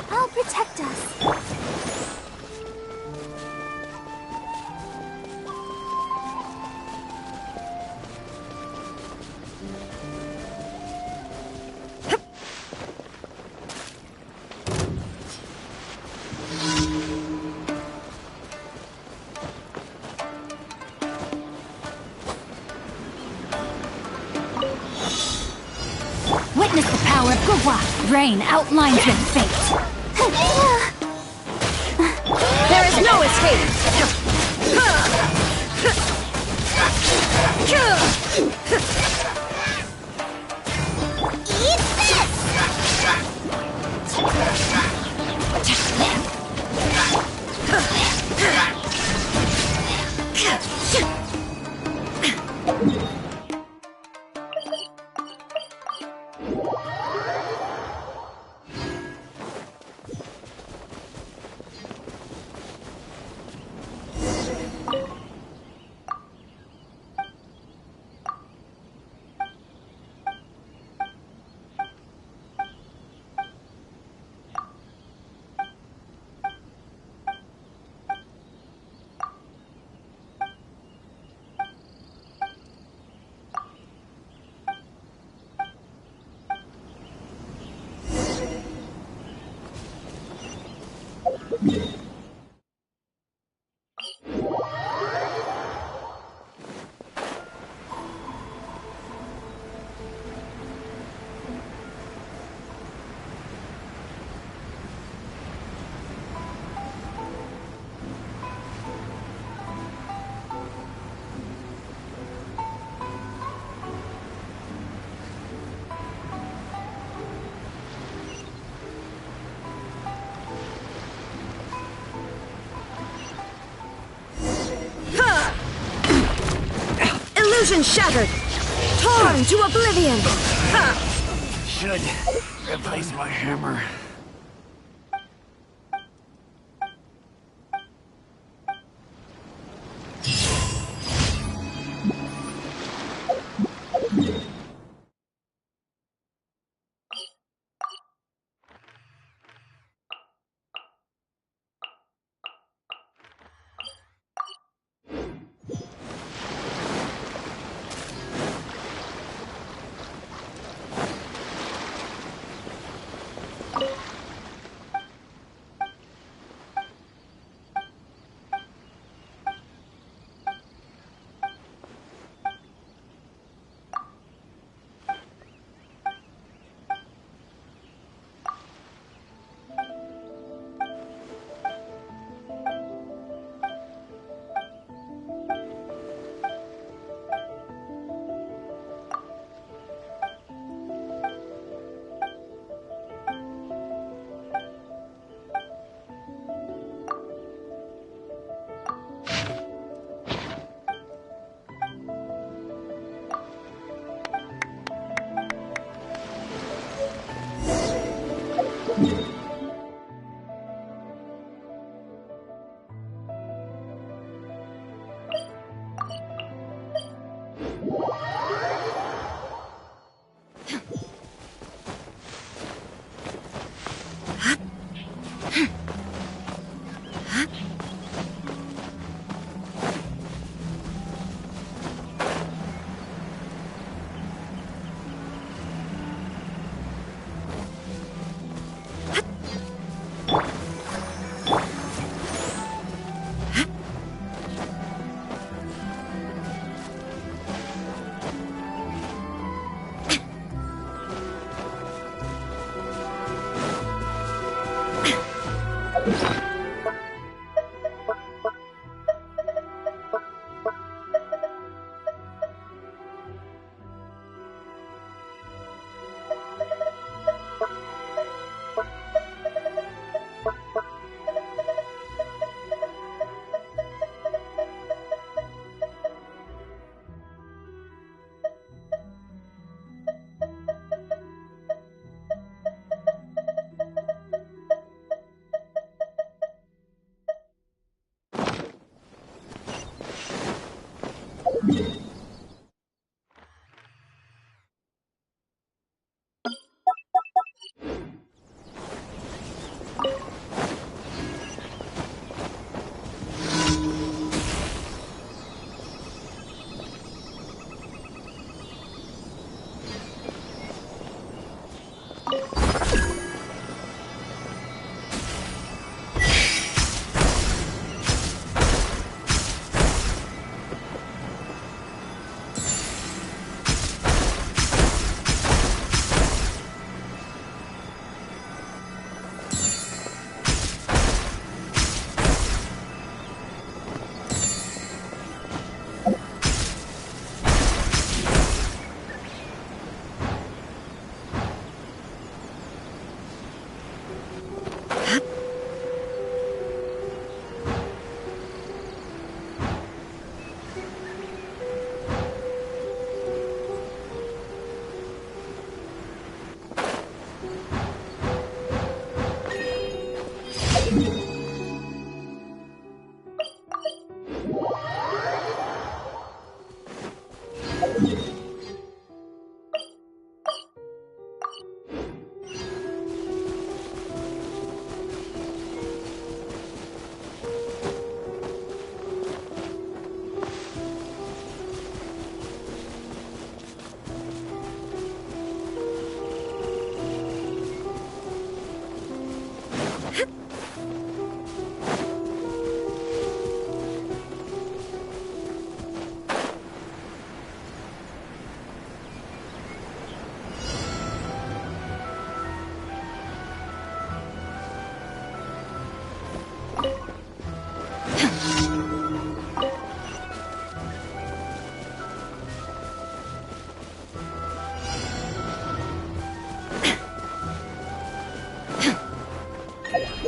I'll protect us. Witness the power of Gua. Rain outlines your fate. There is no escape. Eat this! Illusion shattered! Torn to oblivion! Should replace my hammer.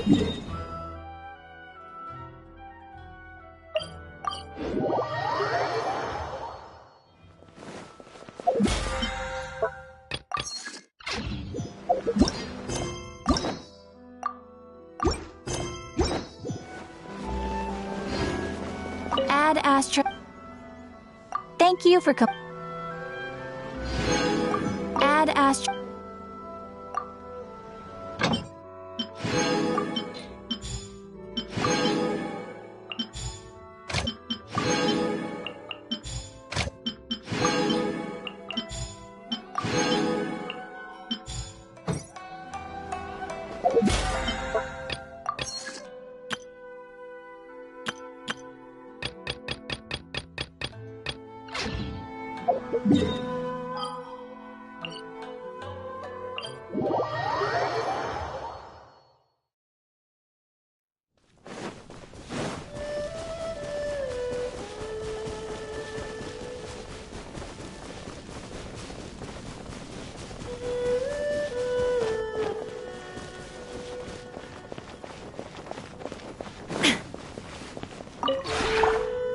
Add Astro. Thank you for Add Astro.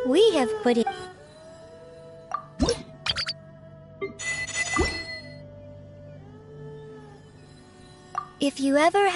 We have put it. If you ever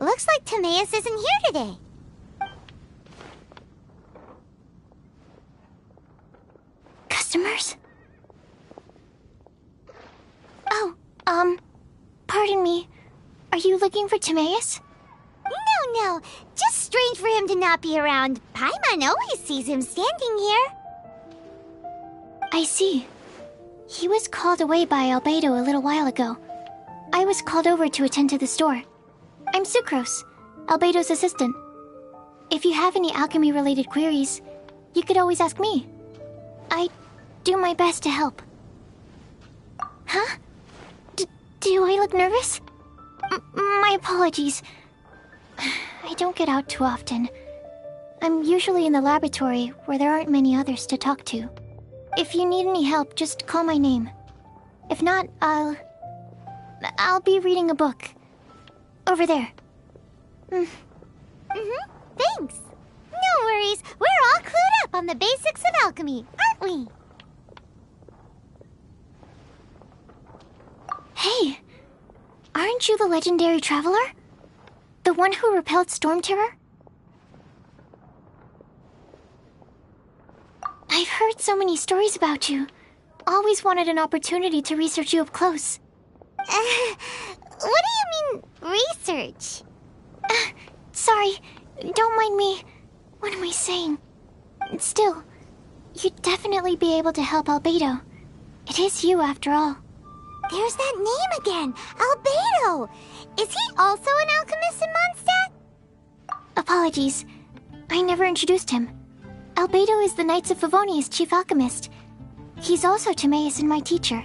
Looks like Timaeus isn't here today. Customers? Oh, pardon me. Are you looking for Timaeus? No. Just strange for him to not be around. Paimon always sees him standing here. I see. He was called away by Albedo a little while ago. I was called over to attend to the store. I'm Sucrose, Albedo's assistant. If you have any alchemy-related queries, you could always ask me. I do my best to help. Huh? Do I look nervous? My apologies. I don't get out too often. I'm usually in the laboratory where there aren't many others to talk to. If you need any help, just call my name. If not, I'll be reading a book. Over there. Thanks. No worries. We're all clued up on the basics of alchemy, aren't we? Hey, aren't you the legendary traveler? The one who repelled Storm Terror? I've heard so many stories about you. Always wanted an opportunity to research you up close. What do you mean, research? Sorry, don't mind me. What am I saying? Still, you'd definitely be able to help Albedo. It is you, after all. There's that name again, Albedo. Is he also an alchemist in Mondstadt? Apologies. I never introduced him. Albedo is the Knights of Favonia's chief alchemist. He's also Timaeus and my teacher.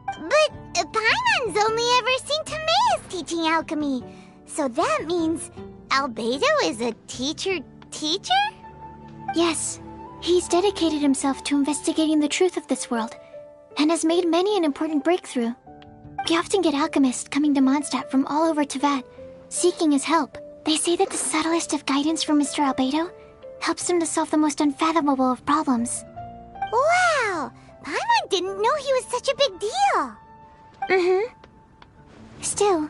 But Paimon's only ever seen Timaeus teaching alchemy. So that means Albedo is a teacher? Yes, He's dedicated himself to investigating the truth of this world, and has made many an important breakthrough. We often get alchemists coming to Mondstadt from all over Teyvat, seeking his help. They say that the subtlest of guidance from Mr. Albedo helps him to solve the most unfathomable of problems. Wow! Paimon didn't know he was such a big deal. Still,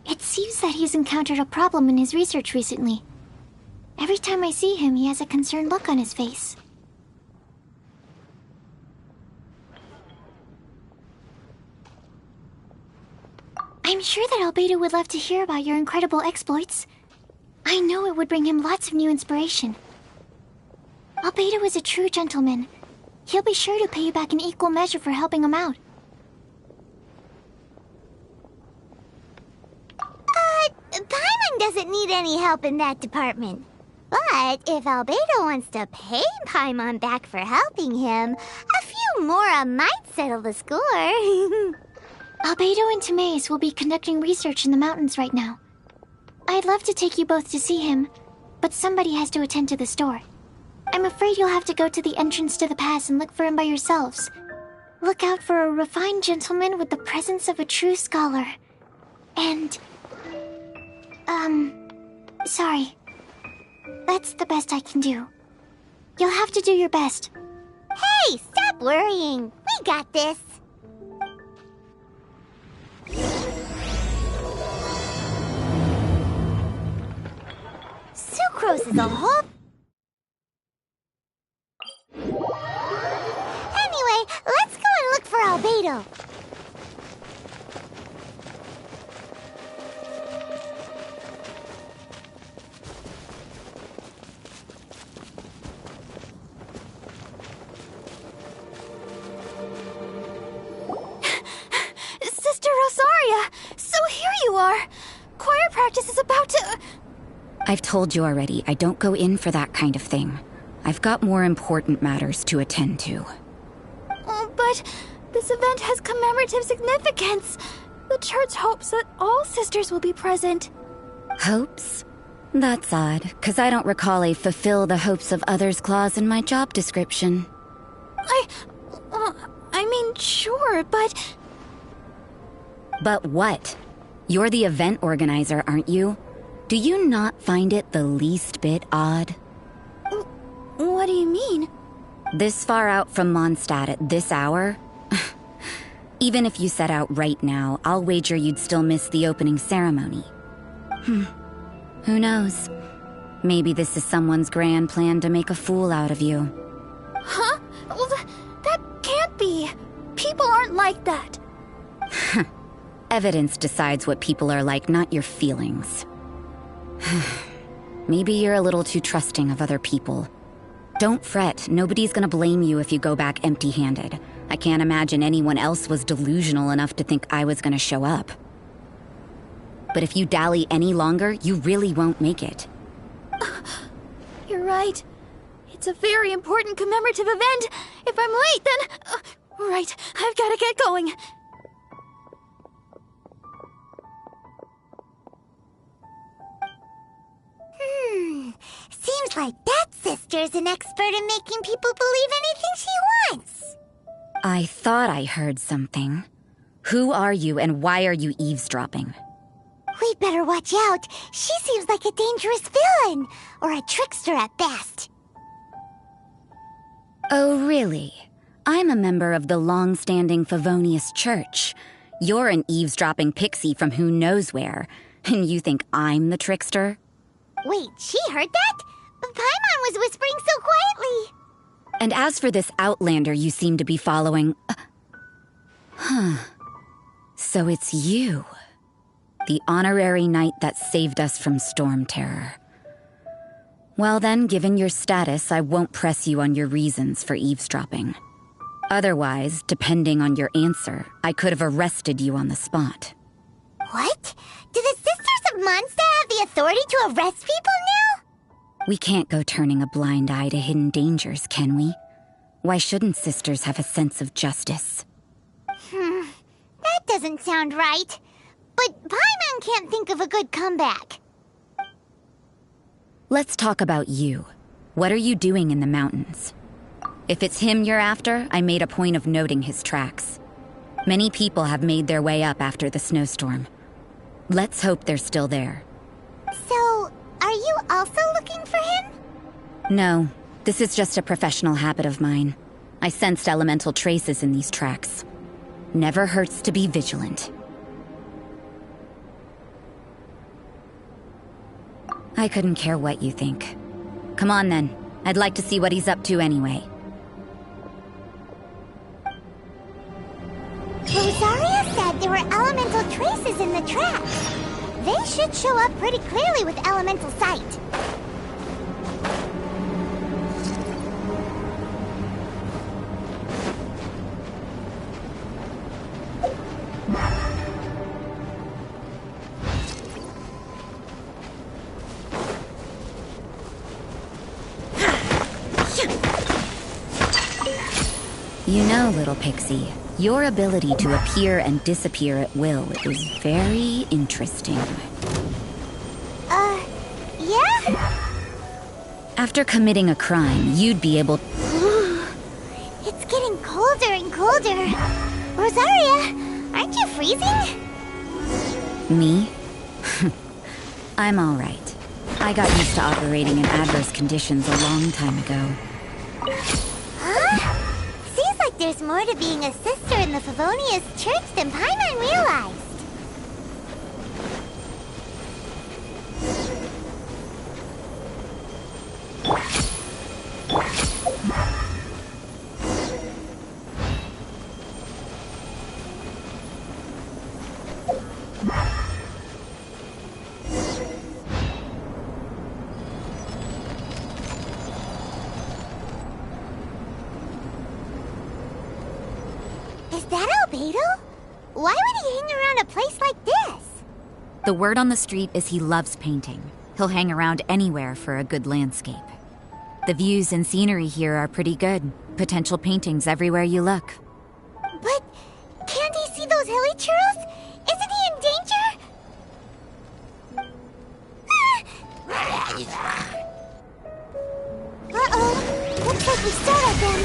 it seems that he's encountered a problem in his research recently. Every time I see him, he has a concerned look on his face. I'm sure that Albedo would love to hear about your incredible exploits. I know it would bring him lots of new inspiration. Albedo is a true gentleman. He'll be sure to pay you back in equal measure for helping him out. Paimon doesn't need any help in that department. But if Albedo wants to pay Paimon back for helping him, a few more might settle the score. Albedo and Timaeus will be conducting research in the mountains right now. I'd love to take you both to see him, but somebody has to attend to the store. I'm afraid you'll have to go to the entrance to the pass and look for him by yourselves. Look out for a refined gentleman with the presence of a true scholar. And... sorry. That's the best I can do. You'll have to do your best. Hey, stop worrying. We got this. Sucrose is a whole... Anyway, let's go and look for Albedo. Sister Rosaria! So here you are! Choir practice is about to... I've told you already, I don't go in for that kind of thing. I've got more important matters to attend to. Oh, but this event has commemorative significance. The church hopes that all sisters will be present. Hopes? That's odd, because I don't recall a fulfill the hopes of others clause in my job description. I mean, sure, but... But what? You're the event organizer, aren't you? Do you not find it the least bit odd? What do you mean? This far out from Mondstadt at this hour? Even if you set out right now, I'll wager you'd still miss the opening ceremony. Who knows? Maybe this is someone's grand plan to make a fool out of you. Huh? Well, that can't be. People aren't like that. Evidence decides what people are like, not your feelings. Maybe you're a little too trusting of other people. Don't fret, nobody's gonna blame you if you go back empty-handed. I can't imagine anyone else was delusional enough to think I was gonna show up. But if you dally any longer, you really won't make it. You're right. It's a very important commemorative event. If I'm late, then... right, I've gotta get going. Seems like that sister's an expert in making people believe anything she wants. I thought I heard something. Who are you and why are you eavesdropping? We'd better watch out. She seems like a dangerous villain, or a trickster at best. Oh, really? I'm a member of the long-standing Favonius Church. You're an eavesdropping pixie from who knows where, and you think I'm the trickster? Wait, she heard that? But Paimon was whispering so quietly. And as for this outlander you seem to be following... So it's you. The honorary knight that saved us from storm terror. Well then, given your status, I won't press you on your reasons for eavesdropping. Otherwise, depending on your answer, I could have arrested you on the spot. What? Do the Sisters of Mondstadt have the authority to arrest people now? We can't go turning a blind eye to hidden dangers, can we? Why shouldn't sisters have a sense of justice? That doesn't sound right. But Paimon can't think of a good comeback. Let's talk about you. What are you doing in the mountains? If it's him you're after, I made a point of noting his tracks. Many people have made their way up after the snowstorm. Let's hope they're still there. So, are you also looking for him? No, this is just a professional habit of mine. I sensed elemental traces in these tracks. Never hurts to be vigilant. I couldn't care what you think. Come on then. I'd like to see what he's up to anyway. Rosaria said there were elemental traces in the tracks. They should show up pretty clearly with elemental sight. You know, little pixie, your ability to appear and disappear at will is very interesting. Yeah? After committing a crime, you'd be able... It's getting colder and colder. Rosaria, aren't you freezing? Me? I'm all right. I got used to operating in adverse conditions a long time ago. Huh? Seems like there's more to being a sister in the Favonius Church than Paimon realized. Is that Albedo? Why would he hang around a place like this? The word on the street is he loves painting. He'll hang around anywhere for a good landscape. The views and scenery here are pretty good. Potential paintings everywhere you look. But can't he see those hilly churls? Isn't he in danger? Uh-oh. Looks like we startled them.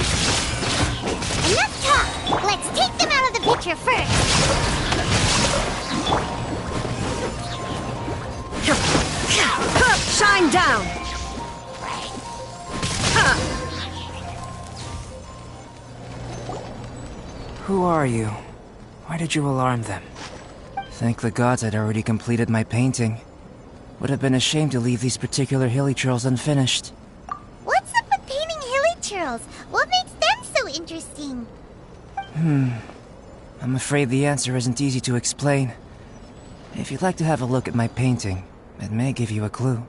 Enough talk! Let's take them out of the picture first! Shine down! Who are you? Why did you alarm them? Thank the gods I'd already completed my painting. Would have been a shame to leave these particular hilly churls unfinished. What's up with painting hilly churls? What makes them so interesting? I'm afraid the answer isn't easy to explain. If you'd like to have a look at my painting, it may give you a clue.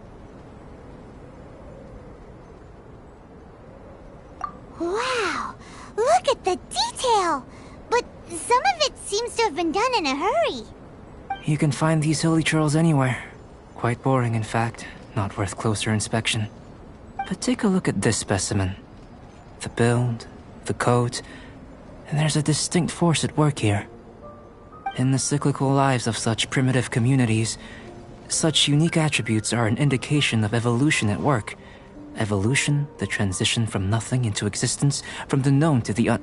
Wow! Look at the detail! But some of it seems to have been done in a hurry. You can find these hilly churls anywhere. Quite boring, in fact. Not worth closer inspection. But take a look at this specimen. The build, the coat, and there's a distinct force at work here. In the cyclical lives of such primitive communities, such unique attributes are an indication of evolution at work. Evolution, the transition from nothing into existence, from the known to the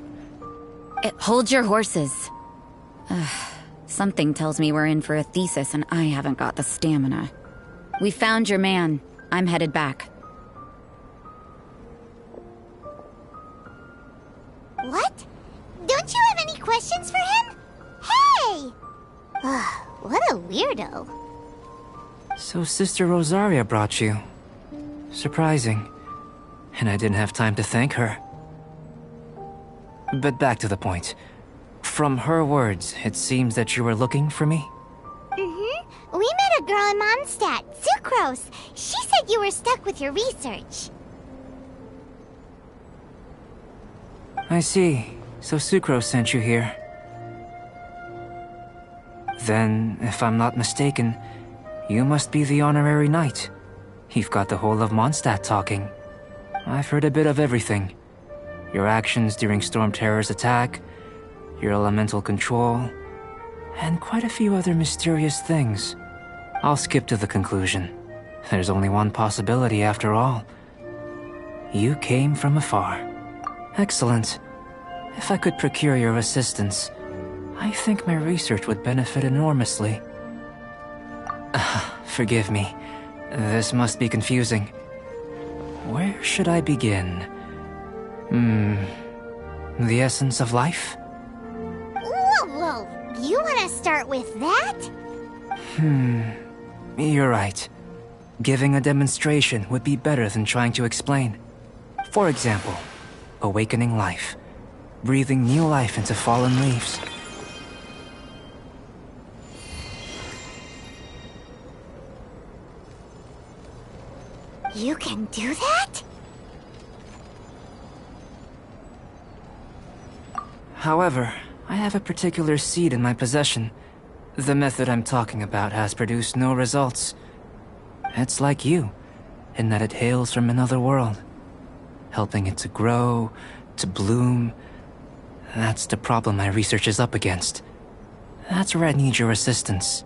Hold your horses. Something tells me we're in for a thesis and I haven't got the stamina. We found your man. I'm headed back. What? Don't you have any questions for him? Hey! What a weirdo. So Sister Rosaria brought you. Surprising. And I didn't have time to thank her. But back to the point. From her words, it seems that you were looking for me? Mm-hmm. We met a girl in Mondstadt, Sucrose. She said you were stuck with your research. I see. So Sucrose sent you here. Then, if I'm not mistaken, you must be the honorary knight. You've got the whole of Mondstadt talking. I've heard a bit of everything. Your actions during Storm Terror's attack, your elemental control, and quite a few other mysterious things. I'll skip to the conclusion. There's only one possibility after all. You came from afar. Excellent. If I could procure your assistance, I think my research would benefit enormously. Forgive me. This must be confusing. Where should I begin? The essence of life? Whoa! You want to start with that? You're right. Giving a demonstration would be better than trying to explain. For example, awakening life. Breathing new life into fallen leaves. You can do that? However, I have a particular seed in my possession. The method I'm talking about has produced no results. It's like you, in that it hails from another world. Helping it to grow, to bloom. That's the problem my research is up against. That's where I need your assistance.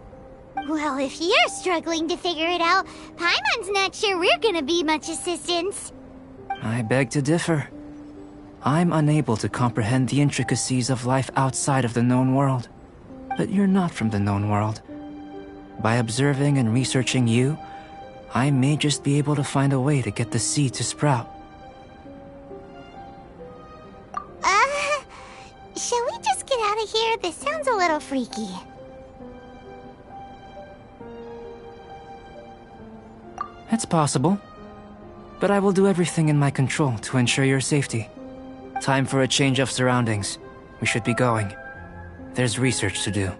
Well, if you're struggling to figure it out, Paimon's not sure we're gonna be much assistance. I beg to differ. I'm unable to comprehend the intricacies of life outside of the known world. But you're not from the known world. By observing and researching you, I may just be able to find a way to get the seed to sprout. Shall we just get out of here? This sounds a little freaky. It's possible. But I will do everything in my control to ensure your safety. Time for a change of surroundings. We should be going. There's research to do.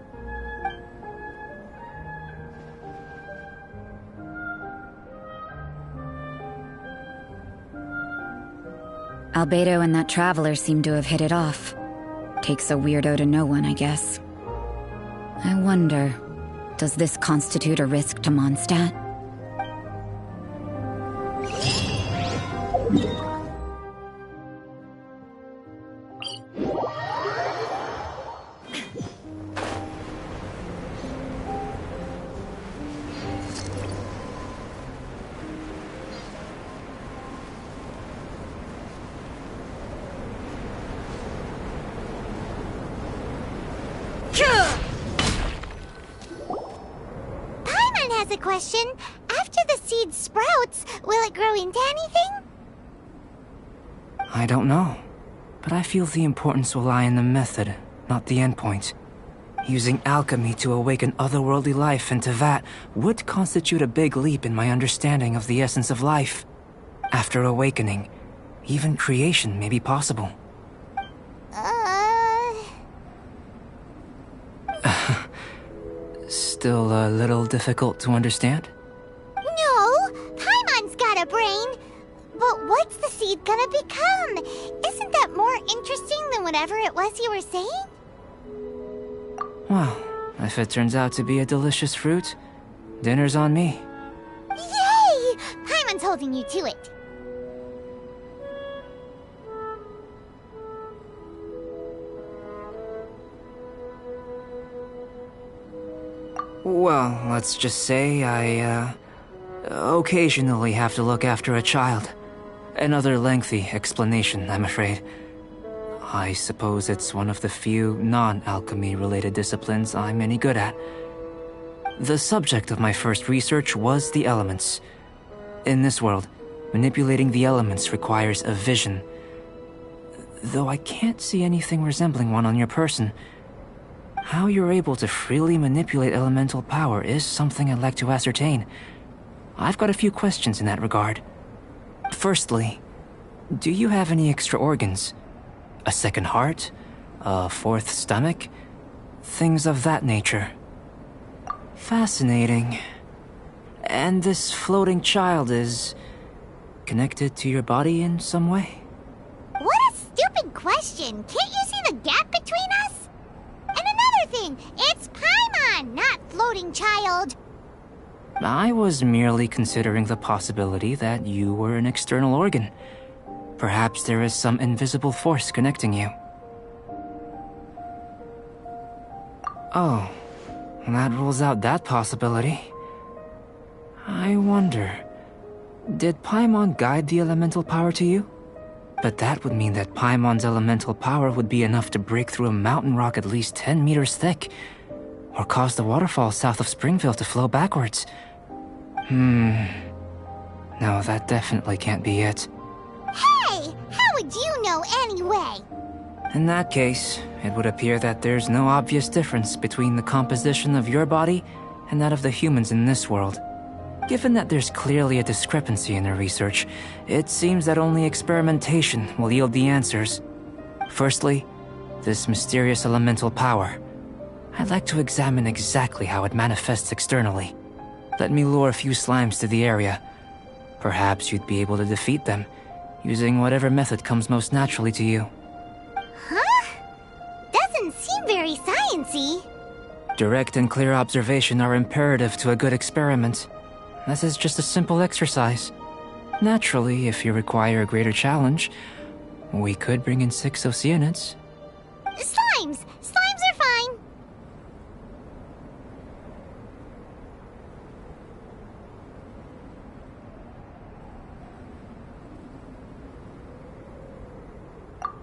Albedo and that traveler seem to have hit it off. Takes a weirdo to know one, I guess. I wonder, does this constitute a risk to Mondstadt? Paimon has a question. After the seed sprouts, will it grow into anything? I don't know. But I feel the importance will lie in the method, not the endpoint. Using alchemy to awaken otherworldly life into that would constitute a big leap in my understanding of the essence of life. After awakening, even creation may be possible. Still a little difficult to understand? No, Paimon's got a brain. But what's the seed gonna become? Isn't that more interesting than whatever it was you were saying? Well, if it turns out to be a delicious fruit, dinner's on me. Yay! Paimon's holding you to it. Well, let's just say I, occasionally have to look after a child. Another lengthy explanation, I'm afraid. I suppose it's one of the few non-alchemy-related disciplines I'm any good at. The subject of my first research was the elements. In this world, manipulating the elements requires a vision. Though I can't see anything resembling one on your person, how you're able to freely manipulate elemental power is something I'd like to ascertain. I've got a few questions in that regard. Firstly, do you have any extra organs? A second heart? A fourth stomach? Things of that nature. Fascinating. And this floating child is connected to your body in some way? What a stupid question. Can't you see the gap between us? And another thing, it's Paimon, not floating child. I was merely considering the possibility that you were an external organ. Perhaps there is some invisible force connecting you. Oh, that rules out that possibility. I wonder, did Paimon guide the elemental power to you? But that would mean that Paimon's elemental power would be enough to break through a mountain rock at least 10 meters thick, or cause the waterfall south of Springfield to flow backwards. No, that definitely can't be it. Hey! How would you know anyway? In that case, it would appear that there's no obvious difference between the composition of your body and that of the humans in this world. Given that there's clearly a discrepancy in their research, it seems that only experimentation will yield the answers. Firstly, this mysterious elemental power. I'd like to examine exactly how it manifests externally. Let me lure a few slimes to the area. Perhaps you'd be able to defeat them, using whatever method comes most naturally to you. Huh? Doesn't seem very sciencey. Direct and clear observation are imperative to a good experiment. This is just a simple exercise. Naturally, if you require a greater challenge, we could bring in 6 Oceanids. Slimes! Slimes are fine!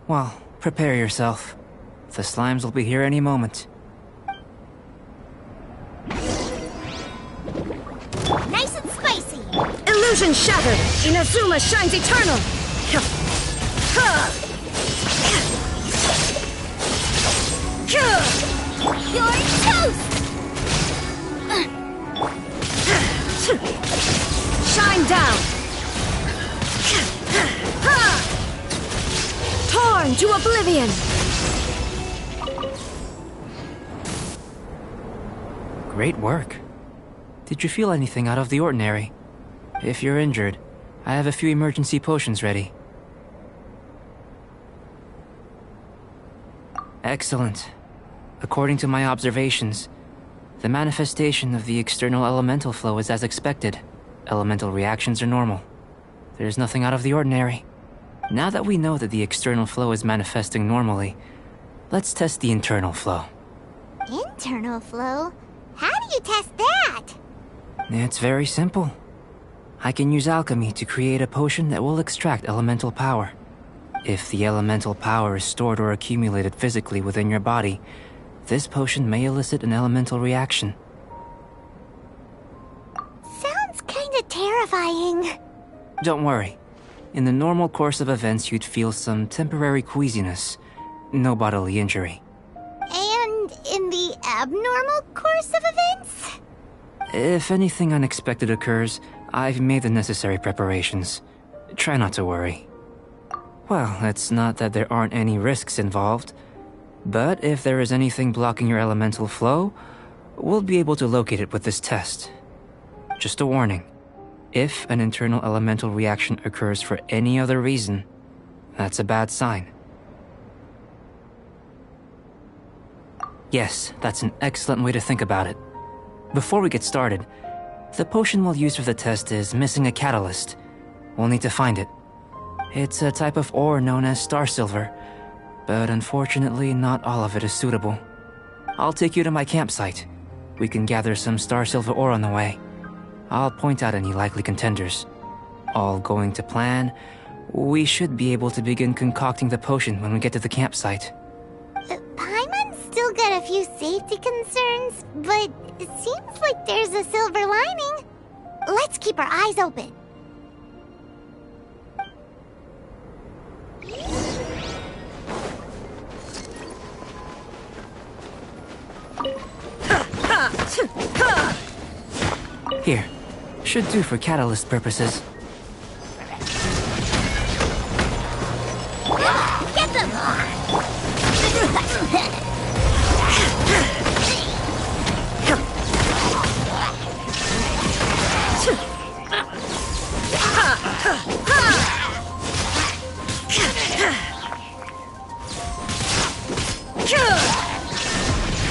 Well, prepare yourself. The slimes will be here any moment. Nice and spicy! Illusion shattered! Inazuma shines eternal! You're toast! Shine down! Torn to oblivion! Great work. Did you feel anything out of the ordinary? If you're injured, I have a few emergency potions ready. Excellent. According to my observations, the manifestation of the external elemental flow is as expected. Elemental reactions are normal. There's nothing out of the ordinary. Now that we know that the external flow is manifesting normally, let's test the internal flow. Internal flow? How do you test that? It's very simple. I can use alchemy to create a potion that will extract elemental power. If the elemental power is stored or accumulated physically within your body, this potion may elicit an elemental reaction. Sounds kinda terrifying. Don't worry. In the normal course of events, you'd feel some temporary queasiness. No bodily injury. And in the abnormal course of events? If anything unexpected occurs, I've made the necessary preparations. Try not to worry. Well, it's not that there aren't any risks involved, but if there is anything blocking your elemental flow, we'll be able to locate it with this test. Just a warning. If an internal elemental reaction occurs for any other reason, that's a bad sign. Yes, that's an excellent way to think about it. Before we get started, the potion we'll use for the test is missing a catalyst. We'll need to find it. It's a type of ore known as star silver, but unfortunately not all of it is suitable. I'll take you to my campsite. We can gather some star silver ore on the way. I'll point out any likely contenders. All going to plan, we should be able to begin concocting the potion when we get to the campsite. Paimon's still got a few safety concerns, but it seems like there's a silver lining. Let's keep our eyes open. Here, should do for catalyst purposes. Get them!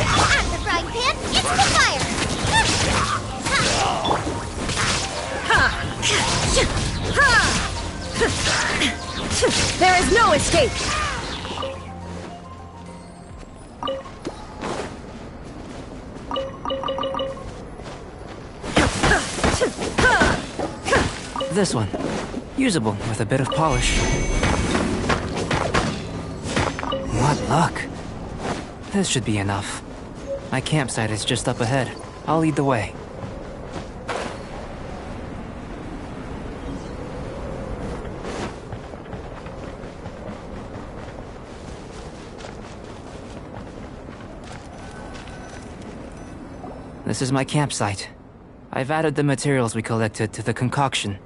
At the frying pan, it's the fire! There is no escape! This one. Usable with a bit of polish. What luck. This should be enough. My campsite is just up ahead. I'll lead the way. This is my campsite. I've added the materials we collected to the concoction.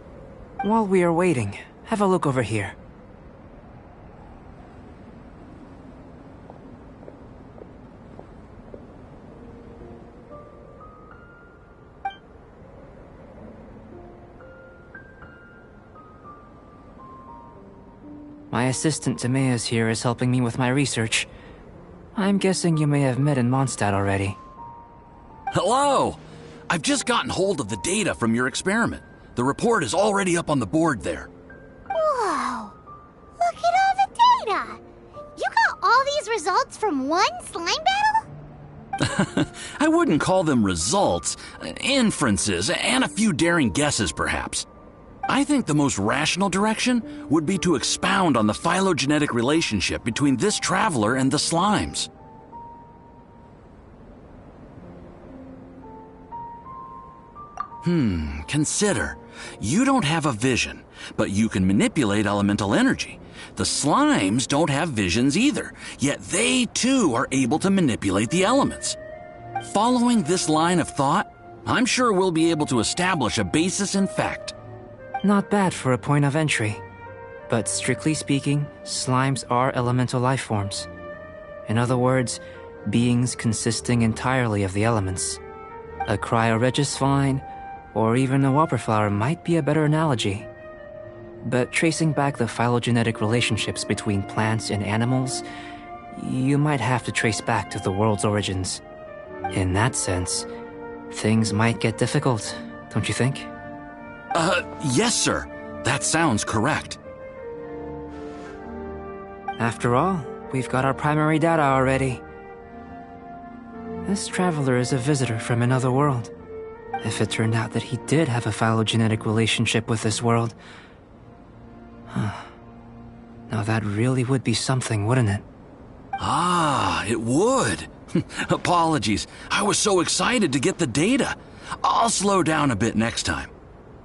While we are waiting, have a look over here. My assistant Timaeus here is helping me with my research. I'm guessing you may have met in Mondstadt already. Hello! I've just gotten hold of the data from your experiment. The report is already up on the board there. Whoa! Look at all the data! You got all these results from one slime battle? I wouldn't call them results, inferences, and a few daring guesses perhaps. I think the most rational direction would be to expound on the phylogenetic relationship between this traveler and the slimes. Consider. You don't have a vision, but you can manipulate elemental energy. The slimes don't have visions either, yet they too are able to manipulate the elements. Following this line of thought, I'm sure we'll be able to establish a basis in fact. Not bad for a point of entry. But strictly speaking, slimes are elemental life forms. In other words, beings consisting entirely of the elements. A cryoregis vine, or even a wildflower might be a better analogy. But tracing back the phylogenetic relationships between plants and animals, you might have to trace back to the world's origins. In that sense, things might get difficult, don't you think? Yes, sir. That sounds correct. After all, we've got our primary data already. This traveler is a visitor from another world. If it turned out that he did have a phylogenetic relationship with this world... Now that really would be something, wouldn't it? Ah, it would. Apologies. I was so excited to get the data. I'll slow down a bit next time.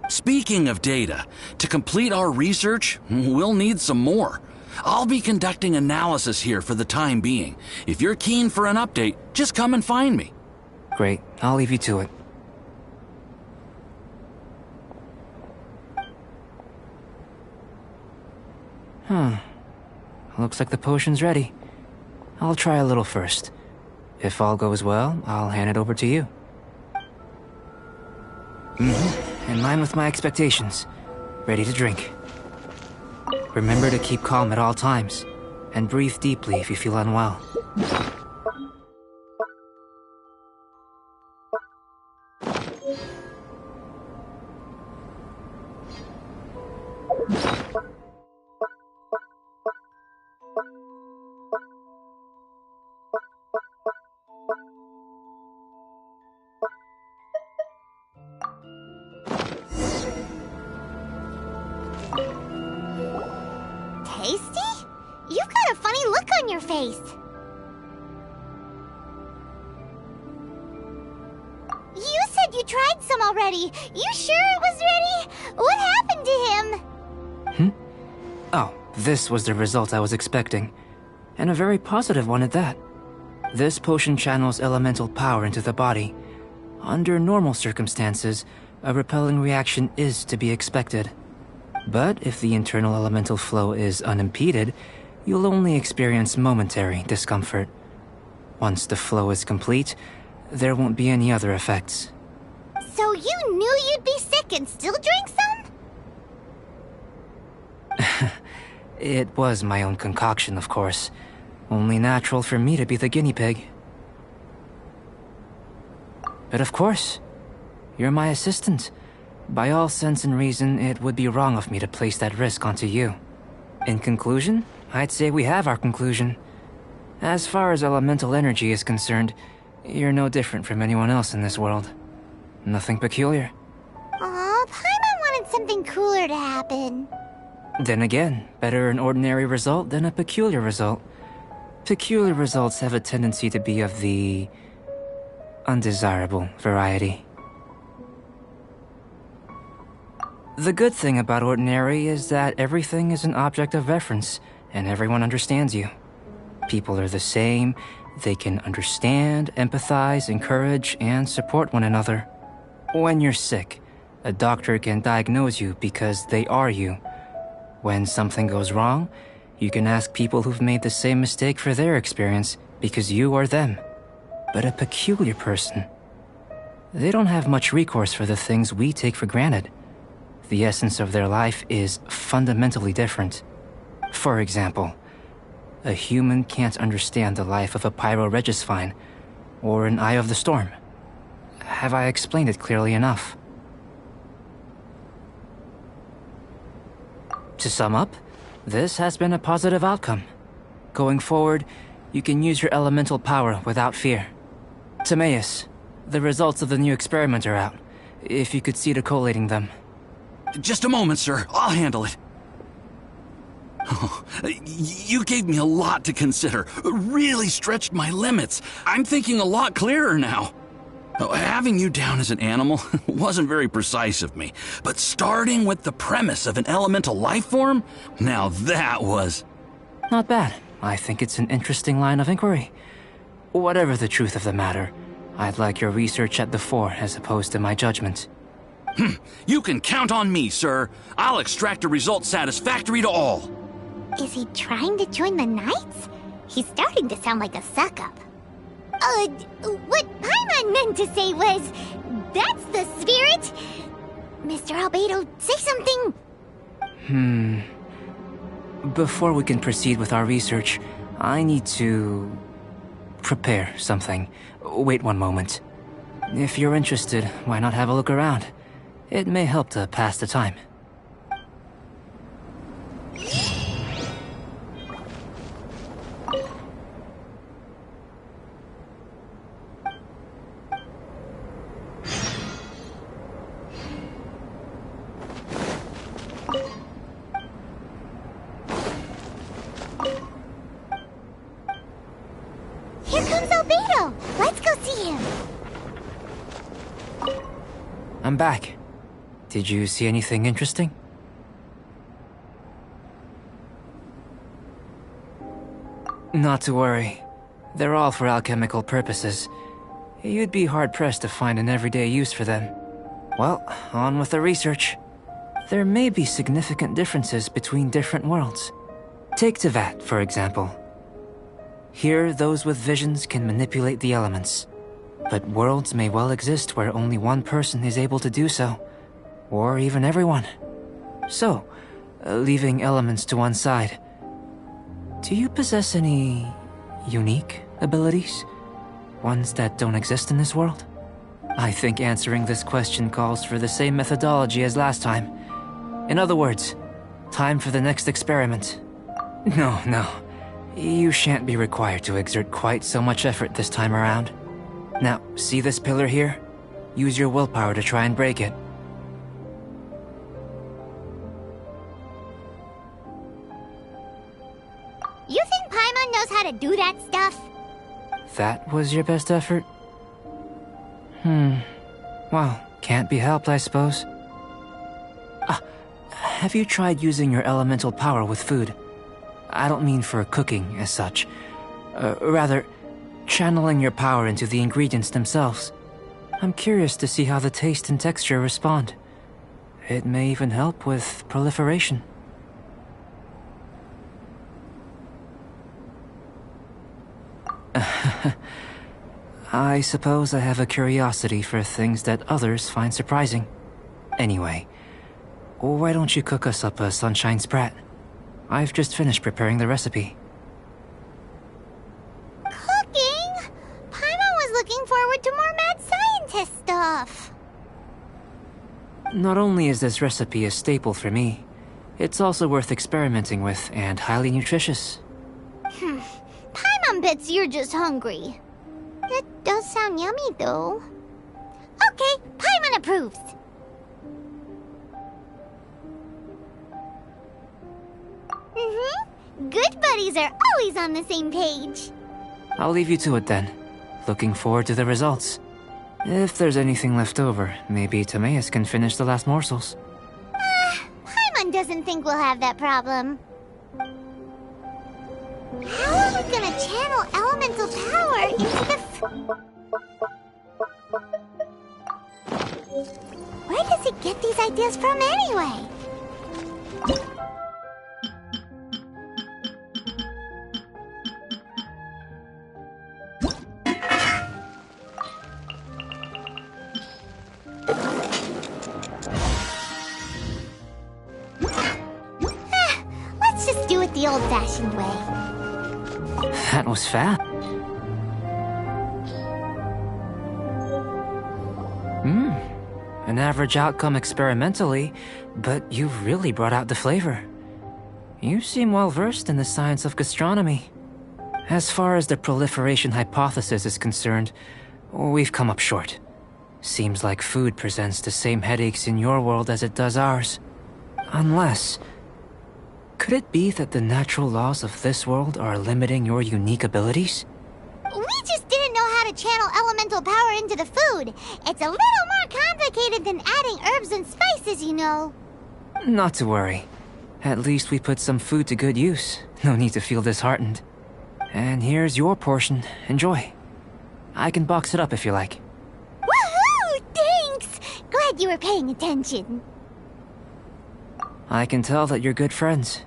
Speaking of data, to complete our research, we'll need some more. I'll be conducting analysis here for the time being. If you're keen for an update, just come and find me. Great. I'll leave you to it. Looks like the potion's ready. I'll try a little first. If all goes well, I'll hand it over to you. In line with my expectations. Ready to drink. Remember to keep calm at all times, and breathe deeply if you feel unwell. Tasty? You've got a funny look on your face. You said you tried some already. You sure it was ready? What happened to him? Oh, this was the result I was expecting. And a very positive one at that. This potion channels elemental power into the body. Under normal circumstances, a repelling reaction is to be expected. But if the internal elemental flow is unimpeded, you'll only experience momentary discomfort. Once the flow is complete, there won't be any other effects. So you knew you'd be sick and still drank some? It was my own concoction, of course. Only natural for me to be the guinea pig. But of course, you're my assistant. By all sense and reason, it would be wrong of me to place that risk onto you. In conclusion, I'd say we have our conclusion. As far as elemental energy is concerned, you're no different from anyone else in this world. Nothing peculiar. Aw, Paimon wanted something cooler to happen. Then again, better an ordinary result than a peculiar result. Peculiar results have a tendency to be of the undesirable variety. The good thing about ordinary is that everything is an object of reference, and everyone understands you. People are the same, they can understand, empathize, encourage, and support one another. When you're sick, a doctor can diagnose you because they are you. When something goes wrong, you can ask people who've made the same mistake for their experience because you are them. But a peculiar person, they don't have much recourse for the things we take for granted. The essence of their life is fundamentally different. For example, a human can't understand the life of a pyroregisvine or an eye of the storm. Have I explained it clearly enough? To sum up, this has been a positive outcome. Going forward, you can use your elemental power without fear. Timaeus, the results of the new experiment are out. If you could see to collating them. Just a moment, sir. I'll handle it. Oh, you gave me a lot to consider. Really stretched my limits. I'm thinking a lot clearer now. Having you down as an animal wasn't very precise of me, but starting with the premise of an elemental life form, now that was... Not bad. I think it's an interesting line of inquiry. Whatever the truth of the matter, I'd like your research at the fore as opposed to my judgment. You can count on me, sir. I'll extract a result satisfactory to all. Is he trying to join the Knights? He's starting to sound like a suck-up. What Paimon meant to say was, that's the spirit! Mr. Albedo, say something! Before we can proceed with our research, I need to... prepare something. Wait one moment. If you're interested, why not have a look around? It may help to pass the time. Here comes Albedo! Let's go see him! I'm back. Did you see anything interesting? Not to worry. They're all for alchemical purposes. You'd be hard-pressed to find an everyday use for them. Well, on with the research. There may be significant differences between different worlds. Take Tevat, for example. Here, those with visions can manipulate the elements. But worlds may well exist where only one person is able to do so. Or even everyone. So, leaving elements to one side, do you possess any unique abilities? Ones that don't exist in this world? I think answering this question calls for the same methodology as last time. In other words, time for the next experiment. No. You shan't be required to exert quite so much effort this time around. Now, see this pillar here? Use your willpower to try and break it. You think Paimon knows how to do that stuff? That was your best effort? Well, can't be helped, I suppose. Have you tried using your elemental power with food? I don't mean for cooking as such. Rather, channeling your power into the ingredients themselves. I'm curious to see how the taste and texture respond. It may even help with proliferation. I suppose I have a curiosity for things that others find surprising. Anyway, why don't you cook us up a sunshine sprat? I've just finished preparing the recipe. Cooking? Paimon was looking forward to more mad scientist stuff. Not only is this recipe a staple for me, it's also worth experimenting with and highly nutritious. Paimon bets you're just hungry. That does sound yummy, though. Okay, Paimon approves. Good buddies are always on the same page. I'll leave you to it then. Looking forward to the results. If there's anything left over, maybe Timaeus can finish the last morsels. Paimon doesn't think we'll have that problem. How are we gonna channel elemental power into the Where does he get these ideas from anyway? Let's just do it the old-fashioned way. That was fast. An average outcome experimentally, but you've really brought out the flavor. You seem well versed in the science of gastronomy. As far as the proliferation hypothesis is concerned, we've come up short. Seems like food presents the same headaches in your world as it does ours. Unless... could it be that the natural laws of this world are limiting your unique abilities? We just didn't know how to channel elemental power into the food. It's a little more complicated than adding herbs and spices, you know. Not to worry. At least we put some food to good use. No need to feel disheartened. And here's your portion. Enjoy. I can box it up if you like. Woohoo! Thanks! Glad you were paying attention. I can tell that you're good friends.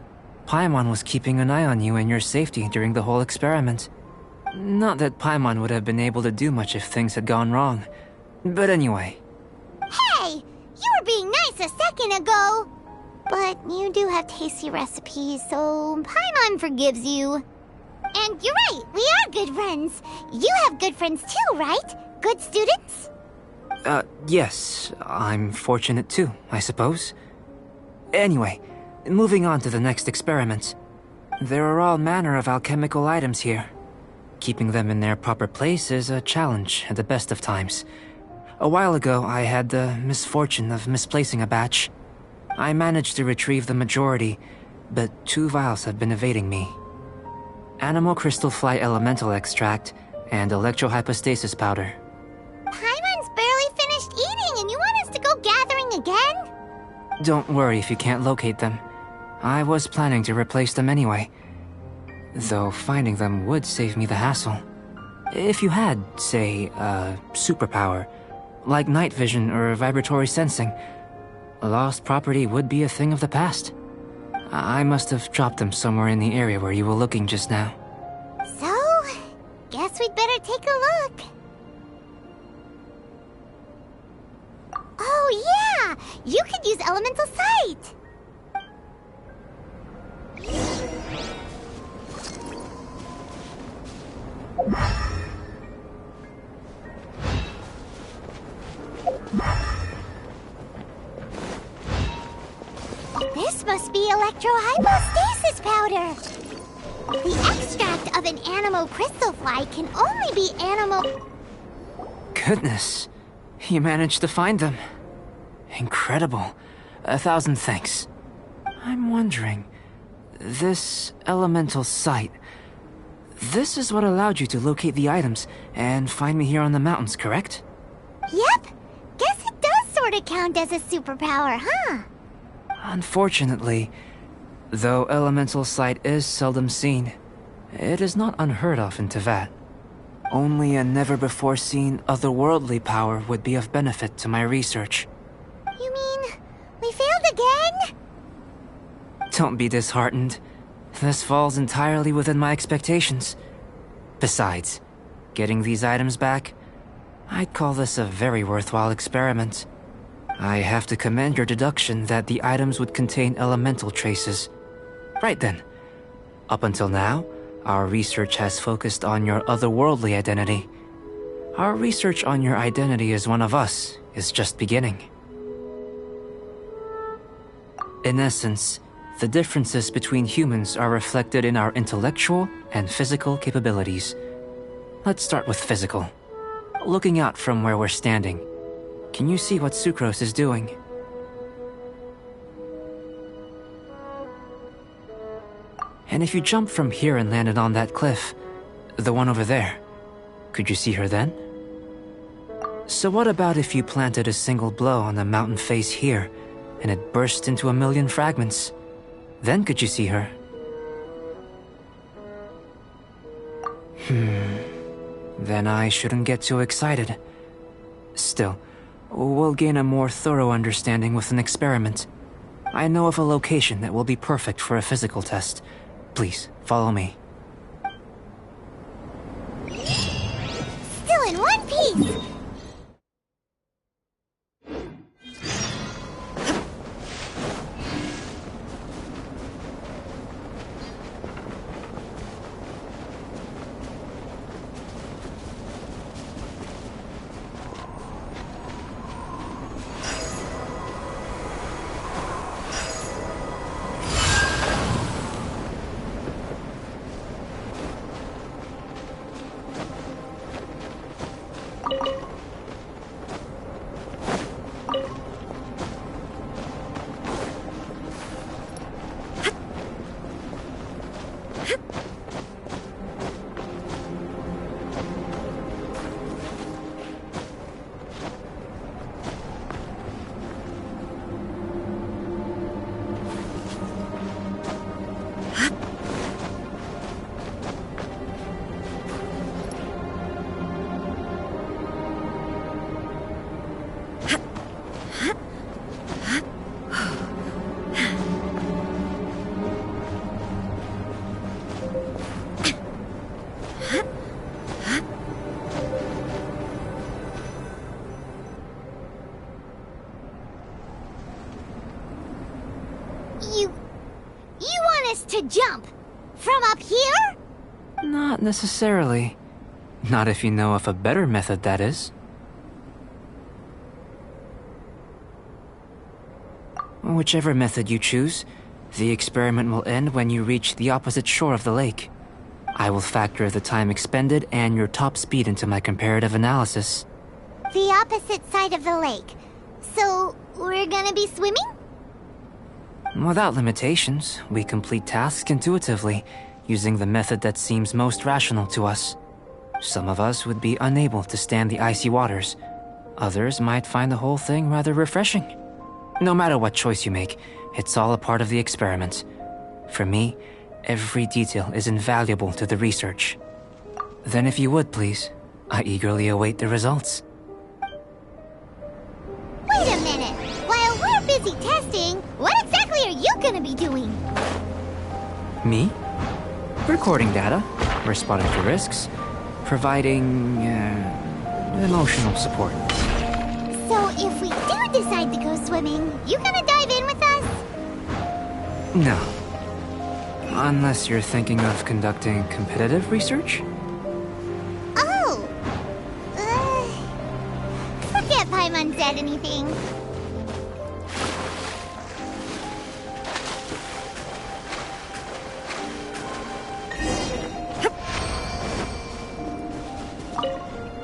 Paimon was keeping an eye on you and your safety during the whole experiment. Not that Paimon would have been able to do much if things had gone wrong. But anyway. Hey! You were being nice a second ago! But you do have tasty recipes, so Paimon forgives you. And you're right, we are good friends. You have good friends too, right? Good students? Yes. I'm fortunate too, I suppose. Anyway, moving on to the next experiment. There are all manner of alchemical items here. Keeping them in their proper place is a challenge at the best of times. A while ago, I had the misfortune of misplacing a batch. I managed to retrieve the majority, but 2 vials have been evading me. Animal crystal fly elemental extract and electrohypostasis powder. Paimon's barely finished eating and you want us to go gathering again? Don't worry if you can't locate them. I was planning to replace them anyway. Though finding them would save me the hassle. If you had, say, a superpower, like night vision or vibratory sensing, lost property would be a thing of the past. I must have dropped them somewhere in the area where you were looking just now. So, guess we'd better take a look. Oh yeah! You could use elemental sight! This must be electrohypostasis powder! The extract of an animal crystal fly can only be animal... Goodness, you managed to find them. Incredible. 1,000 thanks. I'm wondering, this elemental sight... this is what allowed you to locate the items and find me here on the mountains, correct? Yep! Guess it does sort of count as a superpower, huh? Unfortunately, though elemental sight is seldom seen, it is not unheard of in Teyvat. Only a never-before-seen otherworldly power would be of benefit to my research. You mean, we failed again? Don't be disheartened. This falls entirely within my expectations. Besides, getting these items back, I'd call this a very worthwhile experiment. I have to commend your deduction that the items would contain elemental traces. Right then. Up until now, our research has focused on your otherworldly identity. Our research on your identity as one of us is just beginning. In essence, the differences between humans are reflected in our intellectual and physical capabilities. Let's start with physical. Looking out from where we're standing, can you see what Sucrose is doing? And if you jumped from here and landed on that cliff, the one over there, could you see her then? So what about if you planted a single blow on the mountain face here, and it burst into 1,000,000 fragments? Then could you see her? Then I shouldn't get too excited. Still, we'll gain a more thorough understanding with an experiment. I know of a location that will be perfect for a physical test. Please, follow me. Still in one piece! You want us to jump? From up here? Not necessarily. Not if you know of a better method, that is. Whichever method you choose, the experiment will end when you reach the opposite shore of the lake. I will factor the time expended and your top speed into my comparative analysis. The opposite side of the lake. So, we're gonna be swimming? Without limitations, we complete tasks intuitively, using the method that seems most rational to us. Some of us would be unable to stand the icy waters. Others might find the whole thing rather refreshing. No matter what choice you make, it's all a part of the experiment. For me, every detail is invaluable to the research. Then if you would, please, I eagerly await the results. Wait a minute! While we're busy testing, what exactly are you gonna be doing? Me? Recording data, responding to risks, providing, emotional support. So if we do decide to go swimming, you gonna dive in with us? No. Unless you're thinking of conducting competitive research? Oh! Forget Paimon said anything.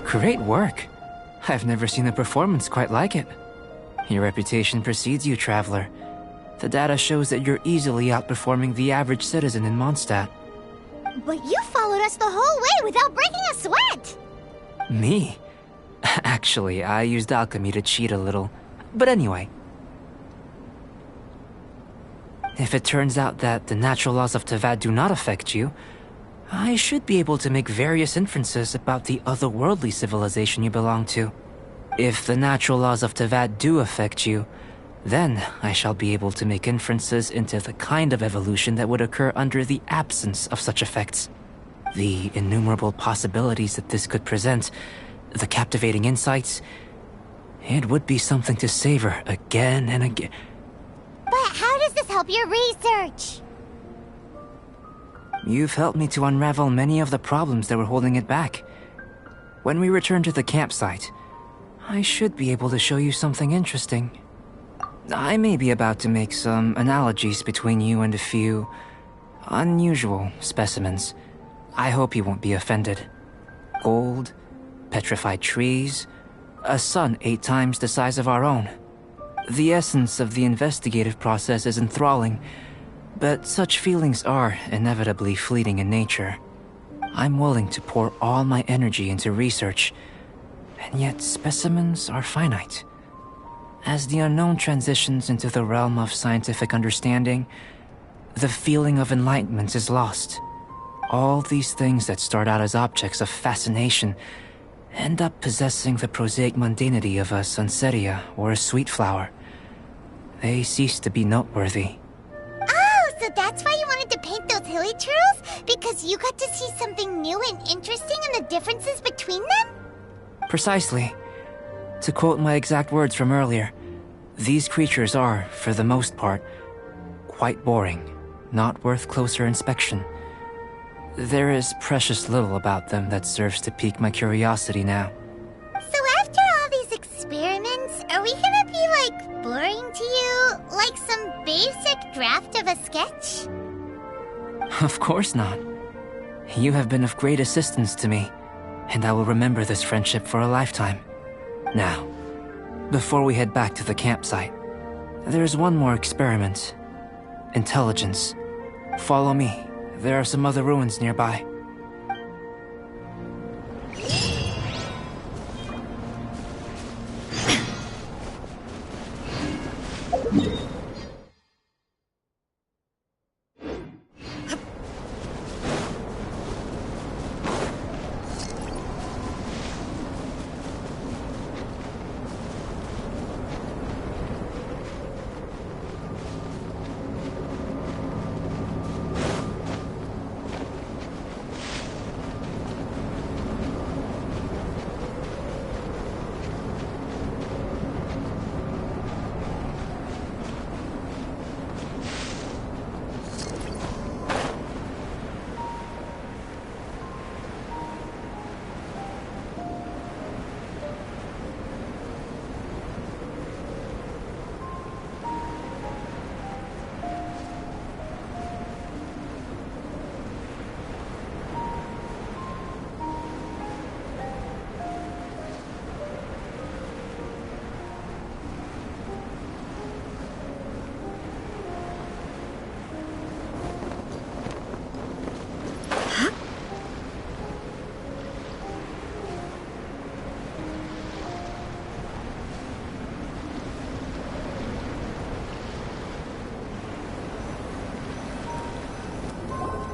Great work. I've never seen a performance quite like it. Your reputation precedes you, Traveler. The data shows that you're easily outperforming the average citizen in Mondstadt. But you followed us the whole way without breaking a sweat! Me? Actually, I used alchemy to cheat a little. But anyway. If it turns out that the natural laws of Tevat do not affect you, I should be able to make various inferences about the otherworldly civilization you belong to. If the natural laws of Tevat do affect you, then I shall be able to make inferences into the kind of evolution that would occur under the absence of such effects. The innumerable possibilities that this could present, the captivating insights, it would be something to savor again and again. But how does this help your research? You've helped me to unravel many of the problems that were holding it back. When we return to the campsite, I should be able to show you something interesting. I may be about to make some analogies between you and a few unusual specimens. I hope you won't be offended. Gold, petrified trees, a sun 8 times the size of our own. The essence of the investigative process is enthralling, But such feelings are inevitably fleeting in nature. I'm willing to pour all my energy into research, and yet specimens are finite. As the unknown transitions into the realm of scientific understanding, the feeling of enlightenment is lost. All these things that start out as objects of fascination end up possessing the prosaic mundanity of a sunsetia or a sweet flower. They cease to be noteworthy. Oh, so that's why you wanted to paint those hilly turtles? Because you got to see something new and interesting and the differences between them? Precisely. To quote my exact words from earlier, these creatures are, for the most part, quite boring, not worth closer inspection. There is precious little about them that serves to pique my curiosity now. So after all these experiments, are we gonna be, like, boring to you? Like some basic draft of a sketch? Of course not. You have been of great assistance to me, and I will remember this friendship for a lifetime. Now, before we head back to the campsite, there's one more experiment. Intelligence. Follow me. There are some other ruins nearby.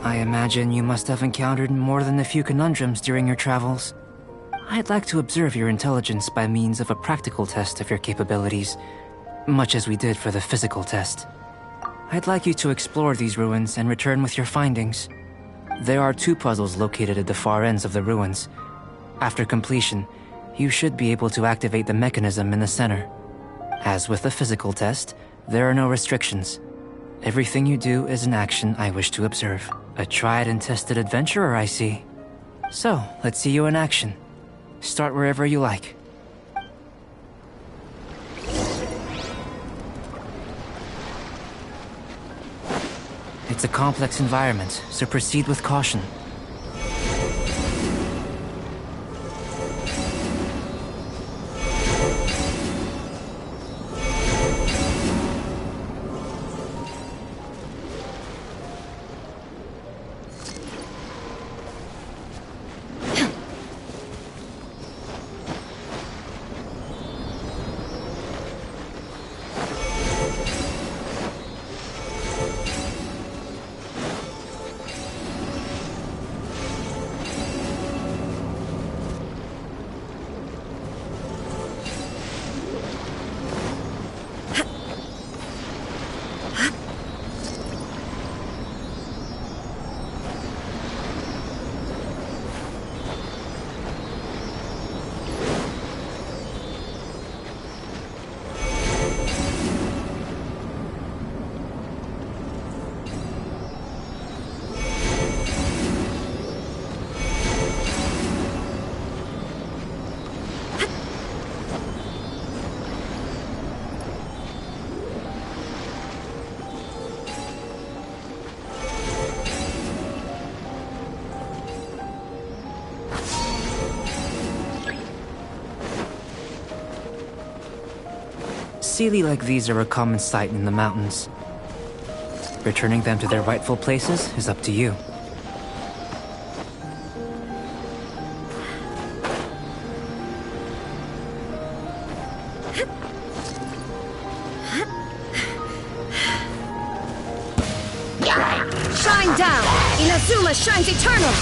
I imagine you must have encountered more than a few conundrums during your travels. I'd like to observe your intelligence by means of a practical test of your capabilities, much as we did for the physical test. I'd like you to explore these ruins and return with your findings. There are 2 puzzles located at the far ends of the ruins. After completion, you should be able to activate the mechanism in the center. As with the physical test, there are no restrictions. Everything you do is an action I wish to observe. A tried and tested adventurer, I see. So, let's see you in action. Start wherever you like. It's a complex environment, so proceed with caution. Sealy like these are a common sight in the mountains. Returning them to their rightful places is up to you. Shine down! Inazuma shines eternal!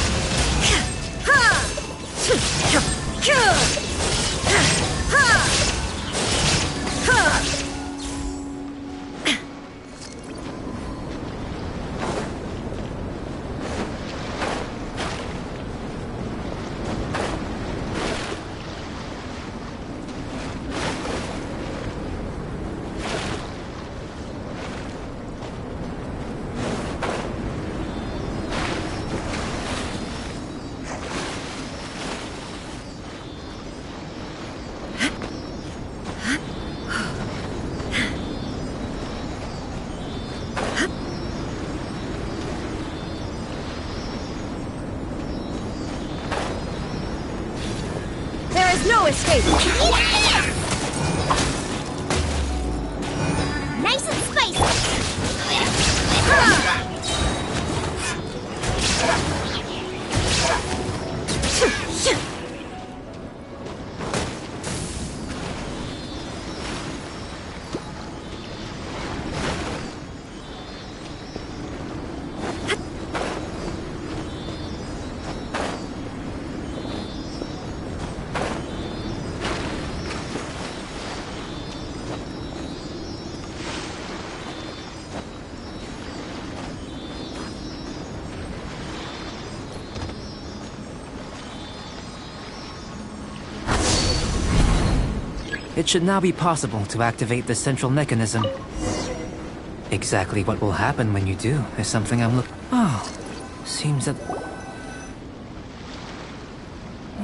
No escape! Nice and spicy! It should now be possible to activate the central mechanism. Exactly what will happen when you do is something I'm Oh, seems that...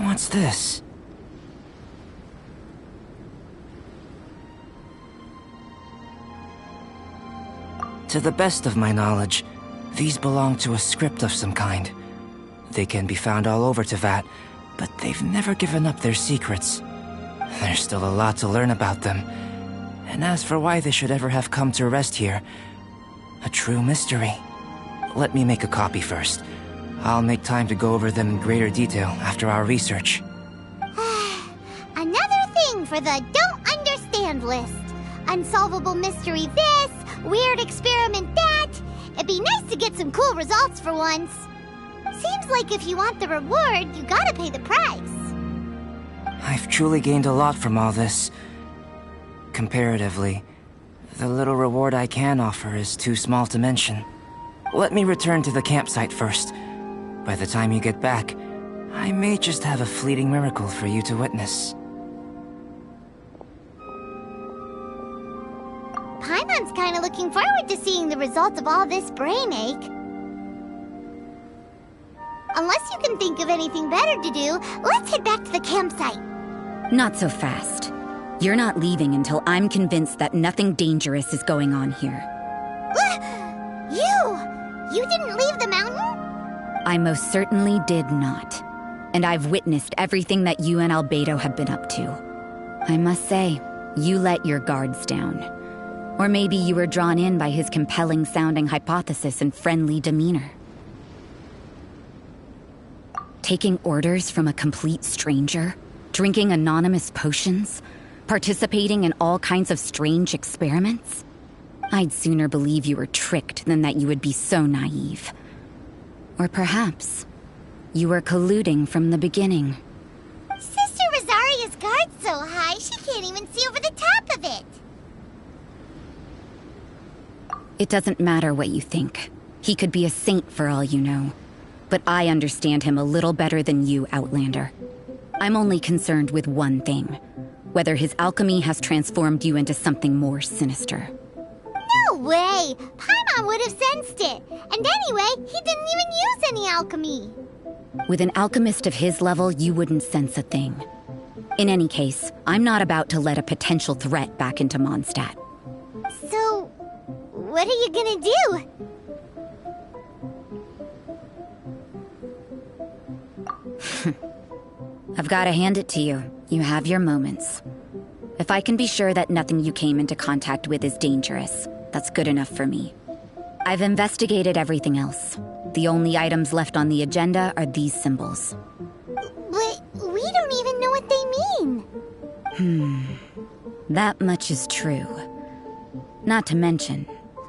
What's this? To the best of my knowledge, these belong to a script of some kind. They can be found all over Teyvat, but they've never given up their secrets. There's still a lot to learn about them. And as for why they should ever have come to rest here, a true mystery. Let me make a copy first. I'll make time to go over them in greater detail after our research. Another thing for the don't understand list. Unsolvable mystery this, weird experiment that. It'd be nice to get some cool results for once. Seems like if you want the reward, you gotta pay the price. I've truly gained a lot from all this. Comparatively, the little reward I can offer is too small to mention. Let me return to the campsite first. By the time you get back, I may just have a fleeting miracle for you to witness. Paimon's kinda looking forward to seeing the results of all this brain ache. Unless you can think of anything better to do, let's head back to the campsite. Not so fast. You're not leaving until I'm convinced that nothing dangerous is going on here. You didn't leave the mountain? I most certainly did not. And I've witnessed everything that you and Albedo have been up to. I must say, you let your guards down. Or maybe you were drawn in by his compelling-sounding hypothesis and friendly demeanor. Taking orders from a complete stranger? Drinking anonymous potions? Participating in all kinds of strange experiments? I'd sooner believe you were tricked than that you would be so naive. Or perhaps, you were colluding from the beginning. Sister Rosaria's guard's so high, she can't even see over the top of it. It doesn't matter what you think. He could be a saint for all you know. But I understand him a little better than you, Outlander. I'm only concerned with one thing. Whether his alchemy has transformed you into something more sinister. No way! Paimon would have sensed it. And anyway, he didn't even use any alchemy. With an alchemist of his level, you wouldn't sense a thing. In any case, I'm not about to let a potential threat back into Mondstadt. So, what are you gonna do? I've got to hand it to you. You have your moments. If I can be sure that nothing you came into contact with is dangerous, that's good enough for me. I've investigated everything else. The only items left on the agenda are these symbols. But we don't even know what they mean. That much is true. Not to mention,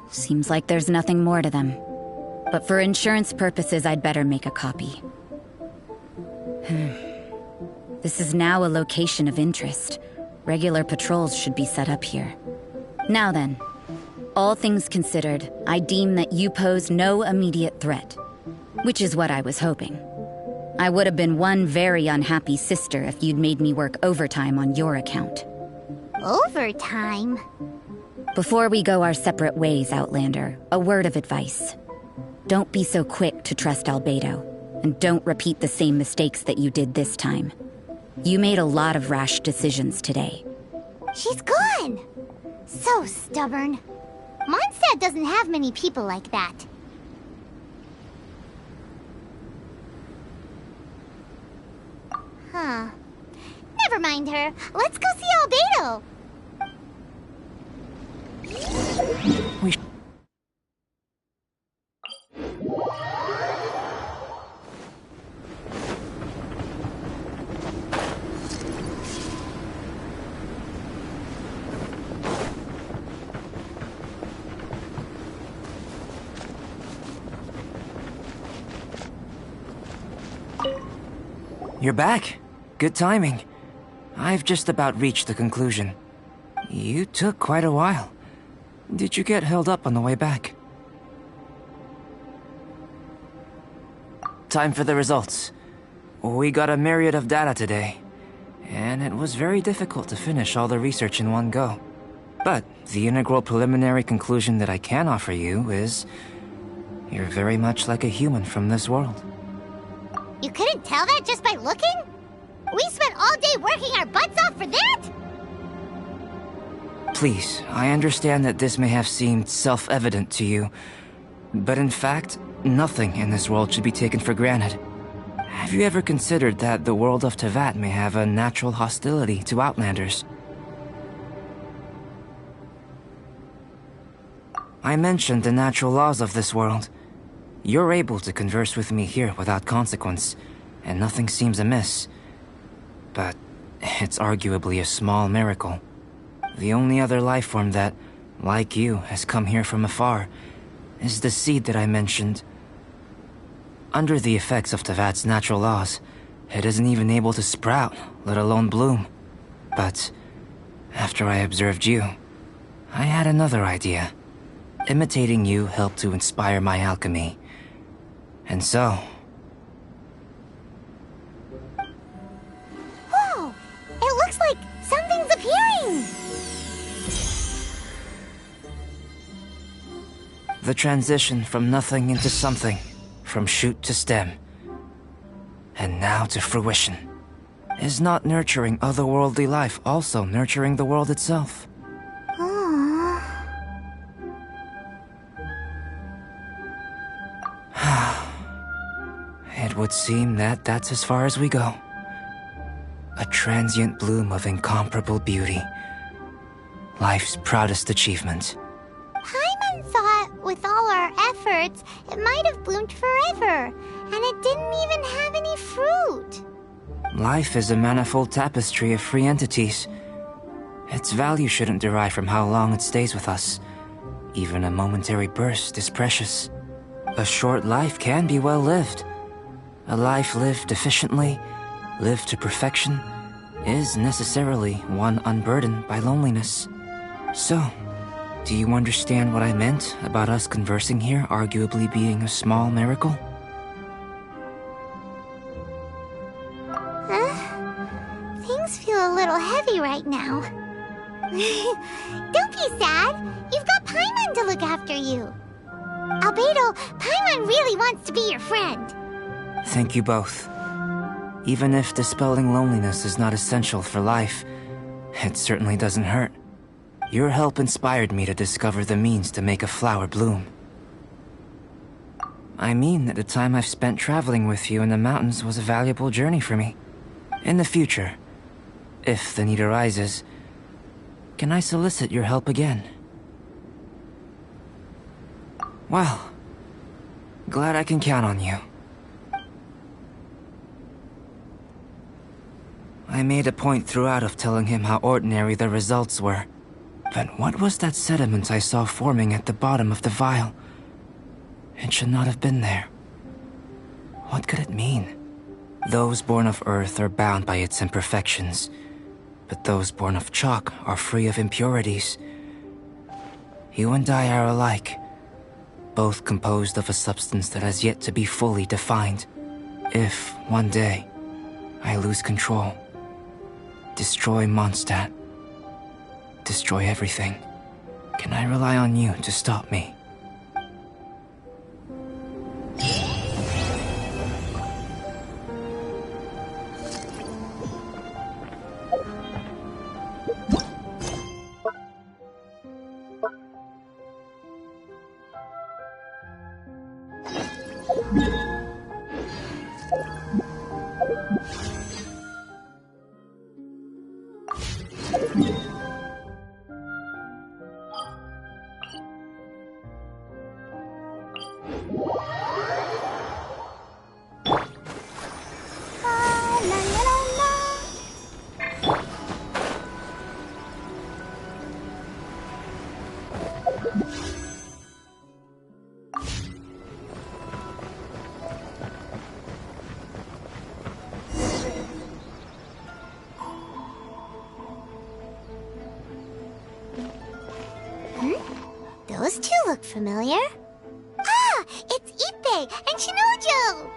seems like there's nothing more to them. But for insurance purposes, I'd better make a copy. This is now a location of interest. Regular patrols should be set up here. Now then, all things considered, I deem that you pose no immediate threat. Which is what I was hoping. I would have been one very unhappy sister if you'd made me work overtime on your account. Overtime? Before we go our separate ways, Outlander, a word of advice. Don't be so quick to trust Albedo, and don't repeat the same mistakes that you did this time. You made a lot of rash decisions today. She's gone! So stubborn. Mondstadt doesn't have many people like that. Huh. Never mind her. Let's go see Albedo. You're back. Good timing. I've just about reached the conclusion. You took quite a while. Did you get held up on the way back? Time for the results. We got a myriad of data today, and it was very difficult to finish all the research in one go. But the integral preliminary conclusion that I can offer you is... you're very much like a human from this world. You couldn't tell that just by looking? We spent all day working our butts off for that? Please, I understand that this may have seemed self-evident to you, but in fact, nothing in this world should be taken for granted. Have you ever considered that the world of Teyvat may have a natural hostility to Outlanders? I mentioned the natural laws of this world. You're able to converse with me here without consequence, and nothing seems amiss. But it's arguably a small miracle. The only other life form that, like you, has come here from afar is the seed that I mentioned. Under the effects of Teyvat's natural laws, it isn't even able to sprout, let alone bloom. But after I observed you, I had another idea. Imitating you helped to inspire my alchemy. And so... Whoa! It looks like something's appearing! The transition from nothing into something, from shoot to stem, and now to fruition. Is not nurturing otherworldly life also nurturing the world itself? It would seem that that's as far as we go. A transient bloom of incomparable beauty. Life's proudest achievement. Paimon thought, with all our efforts, it might have bloomed forever, and it didn't even have any fruit. Life is a manifold tapestry of free entities. Its value shouldn't derive from how long it stays with us. Even a momentary burst is precious. A short life can be well lived. A life lived efficiently, lived to perfection, is necessarily one unburdened by loneliness. So, do you understand what I meant about us conversing here arguably being a small miracle? Things feel a little heavy right now. Don't be sad. You've got Paimon to look after you. Albedo, Paimon really wants to be your friend. Thank you both. Even if dispelling loneliness is not essential for life, it certainly doesn't hurt. Your help inspired me to discover the means to make a flower bloom. I mean that the time I've spent traveling with you in the mountains was a valuable journey for me. In the future, if the need arises, can I solicit your help again? Well, glad I can count on you. I made a point throughout of telling him how ordinary the results were. But what was that sediment I saw forming at the bottom of the vial? It should not have been there. What could it mean? Those born of Earth are bound by its imperfections, but those born of chalk are free of impurities. You and I are alike, both composed of a substance that has yet to be fully defined. If, one day, I lose control, destroy Mondstadt, destroy everything, can I rely on you to stop me? Those two look familiar. Ah! It's Ippei and Shinojo!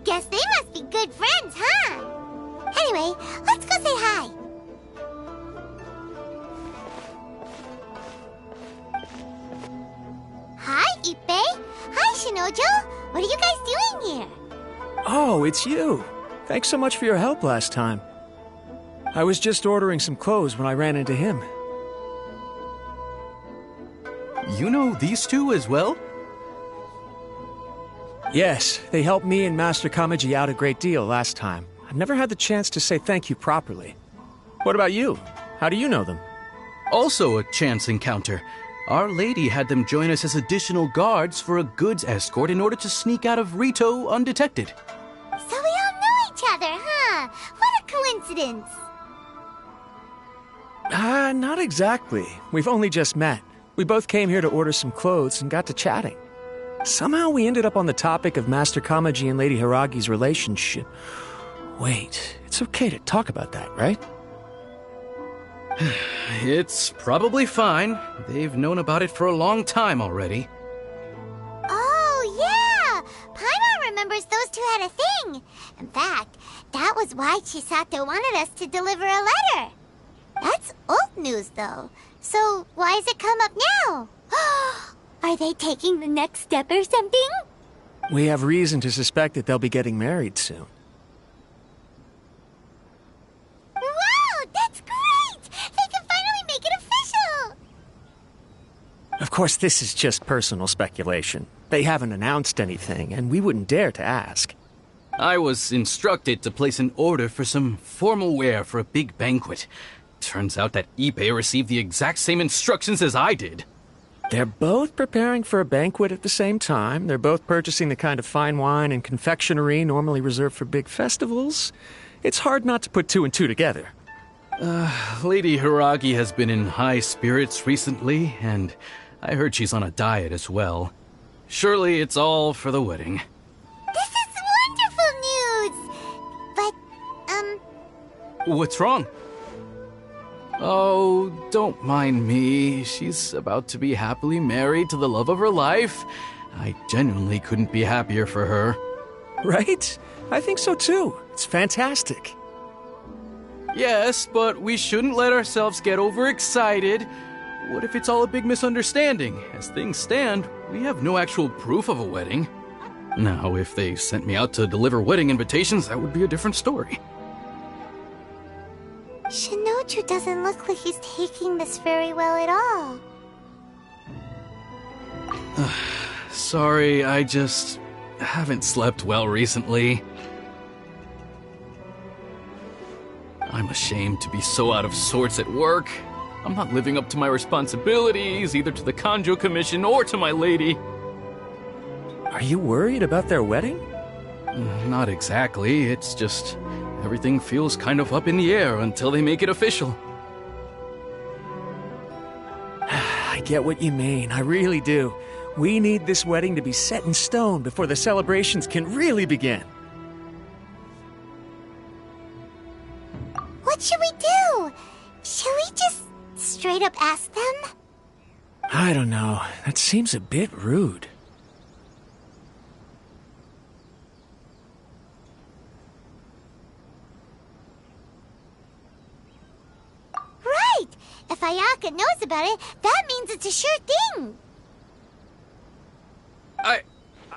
Guess they must be good friends, huh? Anyway, let's go say hi. Hi, Ippei. Hi, Shinojo. What are you guys doing here? Oh, it's you. Thanks so much for your help last time. I was just ordering some clothes when I ran into him. You know these two as well? Yes, they helped me and Master Kamaji out a great deal last time. I've never had the chance to say thank you properly. What about you? How do you know them? Also a chance encounter. Our lady had them join us as additional guards for a goods escort in order to sneak out of Rito undetected. So we all know each other, huh? What a coincidence. Not exactly. We've only just met. We both came here to order some clothes and got to chatting. Somehow we ended up on the topic of Master Kamaji and Lady Hiragi's relationship. Wait, it's okay to talk about that, right? It's probably fine. They've known about it for a long time already. Oh, yeah! Paimon remembers those two had a thing. In fact, that was why Chisato wanted us to deliver a letter. That's old news, though. So why has it come up now? Are they taking the next step or something? We have reason to suspect that they'll be getting married soon. Wow, that's great! They can finally make it official! Of course, this is just personal speculation. They haven't announced anything, and we wouldn't dare to ask. I was instructed to place an order for some formal wear for a big banquet. Turns out that Ippei received the exact same instructions as I did. They're both preparing for a banquet at the same time. They're both purchasing the kind of fine wine and confectionery normally reserved for big festivals. It's hard not to put two and two together. Lady Hiragi has been in high spirits recently, and I heard she's on a diet as well. Surely it's all for the wedding. This is wonderful news! But, What's wrong? Oh, don't mind me. She's about to be happily married to the love of her life. I genuinely couldn't be happier for her. Right? I think so too. It's fantastic. Yes, but we shouldn't let ourselves get overexcited. What if it's all a big misunderstanding? As things stand, we have no actual proof of a wedding. Now, if they sent me out to deliver wedding invitations, that would be a different story. Shinoju doesn't look like he's taking this very well at all. Sorry, I just haven't slept well recently. I'm I'm ashamed to be so out of sorts at work. I'm not living up to my responsibilities, either to the Kanjo Commission or to my lady. Are you worried about their wedding? Not exactly, it's just everything feels kind of up in the air until they make it official. I get what you mean, I really do. We need this wedding to be set in stone before the celebrations can really begin. What should we do? Should we just straight up ask them? I don't know. That seems a bit rude. Right! If Ayaka knows about it, that means it's a sure thing.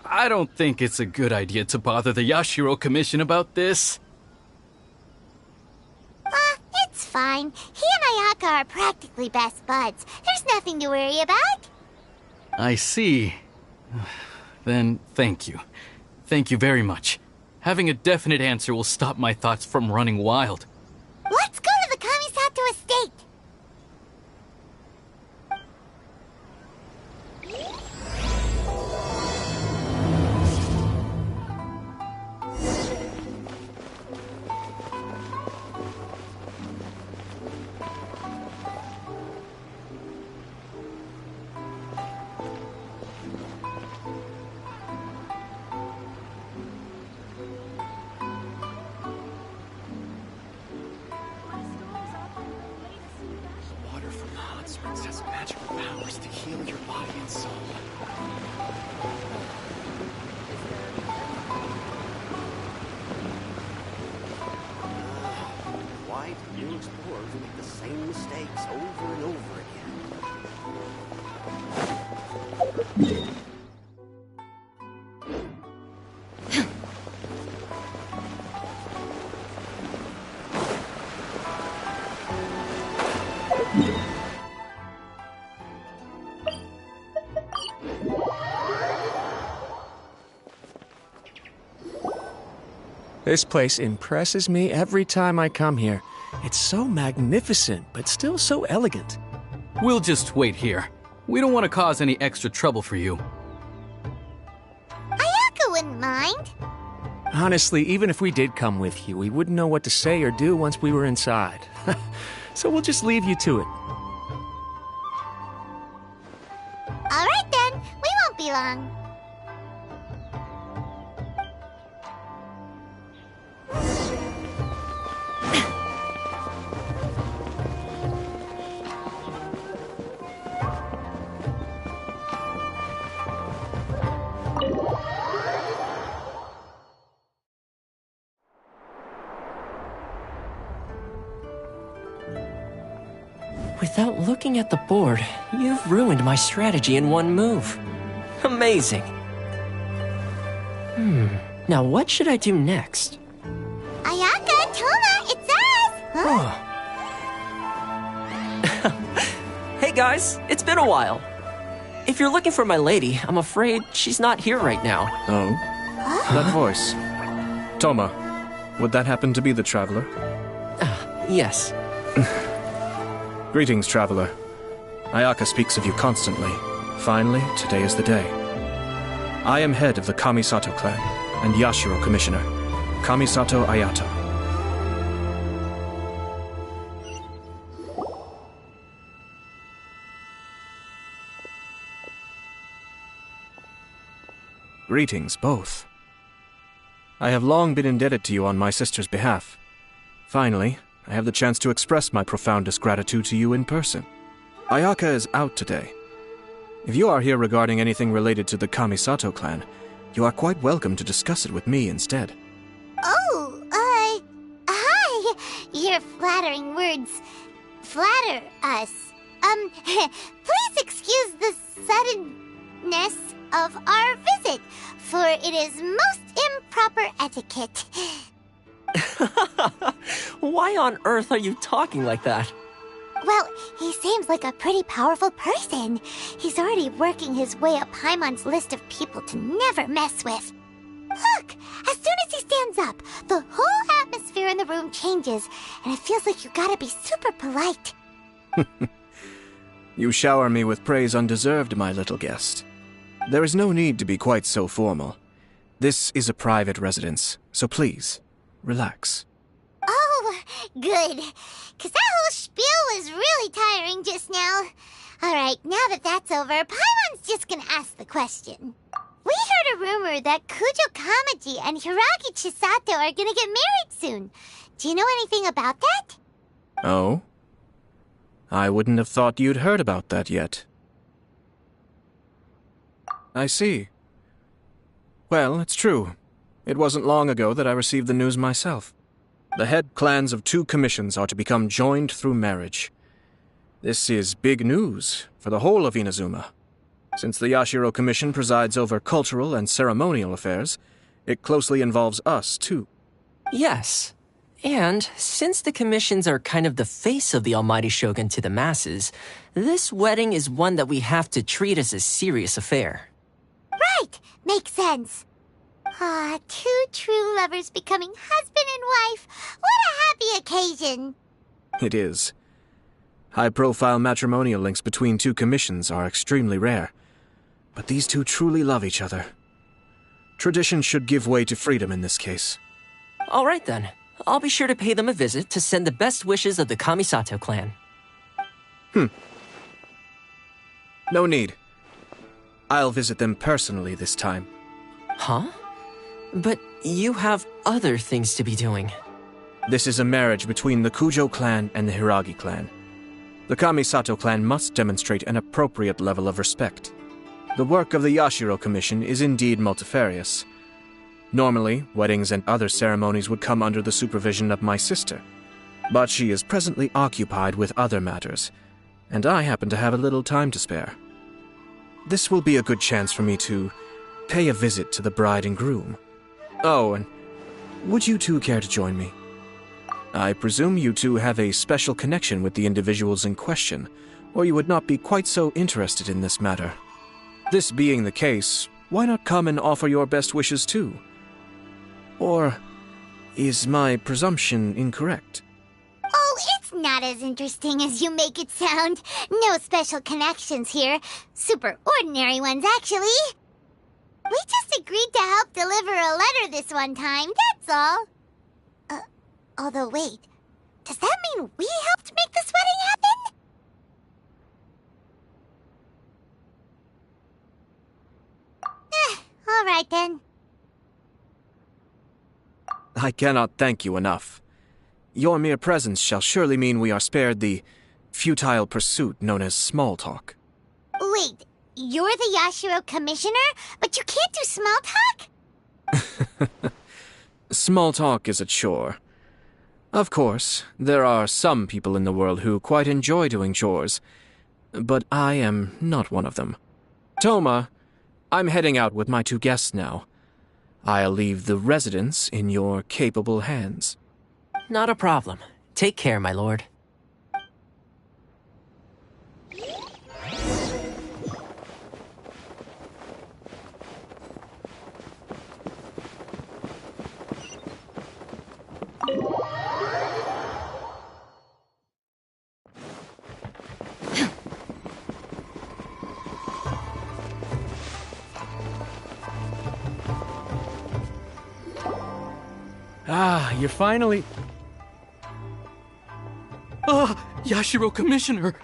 I don't think it's a good idea to bother the Yashiro Commission about this. It's fine. He and Ayaka are practically best buds. There's nothing to worry about. I see. Then thank you. Thank you very much. Having a definite answer will stop my thoughts from running wild. Let's go to the Kamisato estate. Water from the hot springs has magical powers to heal your body and soul. Why do new explorers make the same mistakes over and over again? This place impresses me every time I come here. It's so magnificent, but still so elegant. We'll just wait here. We don't want to cause any extra trouble for you. Ayaka wouldn't mind. Honestly, even if we did come with you, we wouldn't know what to say or do once we were inside. So we'll just leave you to it. All right then, we won't be long. Without looking at the board, you've ruined my strategy in one move. Amazing. Now what should I do next? Ayaka, Toma, it's us! Huh? Hey guys, it's been a while. If you're looking for my lady, I'm afraid she's not here right now. Oh? That voice. Toma, would that happen to be the traveler? Yes. Greetings, traveler. Ayaka speaks of you constantly. Finally, today is the day. I am head of the Kamisato clan and Yashiro commissioner, Kamisato Ayato. Greetings, both. I have long been indebted to you on my sister's behalf. Finally, I have the chance to express my profoundest gratitude to you in person. Ayaka is out today. If you are here regarding anything related to the Kamisato clan, you are quite welcome to discuss it with me instead. Oh, hi. Your flattering words flatter us. Please excuse the suddenness of our visit, for it is most improper etiquette. Why on earth are you talking like that? Well, he seems like a pretty powerful person. He's already working his way up Paimon's list of people to never mess with. Look! As soon as he stands up, the whole atmosphere in the room changes, and it feels like you gotta be super polite. You shower me with praise undeserved, my little guest. There is no need to be quite so formal. This is a private residence, so please, relax. Oh, good. 'Cause that whole spiel was really tiring just now. Alright, now that that's over, Paimon's just gonna ask the question. We heard a rumor that Kujo Kamaji and Hiragi Chisato are gonna get married soon. Do you know anything about that? Oh? I wouldn't have thought you'd heard about that yet. I see. Well, it's true. It wasn't long ago that I received the news myself. The head clans of 2 commissions are to become joined through marriage. This is big news for the whole of Inazuma. Since the Yashiro Commission presides over cultural and ceremonial affairs, it closely involves us, too. Yes. And since the commissions are kind of the face of the Almighty Shogun to the masses, this wedding is one that we have to treat as a serious affair. Right! Makes sense. Ah, 2 true lovers becoming husband and wife. What a happy occasion. It is. High-profile matrimonial links between 2 commissions are extremely rare. But these 2 truly love each other. Tradition should give way to freedom in this case. All right then. I'll be sure to pay them a visit to send the best wishes of the Kamisato clan. No need. I'll visit them personally this time. Huh? But you have other things to be doing. This is a marriage between the Kujo clan and the Hiragi clan. The Kamisato clan must demonstrate an appropriate level of respect. The work of the Yashiro Commission is indeed multifarious. Normally, weddings and other ceremonies would come under the supervision of my sister. But she is presently occupied with other matters, and I happen to have a little time to spare. This will be a good chance for me to pay a visit to the bride and groom. Oh, and would you 2 care to join me? I presume you 2 have a special connection with the individuals in question, or you would not be quite so interested in this matter. This being the case, why not come and offer your best wishes too? Or is my presumption incorrect? Oh, it's not as interesting as you make it sound. No special connections here. Super ordinary ones, actually. We just agreed to help deliver a letter this one time, that's all. Although wait, does that mean we helped make this wedding happen? Alright then. I cannot thank you enough. Your mere presence shall surely mean we are spared the futile pursuit known as small talk. Wait, you're the Yashiro Commissioner, but you can't do small talk? Small talk is a chore. Of course, there are some people in the world who quite enjoy doing chores, but I am not one of them. Toma, I'm heading out with my 2 guests now. I'll leave the residence in your capable hands. Not a problem. Take care, my lord. Ah, you're finally... Ah, Yashiro Commissioner!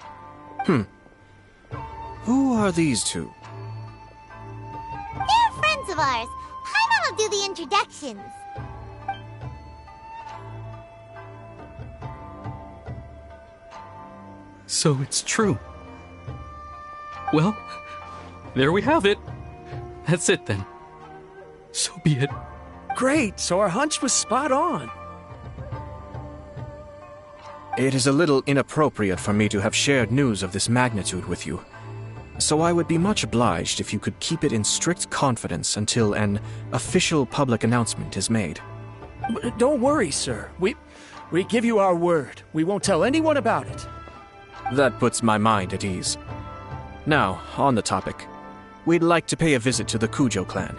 Who are these 2? They're friends of ours. Paimon will do the introductions. So it's true. Well, there we have it. That's it then. So be it. Great, so our hunch was spot on. It is a little inappropriate for me to have shared news of this magnitude with you, so I would be much obliged if you could keep it in strict confidence until an official public announcement is made. Don't worry, sir. We give you our word. We won't tell anyone about it. That puts my mind at ease. Now, on the topic. We'd like to pay a visit to the Kujo clan.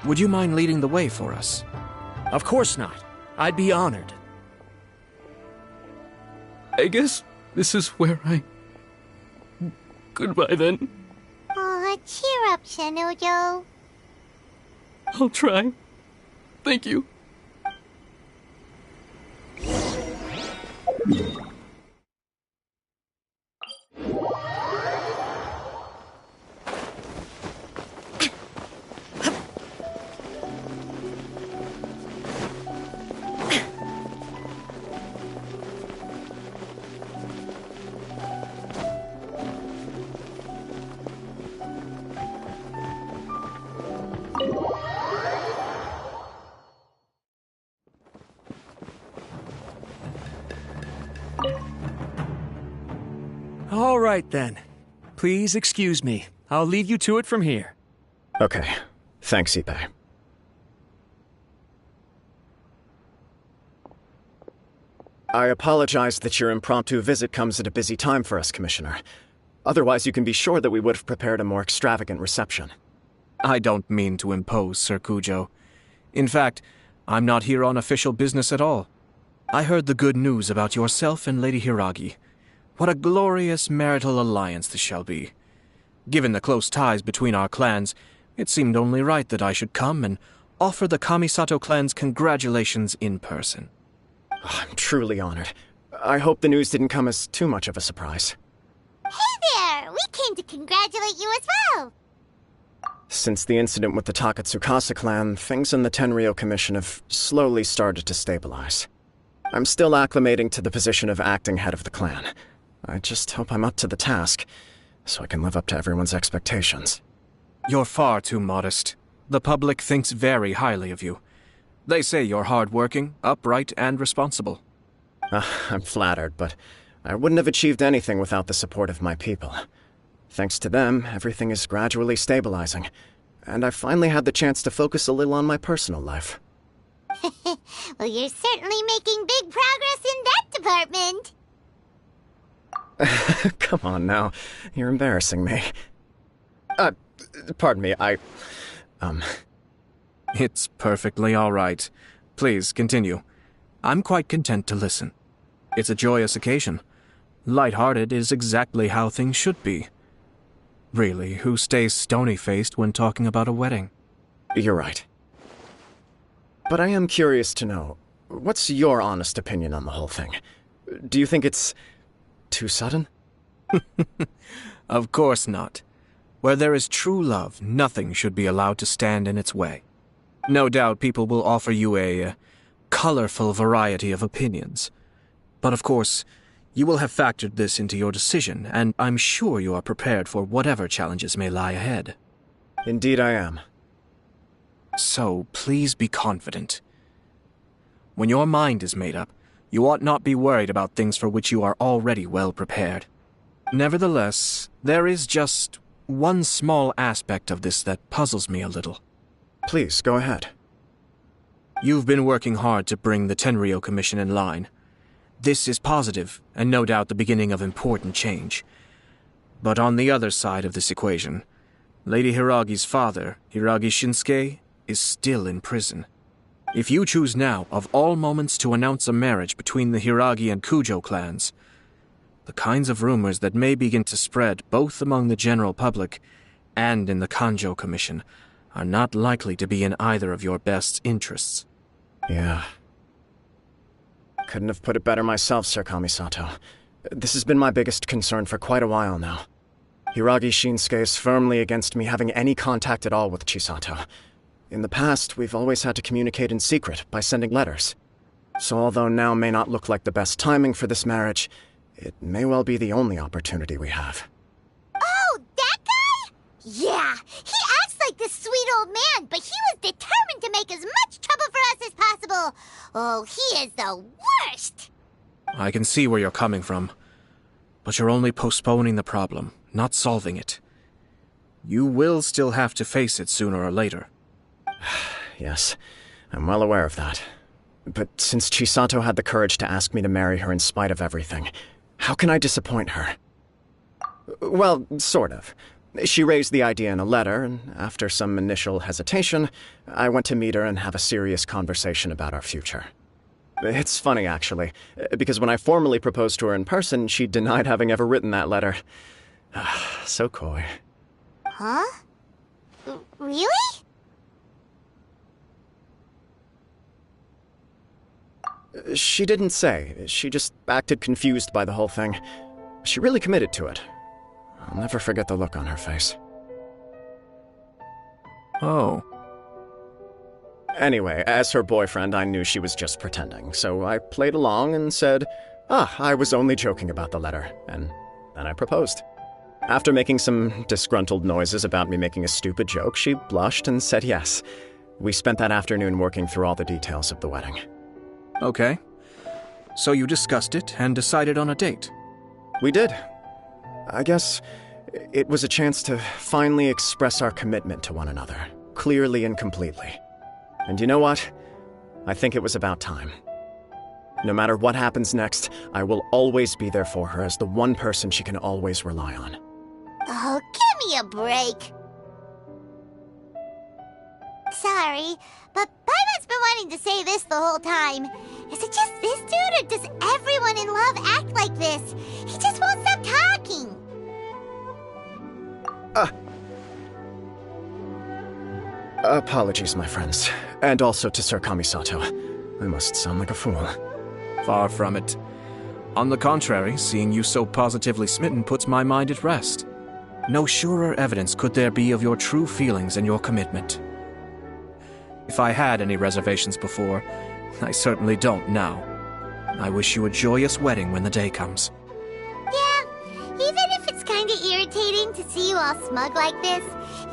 would you mind leading the way for us? Of course not. I'd be honored. I guess this is where I... Goodbye, then. Aw, cheer up, Shinojo. I'll try. Thank you. All right, then. Please excuse me. I'll leave you to it from here. Okay. Thanks, Ippei. I apologize that your impromptu visit comes at a busy time for us, Commissioner. Otherwise, you can be sure that we would have prepared a more extravagant reception. I don't mean to impose, Sir Kujo. In fact, I'm not here on official business at all. I heard the good news about yourself and Lady Hiragi. What a glorious marital alliance this shall be. Given the close ties between our clans, it seemed only right that I should come and offer the Kamisato clan's congratulations in person. I'm truly honored. I hope the news didn't come as too much of a surprise. Hey there! We came to congratulate you as well! Since the incident with the Takatsukasa clan, things in the Tenryou Commission have slowly started to stabilize. I'm still acclimating to the position of acting head of the clan. I just hope I'm up to the task, so I can live up to everyone's expectations. You're far too modest. The public thinks very highly of you. They say you're hardworking, upright, and responsible. I'm flattered, but I wouldn't have achieved anything without the support of my people. Thanks to them, everything is gradually stabilizing, and I've finally had the chance to focus a little on my personal life. Well, you're certainly making big progress in that department. Come on now, you're embarrassing me. Pardon me, It's perfectly all right. Please, continue. I'm quite content to listen. It's a joyous occasion. Light-hearted is exactly how things should be. Really, who stays stony-faced when talking about a wedding? You're right. But I am curious to know, what's your honest opinion on the whole thing? Do you think it's too sudden? Of course not. Where there is true love, nothing should be allowed to stand in its way. No doubt people will offer you a colorful variety of opinions. But of course, you will have factored this into your decision, and I'm sure you are prepared for whatever challenges may lie ahead. Indeed I am. So, please be confident. When your mind is made up, you ought not be worried about things for which you are already well prepared. Nevertheless, there is just one small aspect of this that puzzles me a little. Please, go ahead. You've been working hard to bring the Tenryou Commission in line. This is positive, and no doubt the beginning of important change. But on the other side of this equation, Lady Hiragi's father, Hiragi Shinsuke, is still in prison. If you choose now, of all moments, to announce a marriage between the Hiragi and Kujo clans, the kinds of rumors that may begin to spread both among the general public and in the Kanjo Commission are not likely to be in either of your best interests. Yeah. Couldn't have put it better myself, Sir Kamisato. This has been my biggest concern for quite a while now. Hiragi Shinsuke is firmly against me having any contact at all with Chisato. In the past, we've always had to communicate in secret by sending letters. So although now may not look like the best timing for this marriage, it may well be the only opportunity we have. Oh, that guy? Yeah, he acts like this sweet old man, but he was determined to make as much trouble for us as possible. Oh, he is the worst! I can see where you're coming from, but you're only postponing the problem, not solving it. You will still have to face it sooner or later. Yes, I'm well aware of that. But since Chisato had the courage to ask me to marry her in spite of everything, how can I disappoint her? Well, sort of. She raised the idea in a letter, and after some initial hesitation, I went to meet her and have a serious conversation about our future. It's funny, actually, because when I formally proposed to her in person, she denied having ever written that letter. So coy. Huh? Really? She didn't say. She just acted confused by the whole thing. She really committed to it. I'll never forget the look on her face. Oh. Anyway, as her boyfriend, I knew she was just pretending, so I played along and said, I was only joking about the letter, and then I proposed. After making some disgruntled noises about me making a stupid joke, she blushed and said yes. We spent that afternoon working through all the details of the wedding. Okay. So you discussed it and decided on a date? We did. I guess it was a chance to finally express our commitment to one another, clearly and completely. And you know what? I think it was about time. No matter what happens next, I will always be there for her as the one person she can always rely on. Oh, give me a break. Sorry, but Paimon's been wanting to say this the whole time. Is it just this dude, or does everyone in love act like this? He just won't stop talking. Apologies, my friends. And also to Sir Kamisato. I must sound like a fool. Far from it. On the contrary, seeing you so positively smitten puts my mind at rest. No surer evidence could there be of your true feelings and your commitment. If I had any reservations before, I certainly don't now. I wish you a joyous wedding when the day comes. Yeah, even if it's kinda irritating to see you all smug like this,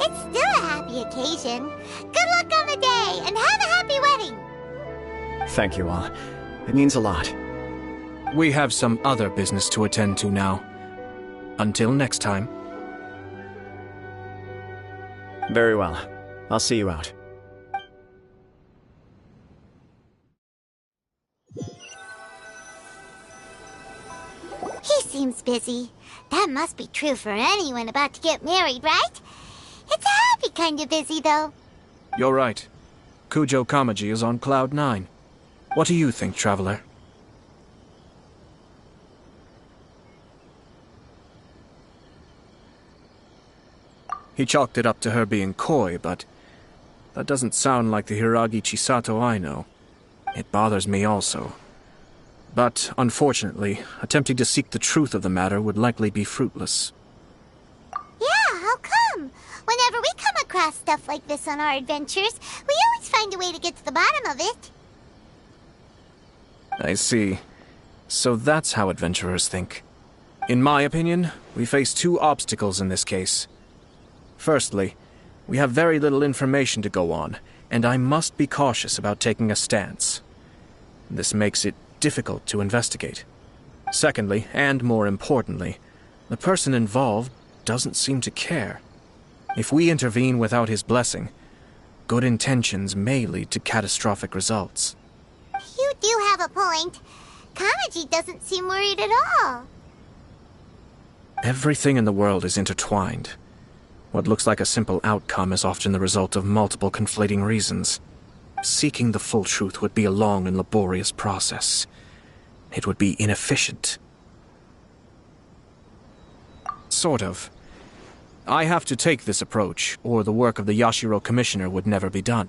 it's still a happy occasion. Good luck on the day, and have a happy wedding! Thank you all. It means a lot. We have some other business to attend to now. Until next time. Very well. I'll see you out. He seems busy. That must be true for anyone about to get married, right? It's a happy kind of busy, though. You're right. Kujo Kamaji is on Cloud 9. What do you think, Traveler? He chalked it up to her being coy, but that doesn't sound like the Hiragi Chisato I know. It bothers me also. But, unfortunately, attempting to seek the truth of the matter would likely be fruitless. Yeah, how come? Whenever we come across stuff like this on our adventures, we always find a way to get to the bottom of it. I see. So that's how adventurers think. In my opinion, we face two obstacles in this case. Firstly, we have very little information to go on, and I must be cautious about taking a stance. This makes it difficult to investigate. Secondly, and more importantly, the person involved doesn't seem to care. If we intervene without his blessing, good intentions may lead to catastrophic results. You do have a point. Kamaji doesn't seem worried at all. Everything in the world is intertwined. What looks like a simple outcome is often the result of multiple conflating reasons. Seeking the full truth would be a long and laborious process. It would be inefficient. Sort of. I have to take this approach, or the work of the Yashiro Commissioner would never be done.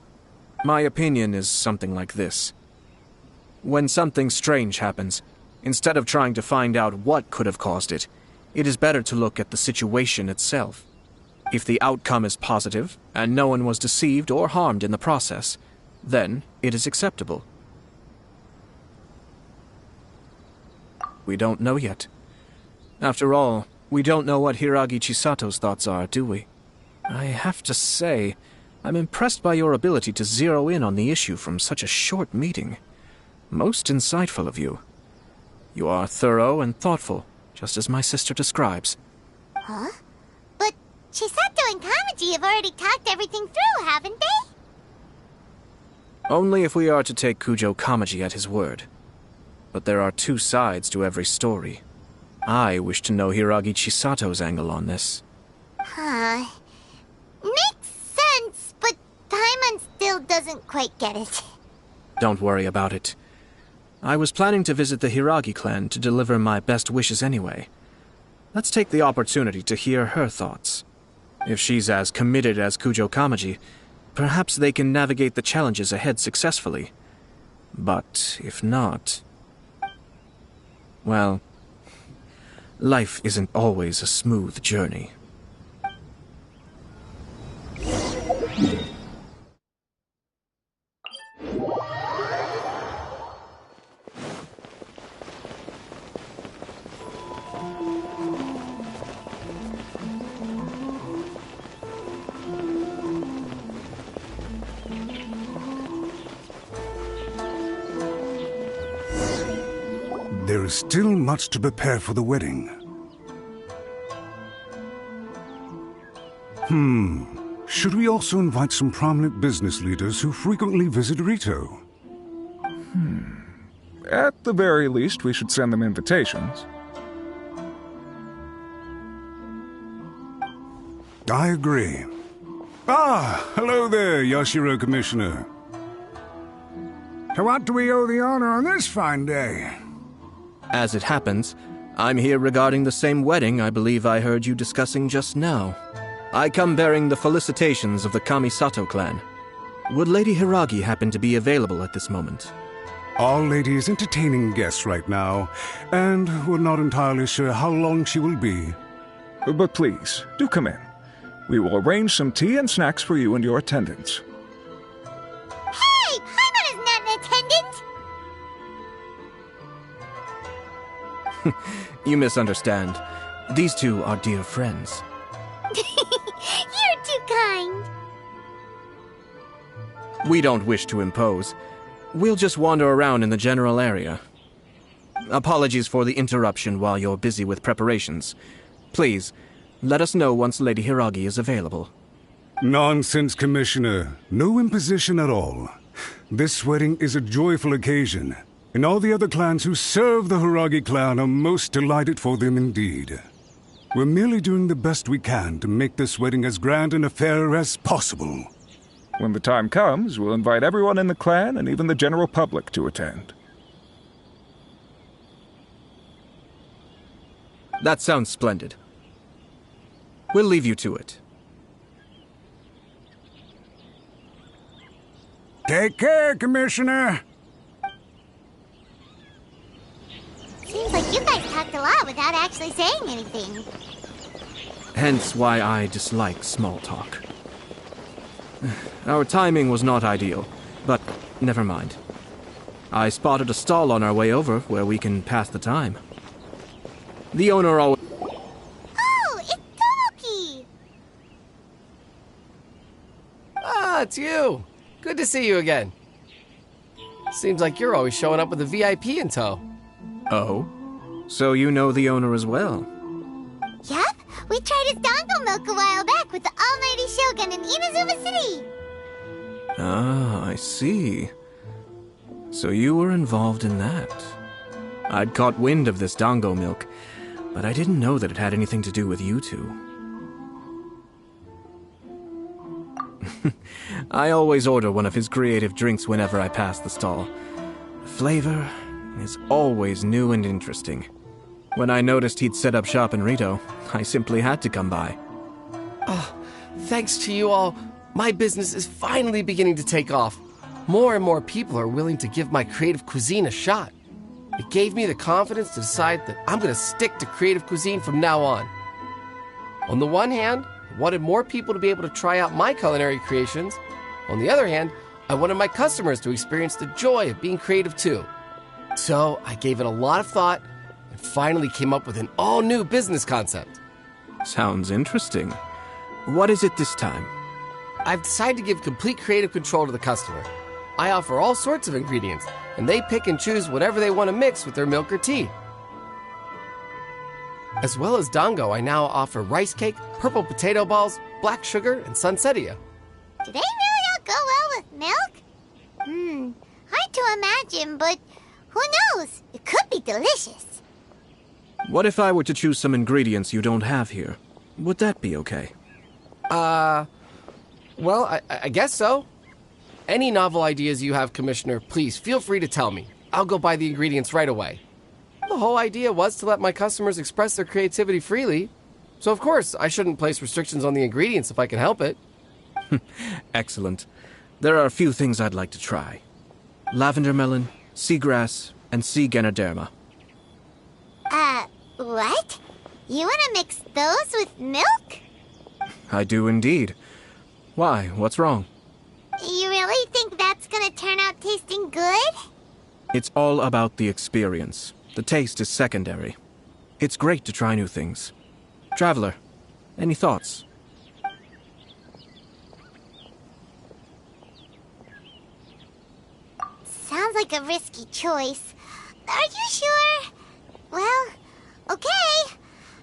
My opinion is something like this. When something strange happens, instead of trying to find out what could have caused it, it is better to look at the situation itself. If the outcome is positive, and no one was deceived or harmed in the process, then it is acceptable. We don't know yet. After all, we don't know what Hiragi Chisato's thoughts are, do we? I have to say, I'm impressed by your ability to zero in on the issue from such a short meeting. Most insightful of you. You are thorough and thoughtful, just as my sister describes. Huh? But Chisato and Kamaji have already talked everything through, haven't they? Only if we are to take Kujo Kamaji at his word. But there are two sides to every story. I wish to know Hiragi Chisato's angle on this. Huh. Makes sense, but Paimon still doesn't quite get it. Don't worry about it. I was planning to visit the Hiragi clan to deliver my best wishes anyway. Let's take the opportunity to hear her thoughts. If she's as committed as Kujo Kamaji, perhaps they can navigate the challenges ahead successfully. But if not... well, life isn't always a smooth journey. There is still much to prepare for the wedding. Should we also invite some prominent business leaders who frequently visit Rito? At the very least, we should send them invitations. I agree. Hello there, Yashiro Commissioner. To what do we owe the honor on this fine day? As it happens, I'm here regarding the same wedding I believe I heard you discussing just now. I come bearing the felicitations of the Kamisato clan. Would Lady Hiragi happen to be available at this moment? Our lady is entertaining guests right now, and we're not entirely sure how long she will be. But please, do come in. We will arrange some tea and snacks for you and your attendants. Hey! Paimon is not an attendant! You misunderstand. These two are dear friends. You're too kind. We don't wish to impose. We'll just wander around in the general area. Apologies for the interruption while you're busy with preparations. Please, let us know once Lady Hiragi is available. Nonsense, Commissioner. No imposition at all. This wedding is a joyful occasion, and all the other clans who serve the Hiragi clan are most delighted for them indeed. We're merely doing the best we can to make this wedding as grand an affair as possible. When the time comes, we'll invite everyone in the clan and even the general public to attend. That sounds splendid. We'll leave you to it. Take care, Commissioner. Seems like you guys talked a lot without actually saying anything. Hence why I dislike small talk. Our timing was not ideal, but never mind. I spotted a stall on our way over where we can pass the time. The owner always... Oh, it's Tomoki! Ah, it's you! Good to see you again. Seems like you're always showing up with a VIP in tow. Oh? So you know the owner as well? Yep, we tried his dango milk a while back with the Almighty Shogun in Inazuma City. Ah, I see. So you were involved in that. I'd caught wind of this dango milk, but I didn't know that it had anything to do with you two. I always order one of his creative drinks whenever I pass the stall. The flavor is always new and interesting. When I noticed he'd set up shop in Rito, I simply had to come by. Oh, thanks to you all, my business is finally beginning to take off. More and more people are willing to give my creative cuisine a shot. It gave me the confidence to decide that I'm going to stick to creative cuisine from now on. On the one hand, I wanted more people to be able to try out my culinary creations. On the other hand, I wanted my customers to experience the joy of being creative too. So I gave it a lot of thought and finally came up with an all-new business concept. Sounds interesting. What is it this time? I've decided to give complete creative control to the customer. I offer all sorts of ingredients, and they pick and choose whatever they want to mix with their milk or tea. As well as dango, I now offer rice cake, purple potato balls, black sugar, and sunsettia. Do they really all go well with milk? Hard to imagine, but who knows? It could be delicious. What if I were to choose some ingredients you don't have here? Would that be okay? Well, I guess so. Any novel ideas you have, Commissioner, please feel free to tell me. I'll go buy the ingredients right away. The whole idea was to let my customers express their creativity freely. So of course, I shouldn't place restrictions on the ingredients if I can help it. Excellent. There are a few things I'd like to try. Lavender melon, seagrass, and sea ganoderma. What? You want to mix those with milk? I do indeed. Why? What's wrong? You really think that's gonna turn out tasting good? It's all about the experience. The taste is secondary. It's great to try new things. Traveler, any thoughts? Sounds like a risky choice. Are you sure? Well, okay.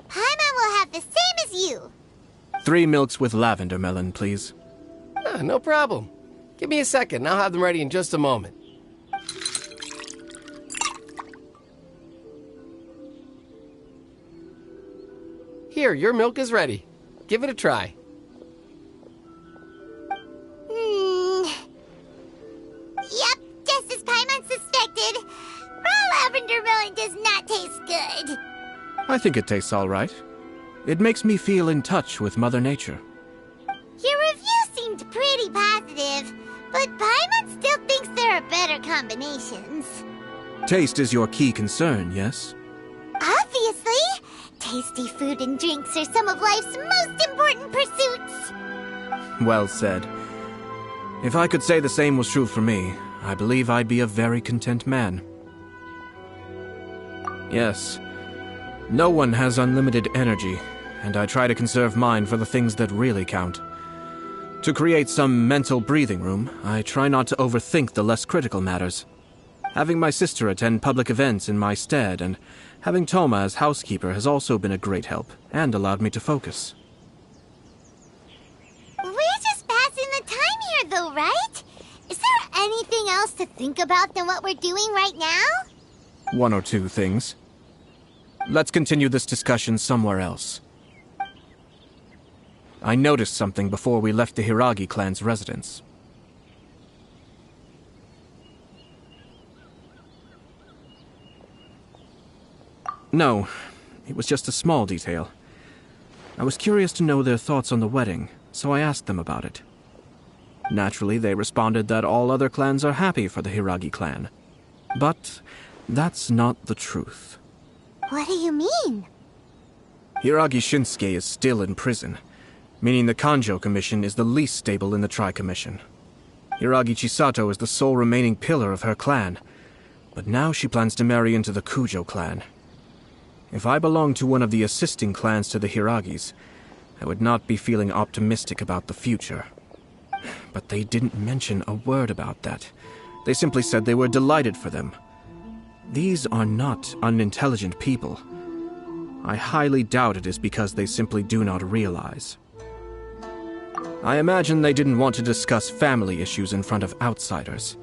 Paimon will have the same as you. 3 milks with lavender melon, please. No problem. Give me a second, I'll have them ready in just a moment. Here, your milk is ready. Give it a try. Yep, just as Paimon suspected. Raw lavender melon does not taste good. I think it tastes all right. It makes me feel in touch with Mother Nature. Your review seemed pretty positive, but Paimon still thinks there are better combinations. Taste is your key concern, yes? Obviously! Tasty food and drinks are some of life's most important pursuits. Well said. If I could say the same was true for me, I believe I'd be a very content man. Yes. No one has unlimited energy, and I try to conserve mine for the things that really count. To create some mental breathing room, I try not to overthink the less critical matters. Having my sister attend public events in my stead and having Toma as housekeeper has also been a great help and allowed me to focus. We're just passing the time here though, right? Is there anything else to think about than what we're doing right now? 1 or 2 things. Let's continue this discussion somewhere else. I noticed something before we left the Hiragi clan's residence. No, it was just a small detail. I was curious to know their thoughts on the wedding, so I asked them about it. Naturally, they responded that all other clans are happy for the Hiragi clan. But that's not the truth. What do you mean? Hiragi Shinsuke is still in prison, meaning the Kanjo Commission is the least stable in the Tri-Commission. Hiragi Chisato is the sole remaining pillar of her clan, but now she plans to marry into the Kujo clan. If I belonged to one of the assisting clans to the Hiragis, I would not be feeling optimistic about the future. But they didn't mention a word about that. They simply said they were delighted for them. These are not unintelligent people. I highly doubt it is because they simply do not realize. I imagine they didn't want to discuss family issues in front of outsiders.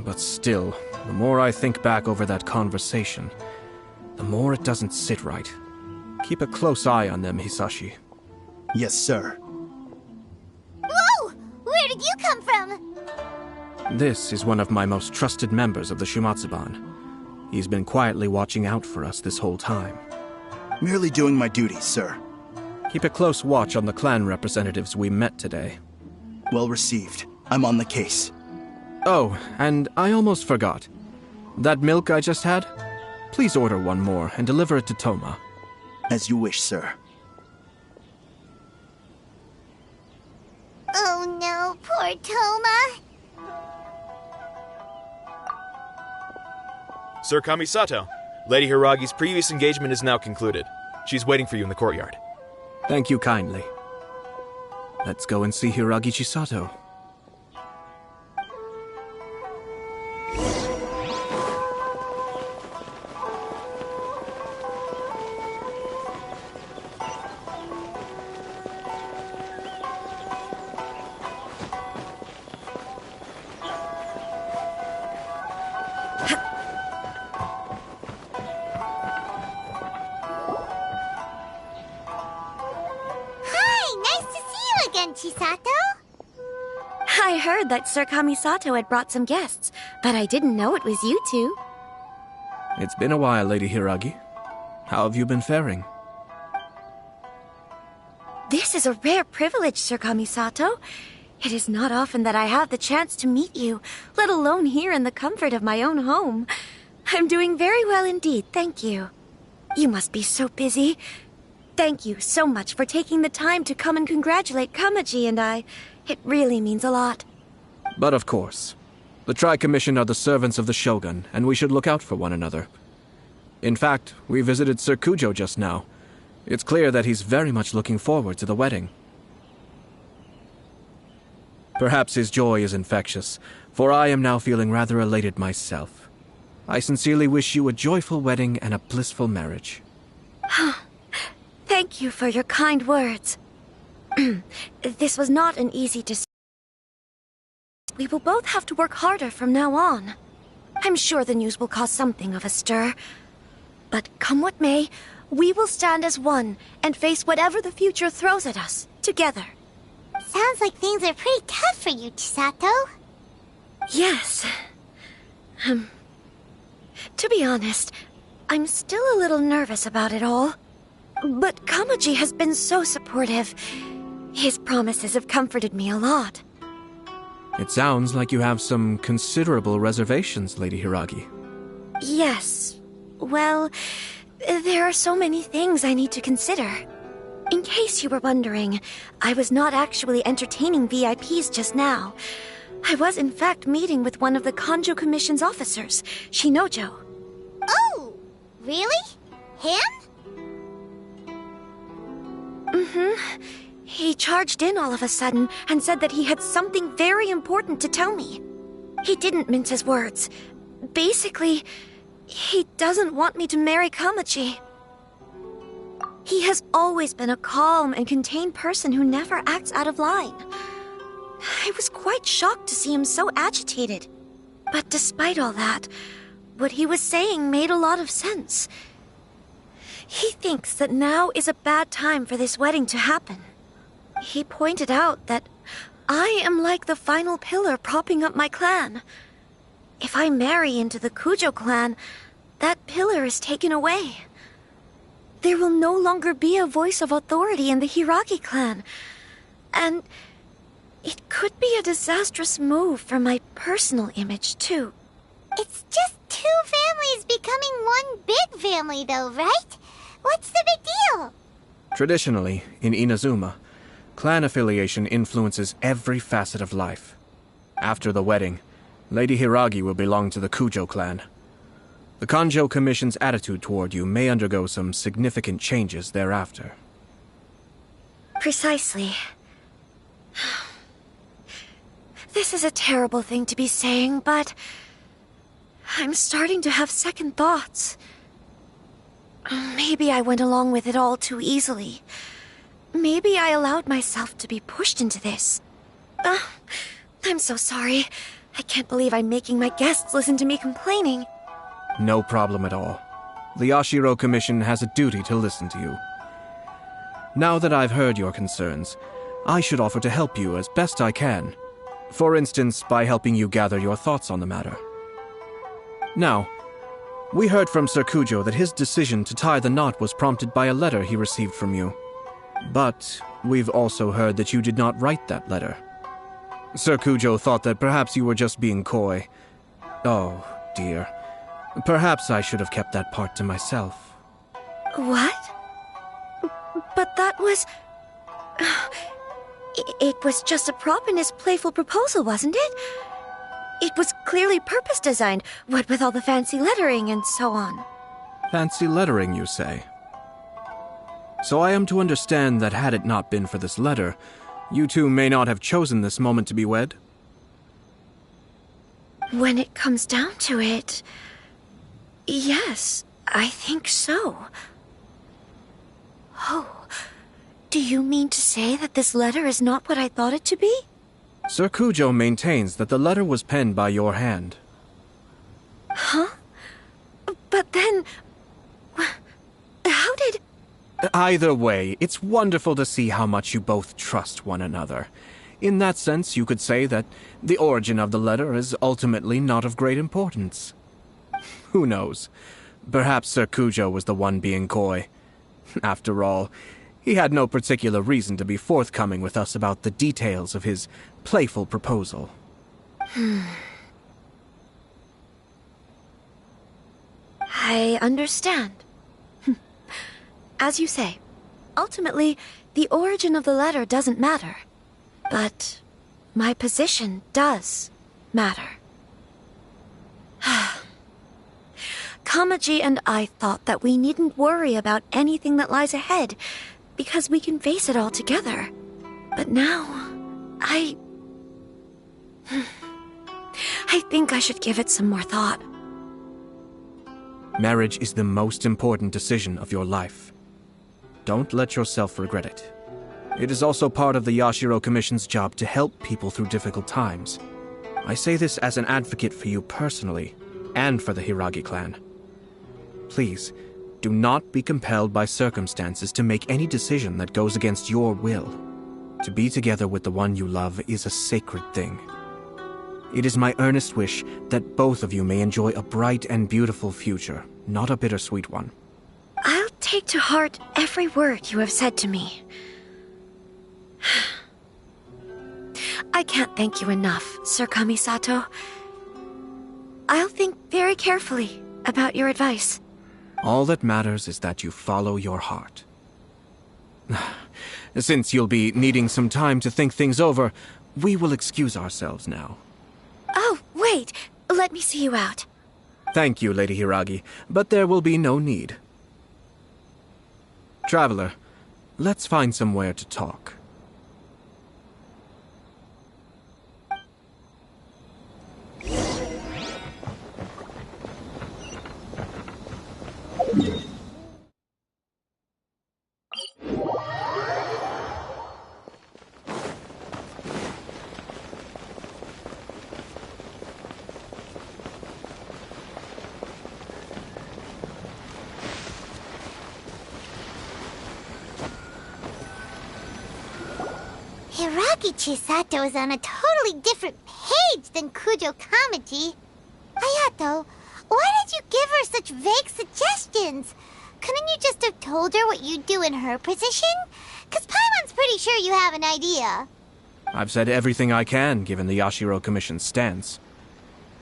But still, the more I think back over that conversation, the more it doesn't sit right. Keep a close eye on them, Hisashi. Yes, sir. Whoa! Where did you come from? This is one of my most trusted members of the Shumatsuban. He's been quietly watching out for us this whole time. Merely doing my duties, sir. Keep a close watch on the clan representatives we met today. Well received. I'm on the case. Oh, and I almost forgot. That milk I just had? Please order one more and deliver it to Toma. As you wish, sir. Oh no, poor Toma. Sir Kamisato, Lady Hiragi's previous engagement is now concluded. She's waiting for you in the courtyard. Thank you kindly. Let's go and see Hiragi Chisato. again, Chisato? I heard that Sir Kamisato had brought some guests, but I didn't know it was you two. It's been a while, Lady Hiragi. How have you been faring? This is a rare privilege, Sir Kamisato. It is not often that I have the chance to meet you, let alone here in the comfort of my own home. I'm doing very well indeed, thank you. You must be so busy. Thank you so much for taking the time to come and congratulate Kamaji and I. It really means a lot. But of course. The Tri-Commission are the servants of the Shogun, and we should look out for one another. In fact, we visited Sir Kujo just now. It's clear that he's very much looking forward to the wedding. Perhaps his joy is infectious, for I am now feeling rather elated myself. I sincerely wish you a joyful wedding and a blissful marriage. Thank you for your kind words. This was not an easy decision. We will both have to work harder from now on. I'm sure the news will cause something of a stir. But come what may, we will stand as one and face whatever the future throws at us, together. Sounds like things are pretty tough for you, Chisato. Yes. To be honest, I'm still a little nervous about it all. But Kamaji has been so supportive. His promises have comforted me a lot. It sounds like you have some considerable reservations, Lady Hiragi. Yes. Well, there are so many things I need to consider. In case you were wondering, I was not actually entertaining VIPs just now. I was in fact meeting with one of the Kanjo Commission's officers, Shinojo. Oh, really? Him? He charged in all of a sudden and said that he had something very important to tell me. He didn't mince his words. Basically, he doesn't want me to marry Kamaji. He has always been a calm and contained person who never acts out of line. I was quite shocked to see him so agitated. But despite all that, what he was saying made a lot of sense. He thinks that now is a bad time for this wedding to happen. He pointed out that I am like the final pillar propping up my clan. If I marry into the Kujo clan, that pillar is taken away. There will no longer be a voice of authority in the Hiragi clan. And it could be a disastrous move for my personal image, too. It's just two families becoming one big family, though, right? What's the big deal? Traditionally, in Inazuma, clan affiliation influences every facet of life. After the wedding, Lady Hiragi will belong to the Kujo clan. The Kanjo Commission's attitude toward you may undergo some significant changes thereafter. Precisely. This is a terrible thing to be saying, but I'm starting to have second thoughts. Maybe I went along with it all too easily. Maybe I allowed myself to be pushed into this. I'm so sorry. I can't believe I'm making my guests listen to me complaining. No problem at all. The Yashiro Commission has a duty to listen to you. Now that I've heard your concerns, I should offer to help you as best I can. For instance, by helping you gather your thoughts on the matter. Now, we heard from Sir Kujo that his decision to tie the knot was prompted by a letter he received from you. But we've also heard that you did not write that letter. Sir Kujo thought that perhaps you were just being coy. Oh, dear. Perhaps I should have kept that part to myself. What? But that was... It was just a prop in his playful proposal, wasn't it? It was clearly purpose-designed, what with all the fancy lettering and so on. Fancy lettering, you say? So I am to understand that had it not been for this letter, you two may not have chosen this moment to be wed? When it comes down to it... Yes, I think so. Oh, do you mean to say that this letter is not what I thought it to be? Sir Kujo maintains that the letter was penned by your hand. Huh? But then... How did... Either way, it's wonderful to see how much you both trust one another. In that sense, you could say that the origin of the letter is ultimately not of great importance. Who knows? Perhaps Sir Kujo was the one being coy. After all, he had no particular reason to be forthcoming with us about the details of his playful proposal. I understand. As you say, ultimately, the origin of the letter doesn't matter. But my position does matter. Kamaji and I thought that we needn't worry about anything that lies ahead, because we can face it all together. But now, I think I should give it some more thought. Marriage is the most important decision of your life. Don't let yourself regret it. It is also part of the Yashiro Commission's job to help people through difficult times. I say this as an advocate for you personally, and for the Hiragi clan. Please, do not be compelled by circumstances to make any decision that goes against your will. To be together with the one you love is a sacred thing. It is my earnest wish that both of you may enjoy a bright and beautiful future, not a bittersweet one. I'll take to heart every word you have said to me. I can't thank you enough, Sir Kamisato. I'll think very carefully about your advice. All that matters is that you follow your heart. Since you'll be needing some time to think things over, we will excuse ourselves now. Oh, wait! Let me see you out. Thank you, Lady Hiragi, but there will be no need. Traveler, let's find somewhere to talk. Hiragi Chisato is on a totally different page than Kujo Kamaji. Hayato, why did you give her such vague suggestions? Couldn't you just have told her what you'd do in her position? 'Cause Paimon's pretty sure you have an idea. I've said everything I can, given the Yashiro Commission's stance.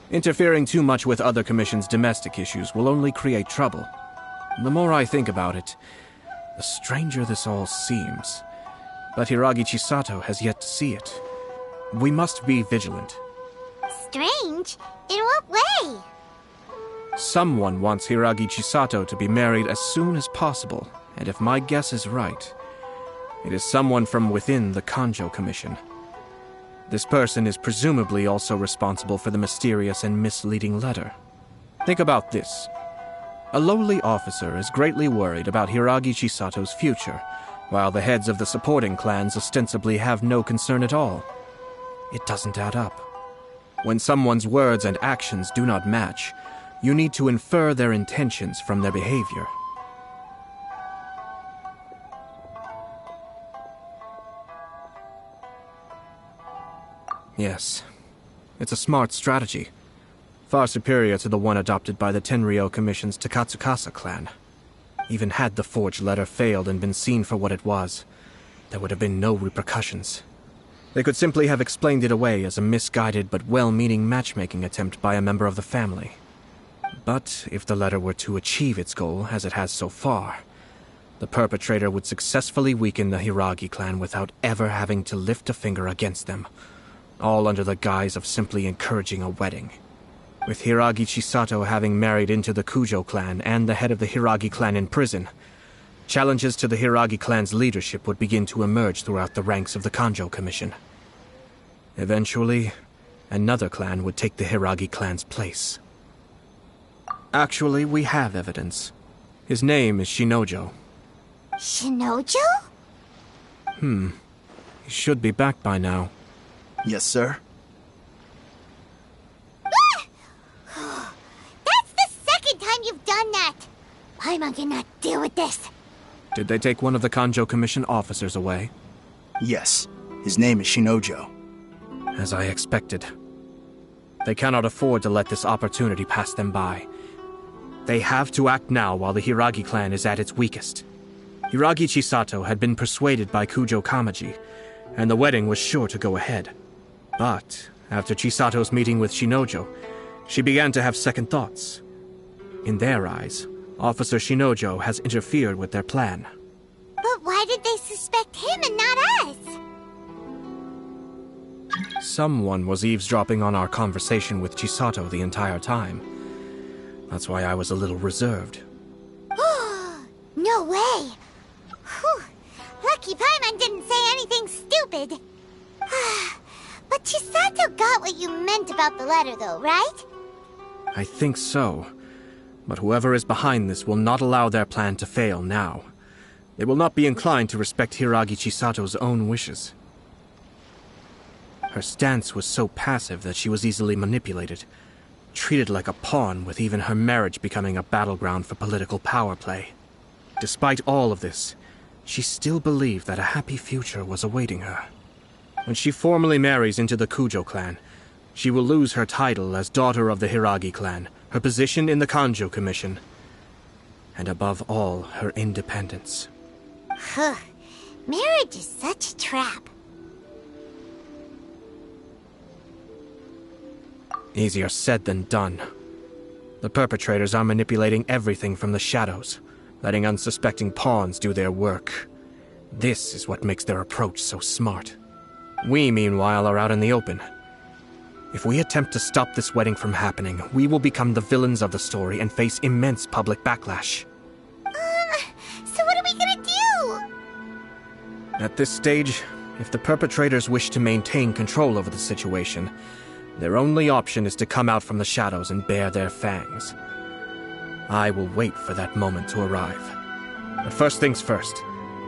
Interfering too much with other commissions' domestic issues will only create trouble. The more I think about it, the stranger this all seems. But Hiragi Chisato has yet to see it. We must be vigilant. Strange? In what way? Someone wants Hiragi Chisato to be married as soon as possible, and if my guess is right, it is someone from within the Kanjo Commission. This person is presumably also responsible for the mysterious and misleading letter. Think about this. A lowly officer is greatly worried about Hiragi Chisato's future, while the heads of the supporting clans ostensibly have no concern at all. It doesn't add up. When someone's words and actions do not match, you need to infer their intentions from their behavior. Yes, it's a smart strategy, far superior to the one adopted by the Tenryou Commission's Takatsukasa clan. Even had the forged letter failed and been seen for what it was, there would have been no repercussions. They could simply have explained it away as a misguided but well-meaning matchmaking attempt by a member of the family. But if the letter were to achieve its goal, as it has so far, the perpetrator would successfully weaken the Hiragi clan without ever having to lift a finger against them, all under the guise of simply encouraging a wedding. With Hiragi Chisato having married into the Kujo clan and the head of the Hiragi clan in prison, challenges to the Hiragi clan's leadership would begin to emerge throughout the ranks of the Kanjo Commission. Eventually, another clan would take the Hiragi clan's place. Actually, we have evidence. His name is Shinojo. Shinojo? He should be back by now. Yes, sir. That's the second time you've done that! Paimon cannot deal with this. Did they take one of the Kanjo Commission officers away? Yes. His name is Shinojo. As I expected. They cannot afford to let this opportunity pass them by. They have to act now while the Hiragi clan is at its weakest. Hiragi Chisato had been persuaded by Kujo Kamaji, and the wedding was sure to go ahead. But after Chisato's meeting with Shinojo, she began to have second thoughts. In their eyes, Officer Shinojo has interfered with their plan. But why did they suspect him and not us? Someone was eavesdropping on our conversation with Chisato the entire time. That's why I was a little reserved. No way! Whew. Lucky Paimon didn't say anything stupid. But Chisato got what you meant about the letter, though, right? I think so. But whoever is behind this will not allow their plan to fail now. They will not be inclined to respect Hiragi Chisato's own wishes. Her stance was so passive that she was easily manipulated, treated like a pawn, with even her marriage becoming a battleground for political power play. Despite all of this, she still believed that a happy future was awaiting her. When she formally marries into the Kujo clan, she will lose her title as daughter of the Hiragi clan, her position in the Kanjo Commission, and above all, her independence. Marriage is such a trap. Easier said than done. The perpetrators are manipulating everything from the shadows, letting unsuspecting pawns do their work. This is what makes their approach so smart. We, meanwhile, are out in the open. If we attempt to stop this wedding from happening, we will become the villains of the story and face immense public backlash. So what are we gonna do? At this stage, if the perpetrators wish to maintain control over the situation, their only option is to come out from the shadows and bare their fangs. I will wait for that moment to arrive. But first things first,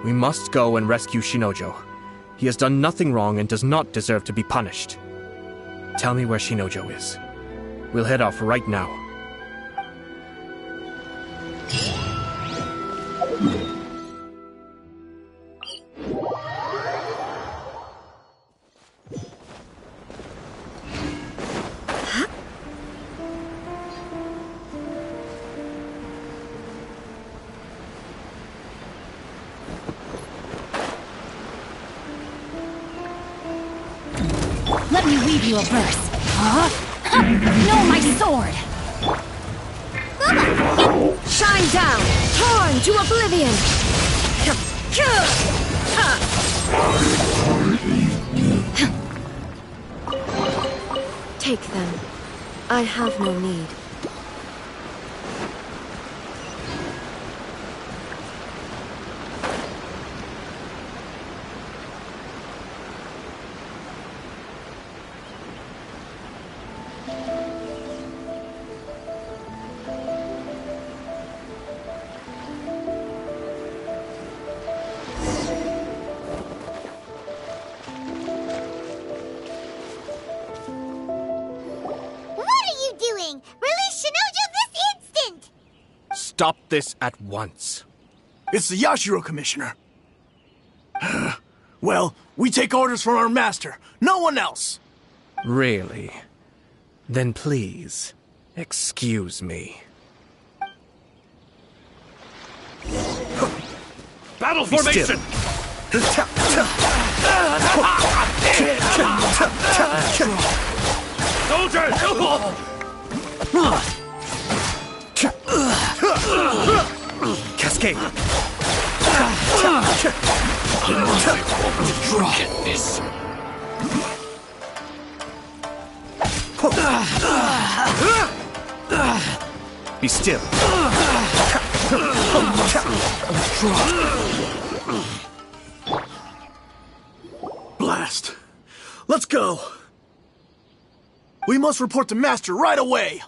we must go and rescue Shinojo. He has done nothing wrong and does not deserve to be punished. Tell me where Shinojo is. We'll head off right now. Let me weave you a verse. Huh? No, my sword! Shine down! Torn to oblivion! Take them. I have no need. Stop this at once. It's the Yashiro Commissioner. Well, we take orders from our master. No one else. Really? Then please, excuse me. Battle formation! Cascade! Get this. Be still. Blast. Let's go. We must report to Master right away.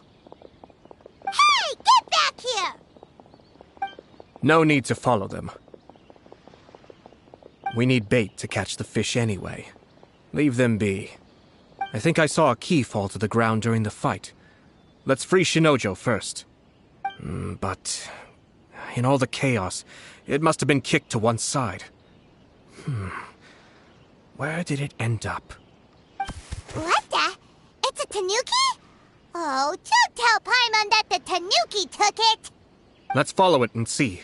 Hey, get back here! No need to follow them. We need bait to catch the fish anyway. Leave them be. I think I saw a key fall to the ground during the fight. Let's free Shinojo first. But In all the chaos, it must have been kicked to one side. Where did it end up? What the? It's a tanuki? Oh, don't tell Paimon that the tanuki took it! Let's follow it and see.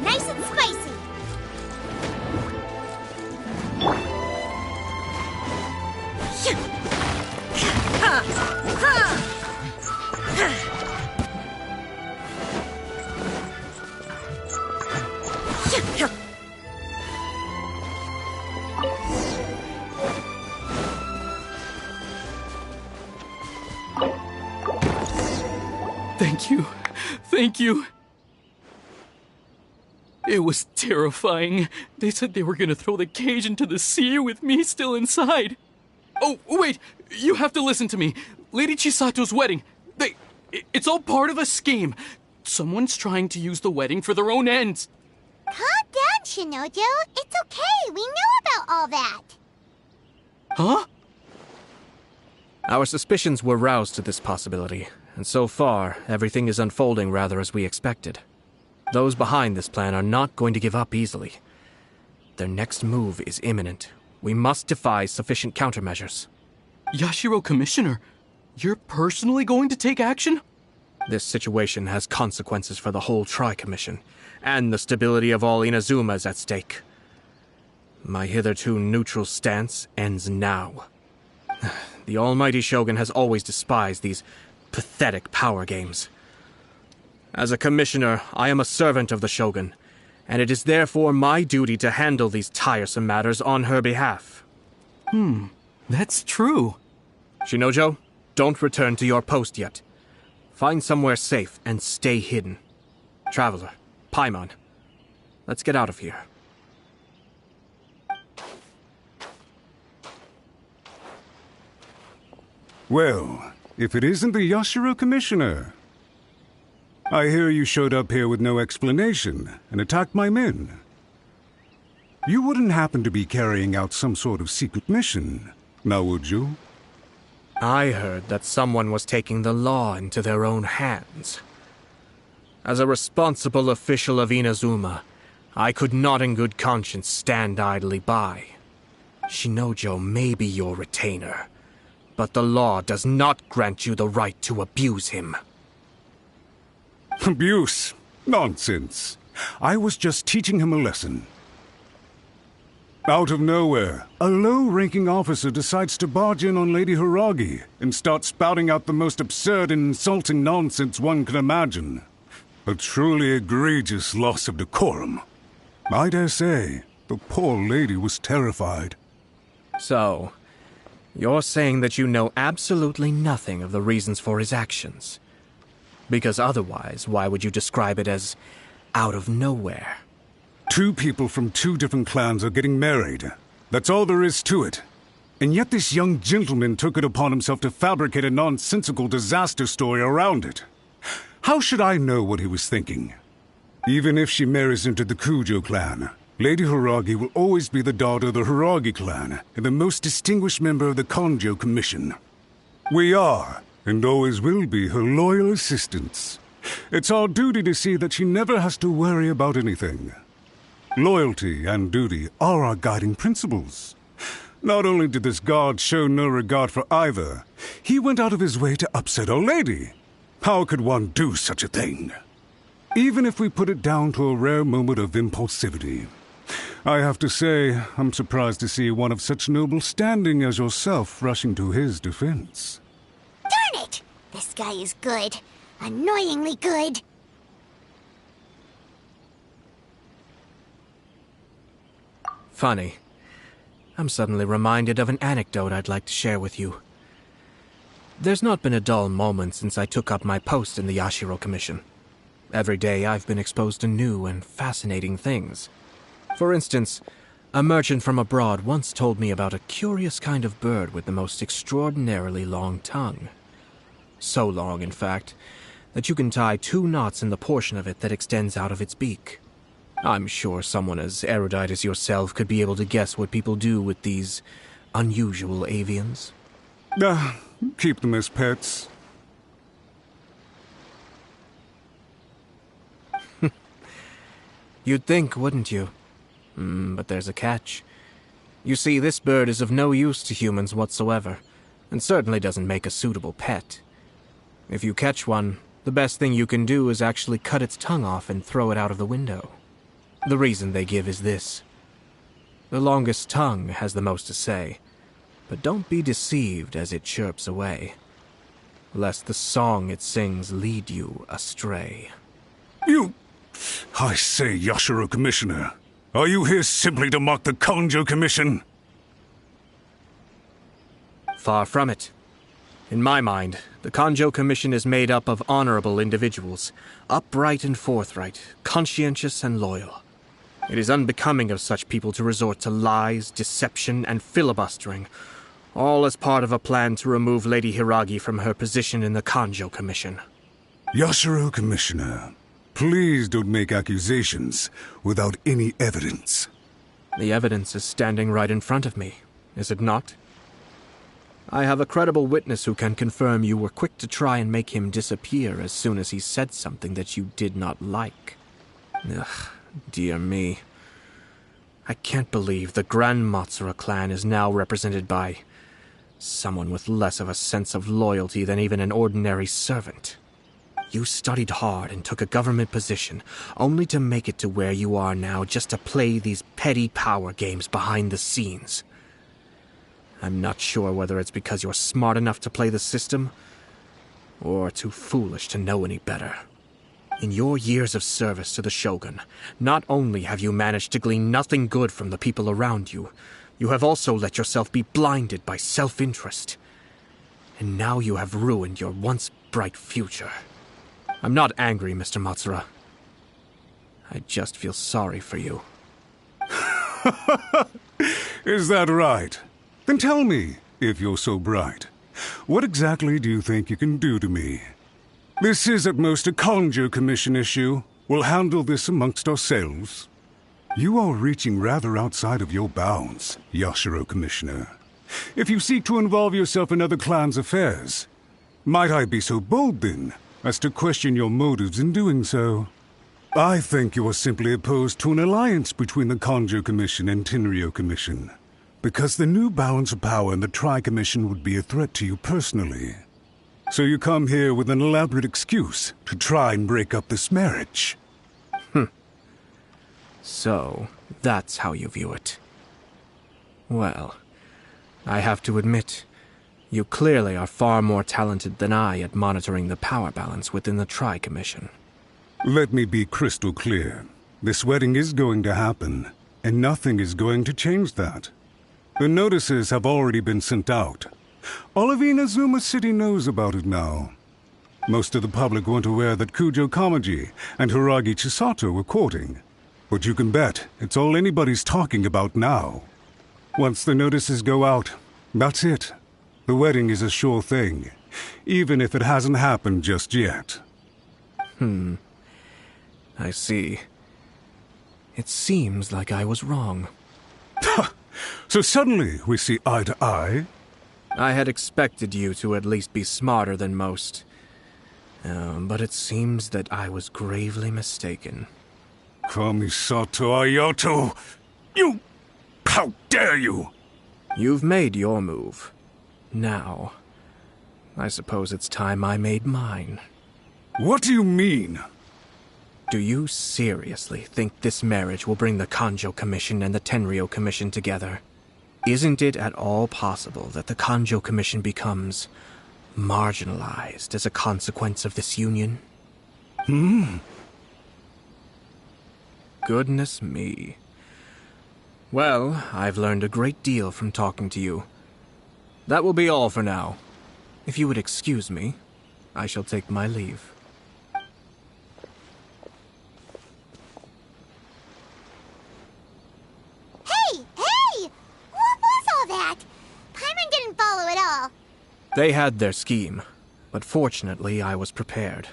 Nice and spicy! Thank you. Thank you. It was terrifying. They said they were gonna throw the cage into the sea with me still inside. Oh, wait! You have to listen to me. Lady Chisato's wedding. It's all part of a scheme. Someone's trying to use the wedding for their own ends. Calm down, Shinojo. It's okay. We know about all that. Huh? Our suspicions were roused to this possibility, and so far, everything is unfolding rather as we expected. Those behind this plan are not going to give up easily. Their next move is imminent. We must devise sufficient countermeasures. Yashiro Commissioner, you're personally going to take action? This situation has consequences for the whole Tri-Commission, and the stability of all Inazuma is at stake. My hitherto neutral stance ends now. The almighty Shogun has always despised these pathetic power games. As a commissioner, I am a servant of the Shogun, and it is therefore my duty to handle these tiresome matters on her behalf. That's true. Shinojo, don't return to your post yet. Find somewhere safe and stay hidden. Traveler, Paimon, let's get out of here. Well, if it isn't the Yashiro Commissioner. I hear you showed up here with no explanation and attacked my men. You wouldn't happen to be carrying out some sort of secret mission, now would you? I heard that someone was taking the law into their own hands. As a responsible official of Inazuma, I could not in good conscience stand idly by. Shinojo may be your retainer, but the law does not grant you the right to abuse him. Abuse? Nonsense. I was just teaching him a lesson. Out of nowhere, a low-ranking officer decides to barge in on Lady Hiragi and start spouting out the most absurd and insulting nonsense one can imagine. A truly egregious loss of decorum. I dare say, the poor lady was terrified. So, you're saying that you know absolutely nothing of the reasons for his actions? Because otherwise, why would you describe it as out of nowhere? Two people from two different clans are getting married. That's all there is to it. And yet this young gentleman took it upon himself to fabricate a nonsensical disaster story around it. How should I know what he was thinking? Even if she marries into the Kujo clan, Lady Hiragi will always be the daughter of the Hiragi clan and the most distinguished member of the Konjo Commission. We are, and always will be, her loyal assistants. It's our duty to see that she never has to worry about anything. Loyalty and duty are our guiding principles. Not only did this guard show no regard for either, he went out of his way to upset our lady. How could one do such a thing? Even if we put it down to a rare moment of impulsivity. I have to say, I'm surprised to see one of such noble standing as yourself rushing to his defense. Darn it! This guy is good. Annoyingly good. Funny. I'm suddenly reminded of an anecdote I'd like to share with you. There's not been a dull moment since I took up my post in the Yashiro Commission. Every day I've been exposed to new and fascinating things. For instance, a merchant from abroad once told me about a curious kind of bird with the most extraordinarily long tongue. So long, in fact, that you can tie 2 knots in the portion of it that extends out of its beak. I'm sure someone as erudite as yourself could be able to guess what people do with these unusual avians. Keep them as pets. You'd think, wouldn't you? But there's a catch. You see, this bird is of no use to humans whatsoever, and certainly doesn't make a suitable pet. If you catch one, the best thing you can do is actually cut its tongue off and throw it out of the window. The reason they give is this. The longest tongue has the most to say, but don't be deceived as it chirps away, lest the song it sings lead you astray. I say, Yashiro Commissioner, are you here simply to mock the Kanjo Commission? Far from it. In my mind, the Kanjo Commission is made up of honorable individuals, upright and forthright, conscientious and loyal. It is unbecoming of such people to resort to lies, deception, and filibustering, all as part of a plan to remove Lady Hiragi from her position in the Kanjo Commission. Yashiro Commissioner, please don't make accusations without any evidence. The evidence is standing right in front of me, is it not? I have a credible witness who can confirm you were quick to try and make him disappear as soon as he said something that you did not like. Ugh, dear me. I can't believe the Grand Matsura clan is now represented by someone with less of a sense of loyalty than even an ordinary servant. You studied hard and took a government position, only to make it to where you are now just to play these petty power games behind the scenes. I'm not sure whether it's because you're smart enough to play the system, or too foolish to know any better. In your years of service to the Shogun, not only have you managed to glean nothing good from the people around you, you have also let yourself be blinded by self-interest. And now you have ruined your once bright future. I'm not angry, Mr. Matsura. I just feel sorry for you. Is that right? Then tell me, if you're so bright, what exactly do you think you can do to me? This is at most a Kanjo Commission issue. We'll handle this amongst ourselves. You are reaching rather outside of your bounds, Yashiro Commissioner. If you seek to involve yourself in other clans' affairs, might I be so bold, then, as to question your motives in doing so? I think you are simply opposed to an alliance between the Kanjo Commission and Tenryo Commission, because the new balance of power in the Tri-Commission would be a threat to you personally. So you come here with an elaborate excuse to try and break up this marriage. So, that's how you view it. Well, I have to admit, you clearly are far more talented than I at monitoring the power balance within the Tri-Commission. Let me be crystal clear. This wedding is going to happen, and nothing is going to change that. The notices have already been sent out. All of Inazuma City knows about it now. Most of the public weren't aware that Kujo Kamaji and Hiragi Chisato were courting. But you can bet it's all anybody's talking about now. Once the notices go out, that's it. The wedding is a sure thing, even if it hasn't happened just yet. I see. It seems like I was wrong. So suddenly we see eye to eye? I had expected you to at least be smarter than most. But it seems that I was gravely mistaken. Kamisato Ayato! You! How dare you! You've made your move. Now, I suppose it's time I made mine. What do you mean? Do you seriously think this marriage will bring the Kanjo Commission and the Tenryou Commission together? Isn't it at all possible that the Kanjo Commission becomes marginalized as a consequence of this union? Goodness me. Well, I've learned a great deal from talking to you. That will be all for now. If you would excuse me, I shall take my leave. Hey! What was all that? Paimon didn't follow at all. They had their scheme, but fortunately I was prepared.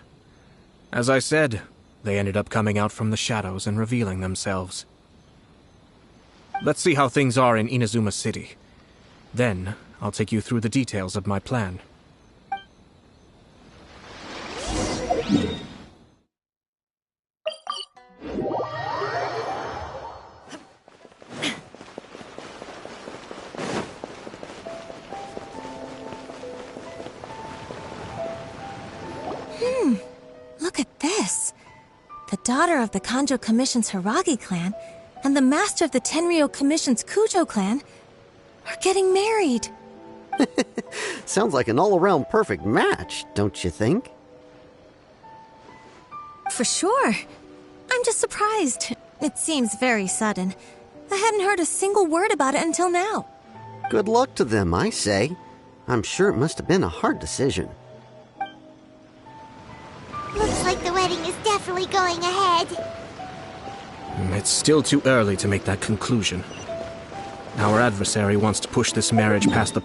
As I said, they ended up coming out from the shadows and revealing themselves. Let's see how things are in Inazuma City. Then, I'll take you through the details of my plan. Look at this. The daughter of the Kanjo Commission's Hiragi clan and the master of the Tenryou Commission's Kujo clan are getting married. Sounds like an all-around perfect match, don't you think? For sure. I'm just surprised. It seems very sudden. I hadn't heard a single word about it until now. Good luck to them, I say. I'm sure it must have been a hard decision. Looks like the wedding is definitely going ahead. It's still too early to make that conclusion. Our adversary wants to push this marriage past the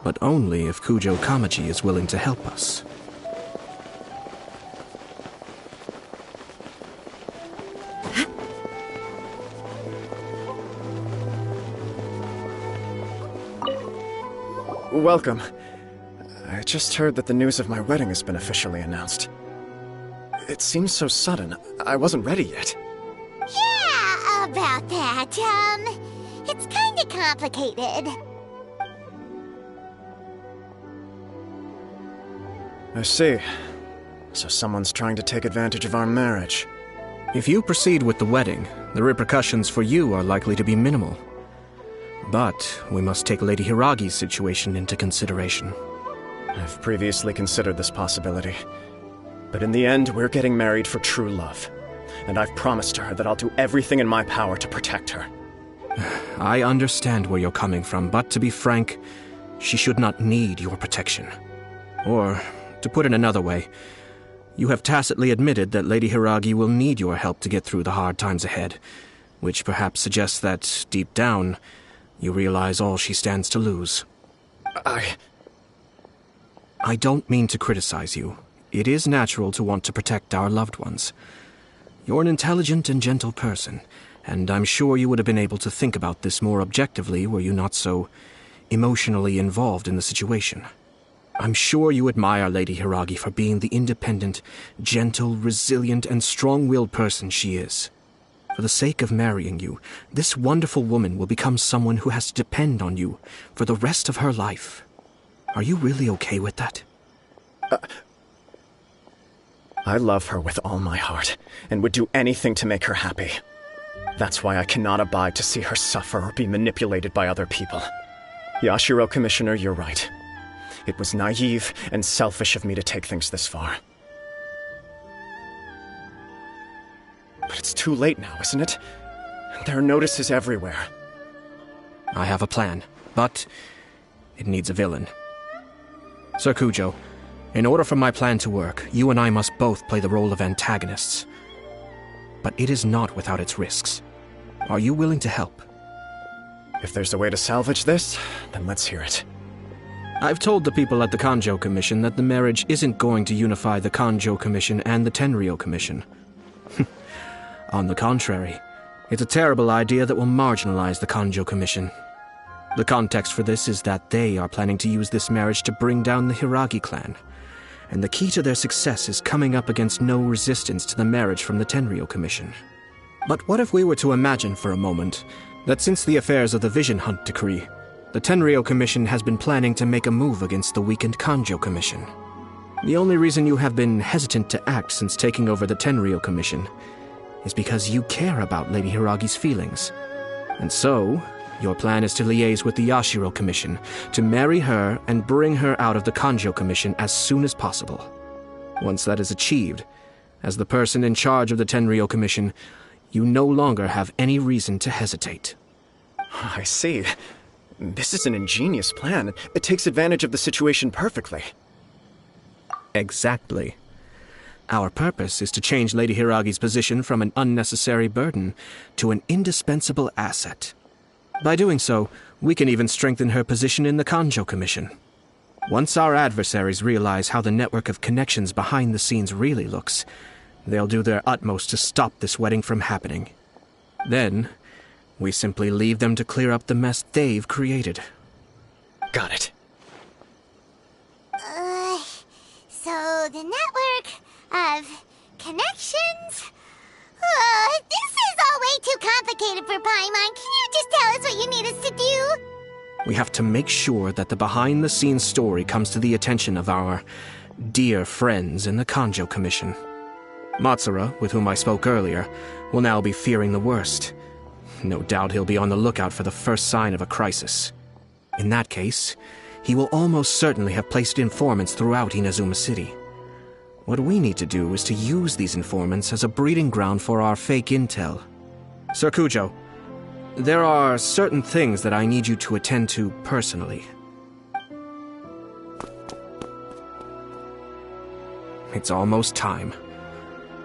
but only if Kujo Kamaji is willing to help us. Welcome. I just heard that the news of my wedding has been officially announced. It seems so sudden. I wasn't ready yet. Yeah, about that. It's kinda complicated. I see. So someone's trying to take advantage of our marriage. If you proceed with the wedding, the repercussions for you are likely to be minimal. But we must take Lady Hiragi's situation into consideration. I've previously considered this possibility. But in the end, we're getting married for true love. And I've promised her that I'll do everything in my power to protect her. I understand where you're coming from, but to be frank, she should not need your protection. Or, to put it another way, you have tacitly admitted that Lady Hiragi will need your help to get through the hard times ahead, which perhaps suggests that, deep down, you realize all she stands to lose. I don't mean to criticize you. It is natural to want to protect our loved ones. You're an intelligent and gentle person, and I'm sure you would have been able to think about this more objectively were you not so emotionally involved in the situation. I'm sure you admire Lady Hiragi for being the independent, gentle, resilient, and strong-willed person she is. For the sake of marrying you, this wonderful woman will become someone who has to depend on you for the rest of her life. Are you really okay with that? I love her with all my heart, and would do anything to make her happy. That's why I cannot abide to see her suffer or be manipulated by other people. Yashiro, Commissioner, you're right. It was naive and selfish of me to take things this far. But it's too late now, isn't it? There are notices everywhere. I have a plan, but it needs a villain. Sir Kujo, in order for my plan to work, you and I must both play the role of antagonists. But it is not without its risks. Are you willing to help? If there's a way to salvage this, then let's hear it. I've told the people at the Kanjo Commission that the marriage isn't going to unify the Kanjo Commission and the Tenryou Commission. On the contrary, it's a terrible idea that will marginalize the Kanjo Commission. The context for this is that they are planning to use this marriage to bring down the Hiragi clan, and the key to their success is coming up against no resistance to the marriage from the Tenryou Commission. But what if we were to imagine for a moment that since the affairs of the Vision Hunt decree, the Tenryou Commission has been planning to make a move against the weakened Kanjo Commission? The only reason you have been hesitant to act since taking over the Tenryou Commission is because you care about Lady Hiragi's feelings. And so, your plan is to liaise with the Yashiro Commission to marry her and bring her out of the Kanjo Commission as soon as possible. Once that is achieved, as the person in charge of the Tenryou Commission, you no longer have any reason to hesitate. I see. This is an ingenious plan. It takes advantage of the situation perfectly. Exactly. Our purpose is to change Lady Hiragi's position from an unnecessary burden to an indispensable asset. By doing so, we can even strengthen her position in the Kanjo Commission. Once our adversaries realize how the network of connections behind the scenes really looks, they'll do their utmost to stop this wedding from happening. Then, we simply leave them to clear up the mess they've created. Got it. So the network of connections? This is all way too complicated for Paimon. Can you just tell us what you need us to do? We have to make sure that the behind-the-scenes story comes to the attention of our dear friends in the Kanjo Commission. Matsura, with whom I spoke earlier, will now be fearing the worst. No doubt he'll be on the lookout for the first sign of a crisis. In that case, he will almost certainly have placed informants throughout Inazuma City. What we need to do is to use these informants as a breeding ground for our fake intel. Sir Kujo, there are certain things that I need you to attend to personally. It's almost time.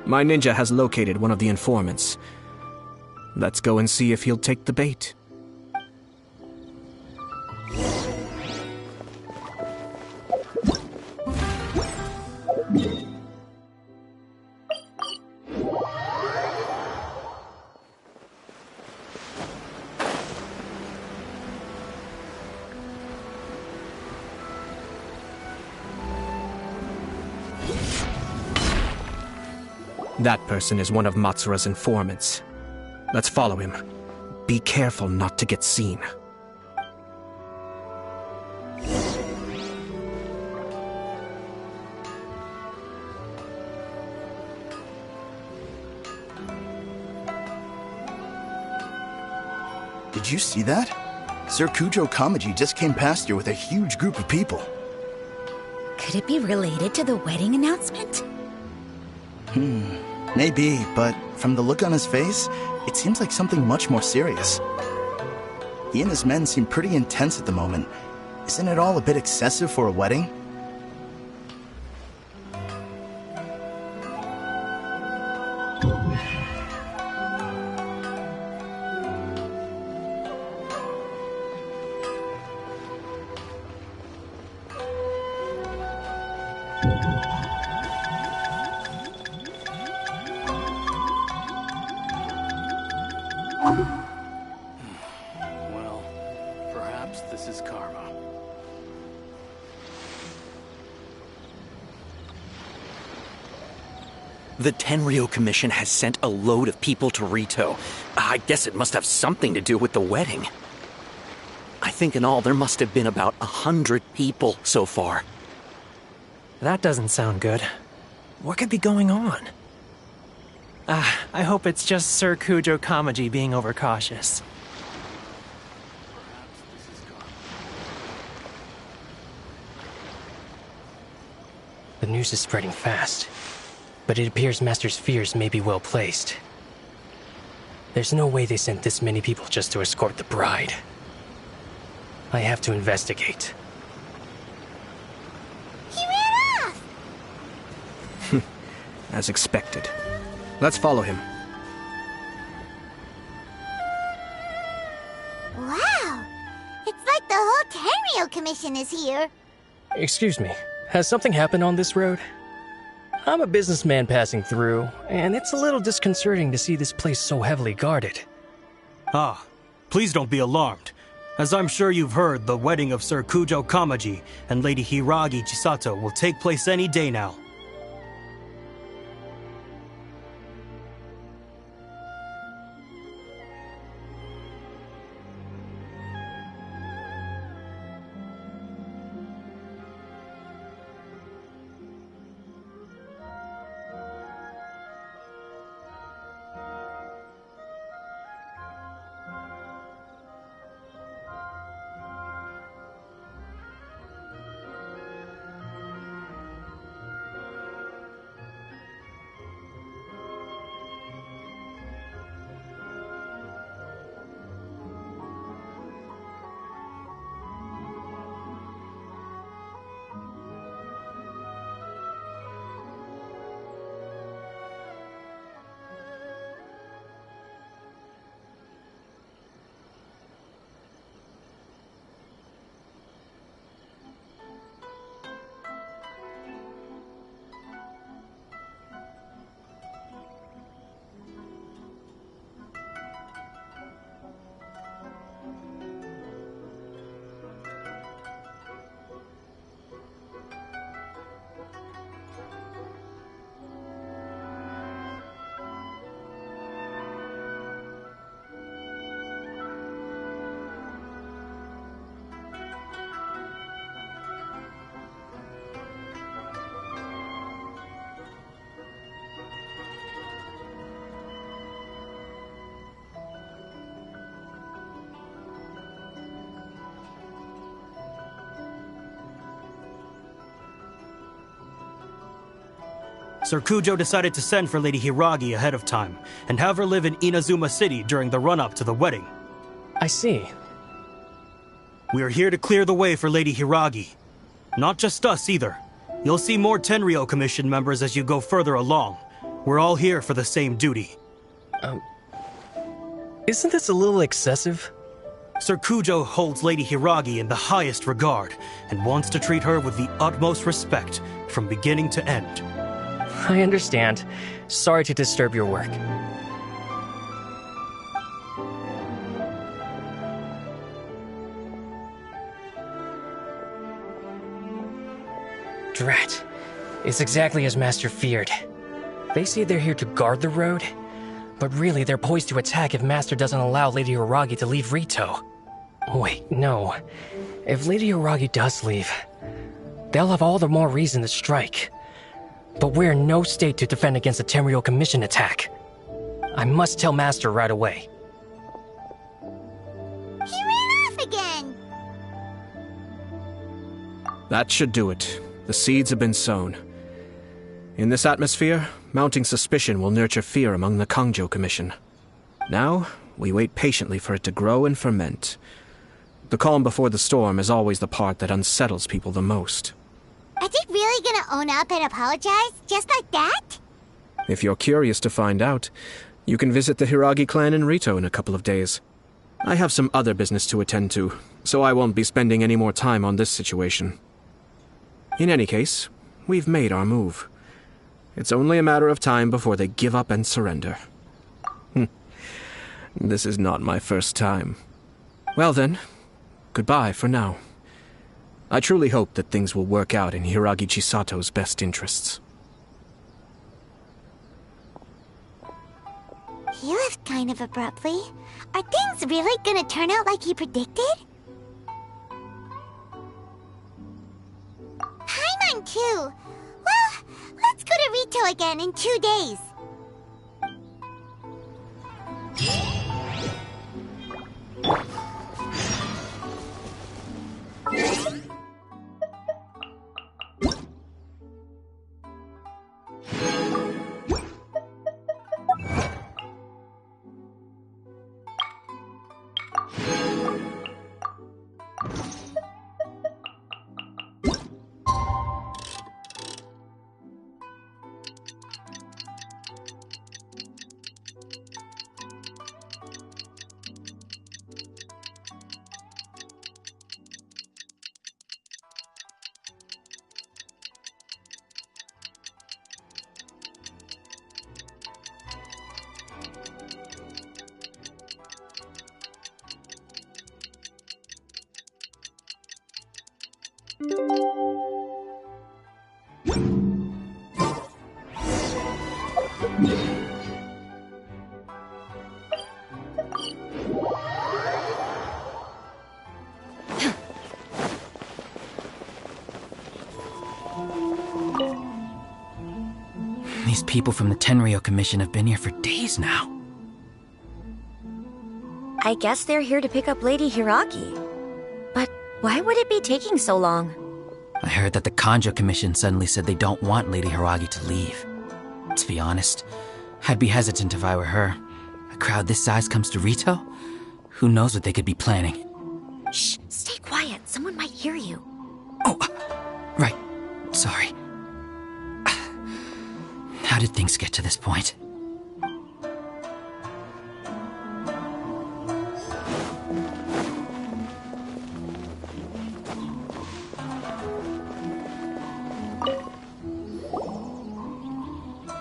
My ninja has located one of the informants. Let's go and see if he'll take the bait. That person is one of Matsura's informants. Let's follow him. Be careful not to get seen. Did you see that? Sir Kujo Kamaji just came past here with a huge group of people. Could it be related to the wedding announcement? Maybe, but from the look on his face, it seems like something much more serious. He and his men seem pretty intense at the moment. Isn't it all a bit excessive for a wedding? Well, perhaps this is karma. The Tenryou Commission has sent a load of people to Rito. I guess it must have something to do with the wedding. I think in all there must have been about 100 people so far. That doesn't sound good. What could be going on? I hope it's just Sir Kujo Kamaji being overcautious. The news is spreading fast, but it appears Master's fears may be well placed. There's no way they sent this many people just to escort the bride. I have to investigate. He ran off! As expected. Let's follow him. Wow! It's like the whole Tenryou Commission is here. Excuse me, has something happened on this road? I'm a businessman passing through, and it's a little disconcerting to see this place so heavily guarded. Ah, please don't be alarmed. As I'm sure you've heard, the wedding of Sir Kujo Kamaji and Lady Hiragi Chisato will take place any day now. Sir Kujo decided to send for Lady Hiragi ahead of time, and have her live in Inazuma City during the run-up to the wedding. I see. We are here to clear the way for Lady Hiragi. Not just us, either. You'll see more Tenryou Commission members as you go further along. We're all here for the same duty. Isn't this a little excessive? Sir Kujo holds Lady Hiragi in the highest regard, and wants to treat her with the utmost respect, from beginning to end. I understand. Sorry to disturb your work. Drat. It's exactly as Master feared. They say they're here to guard the road, but really they're poised to attack if Master doesn't allow Lady Hiragi to leave Rito. Wait, no. If Lady Hiragi does leave, they'll have all the more reason to strike. But we're in no state to defend against a Tenryou Commission attack. I must tell Master right away. He ran off again! That should do it. The seeds have been sown. In this atmosphere, mounting suspicion will nurture fear among the Kangjo Commission. Now, we wait patiently for it to grow and ferment. The calm before the storm is always the part that unsettles people the most. Are they really gonna own up and apologize, just like that? If you're curious to find out, you can visit the Hiragi clan in Rito in a couple of days. I have some other business to attend to, so I won't be spending any more time on this situation. In any case, we've made our move. It's only a matter of time before they give up and surrender. This is not my first time. Well then, goodbye for now. I truly hope that things will work out in Hiragi Chisato's best interests. He left kind of abruptly. Are things really gonna turn out like he predicted? Paimon too. Well, let's go to Rito again in 2 days. These people from the Tenryou Commission have been here for days now. I guess they're here to pick up Lady Hiragi. But why would it be taking so long? I heard that the Kanjo Commission suddenly said they don't want Lady Hiragi to leave. To be honest, I'd be hesitant if I were her. A crowd this size comes to Rito? Who knows what they could be planning? Shh, stay quiet. Someone might hear you. Oh, right. Sorry. How did things get to this point?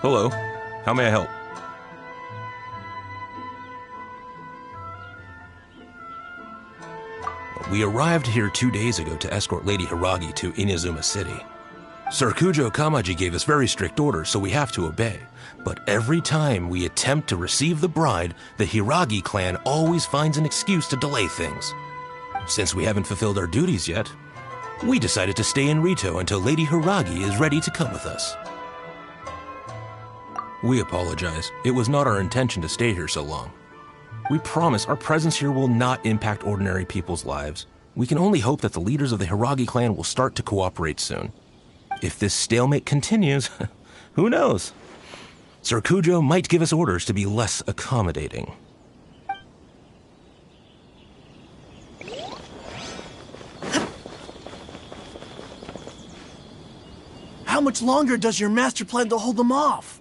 Hello. How may I help? We arrived here 2 days ago to escort Lady Hiragi to Inazuma City. Sir Kujo Kamaji gave us very strict orders, so we have to obey. But every time we attempt to receive the bride, the Hiragi clan always finds an excuse to delay things. Since we haven't fulfilled our duties yet, we decided to stay in Rito until Lady Hiragi is ready to come with us. We apologize. It was not our intention to stay here so long. We promise our presence here will not impact ordinary people's lives. We can only hope that the leaders of the Hiragi clan will start to cooperate soon. If this stalemate continues, Who knows? Sir Kujo might give us orders to be less accommodating. How much longer does your master plan to hold them off?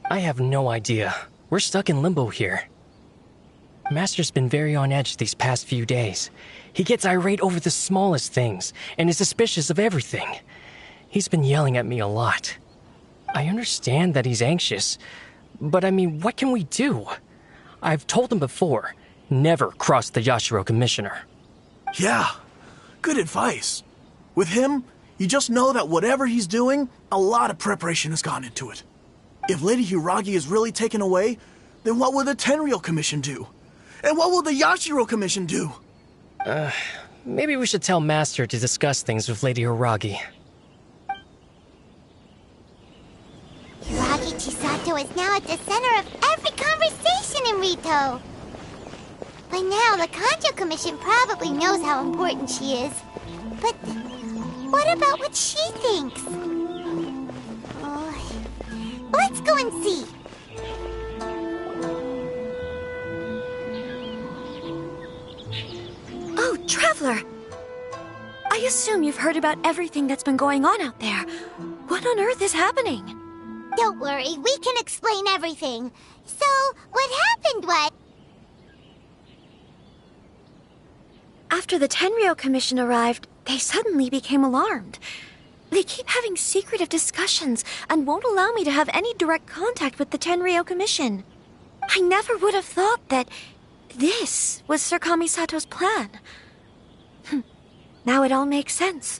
I have no idea. We're stuck in limbo here. Master's been very on edge these past few days. He gets irate over the smallest things, and is suspicious of everything. He's been yelling at me a lot. I understand that he's anxious, but I mean, what can we do? I've told him before, never cross the Yashiro Commissioner. Yeah, good advice. With him, you just know that whatever he's doing, a lot of preparation has gone into it. If Lady Hiragi is really taken away, then what will the Tenryou Commission do? And what will the Yashiro Commission do? Maybe we should tell Master to discuss things with Lady Hiragi. Hiragi Chisato is now at the center of every conversation in Rito. By now, the Kanjo Commission probably knows how important she is. But what about what she thinks? Let's go and see. Oh, Traveler! I assume you've heard about everything that's been going on out there. What on earth is happening? Don't worry, we can explain everything. So, what happened was... After the Tenryou Commission arrived, they suddenly became alarmed. They keep having secretive discussions and won't allow me to have any direct contact with the Tenryou Commission. I never would have thought that this was Sir Kamisato's plan. Now it all makes sense.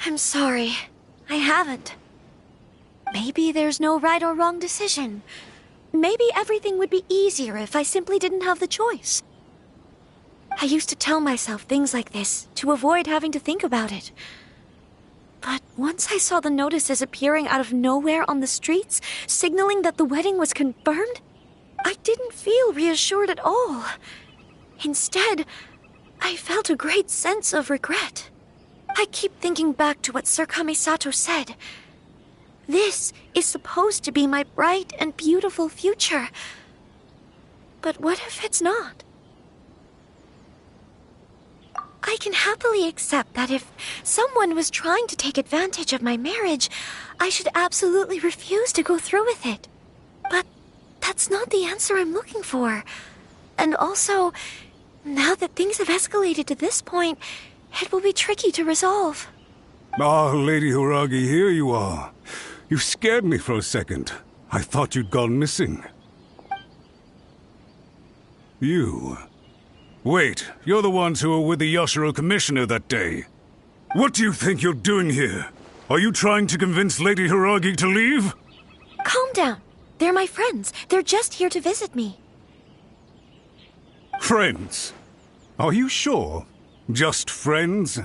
I'm sorry. I haven't. Maybe there's no right or wrong decision. Maybe everything would be easier if I simply didn't have the choice. I used to tell myself things like this to avoid having to think about it. But once I saw the notices appearing out of nowhere on the streets, signaling that the wedding was confirmed, I didn't feel reassured at all. Instead, I felt a great sense of regret. I keep thinking back to what Sir Kamisato said. This is supposed to be my bright and beautiful future. But what if it's not? I can happily accept that if someone was trying to take advantage of my marriage, I should absolutely refuse to go through with it. But that's not the answer I'm looking for. And also, now that things have escalated to this point, it will be tricky to resolve. Ah, Lady Hiragi, here you are. You scared me for a second. I thought you'd gone missing. You... Wait, you're the ones who were with the Yashiro Commissioner that day. What do you think you're doing here? Are you trying to convince Lady Hiragi to leave? Calm down. They're my friends. They're just here to visit me. Friends? Are you sure? Just friends?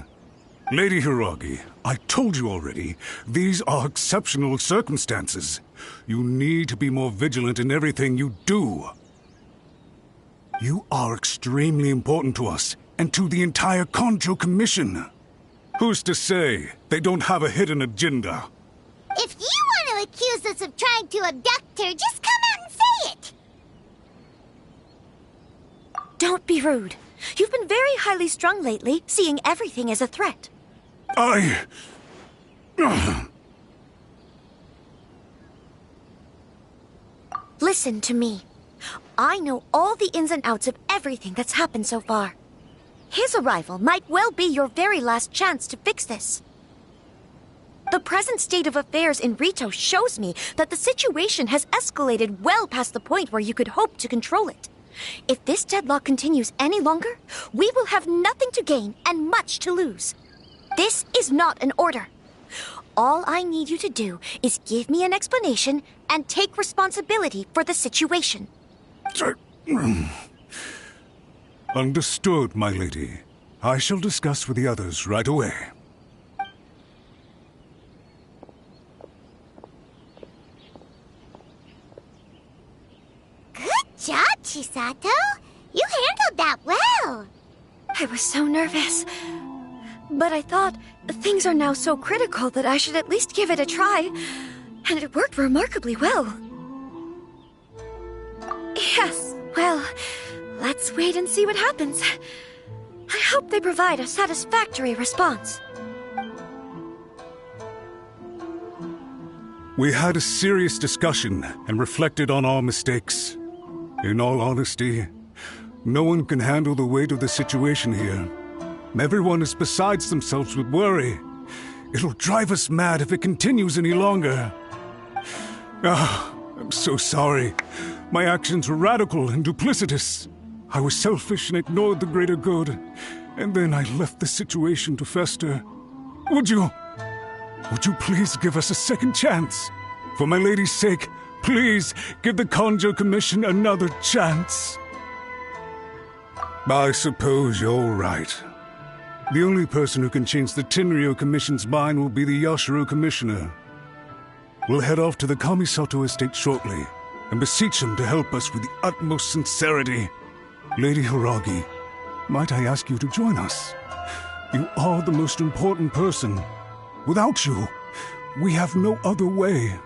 Lady Hiragi, I told you already, these are exceptional circumstances. You need to be more vigilant in everything you do. You are extremely important to us, and to the entire Kanjo Commission. Who's to say they don't have a hidden agenda? If you want to accuse us of trying to abduct her, just come out and say it! Don't be rude. You've been very highly strung lately, seeing everything as a threat. Listen to me. I know all the ins and outs of everything that's happened so far. His arrival might well be your very last chance to fix this. The present state of affairs in Rito shows me that the situation has escalated well past the point where you could hope to control it. If this deadlock continues any longer, we will have nothing to gain and much to lose. This is not an order. All I need you to do is give me an explanation and take responsibility for the situation. Understood, my lady. I shall discuss with the others right away. Good job, Chisato. You handled that well. I was so nervous. But I thought things are now so critical that I should at least give it a try. And it worked remarkably well. Yes, well, let's wait and see what happens. I hope they provide a satisfactory response. We had a serious discussion and reflected on our mistakes. In all honesty, no one can handle the weight of the situation here. Everyone is besides themselves with worry. It'll drive us mad if it continues any longer. I'm so sorry. My actions were radical and duplicitous. I was selfish and ignored the greater good. And then I left the situation to fester. Would you please give us a second chance? For my lady's sake, please give the Conjo Commission another chance. I suppose you're right. The only person who can change the Tenryou Commission's mind will be the Yashiro Commissioner. We'll head off to the Kamisato estate shortly and beseech him to help us with the utmost sincerity. Lady Hiragi, might I ask you to join us? You are the most important person. Without you, we have no other way.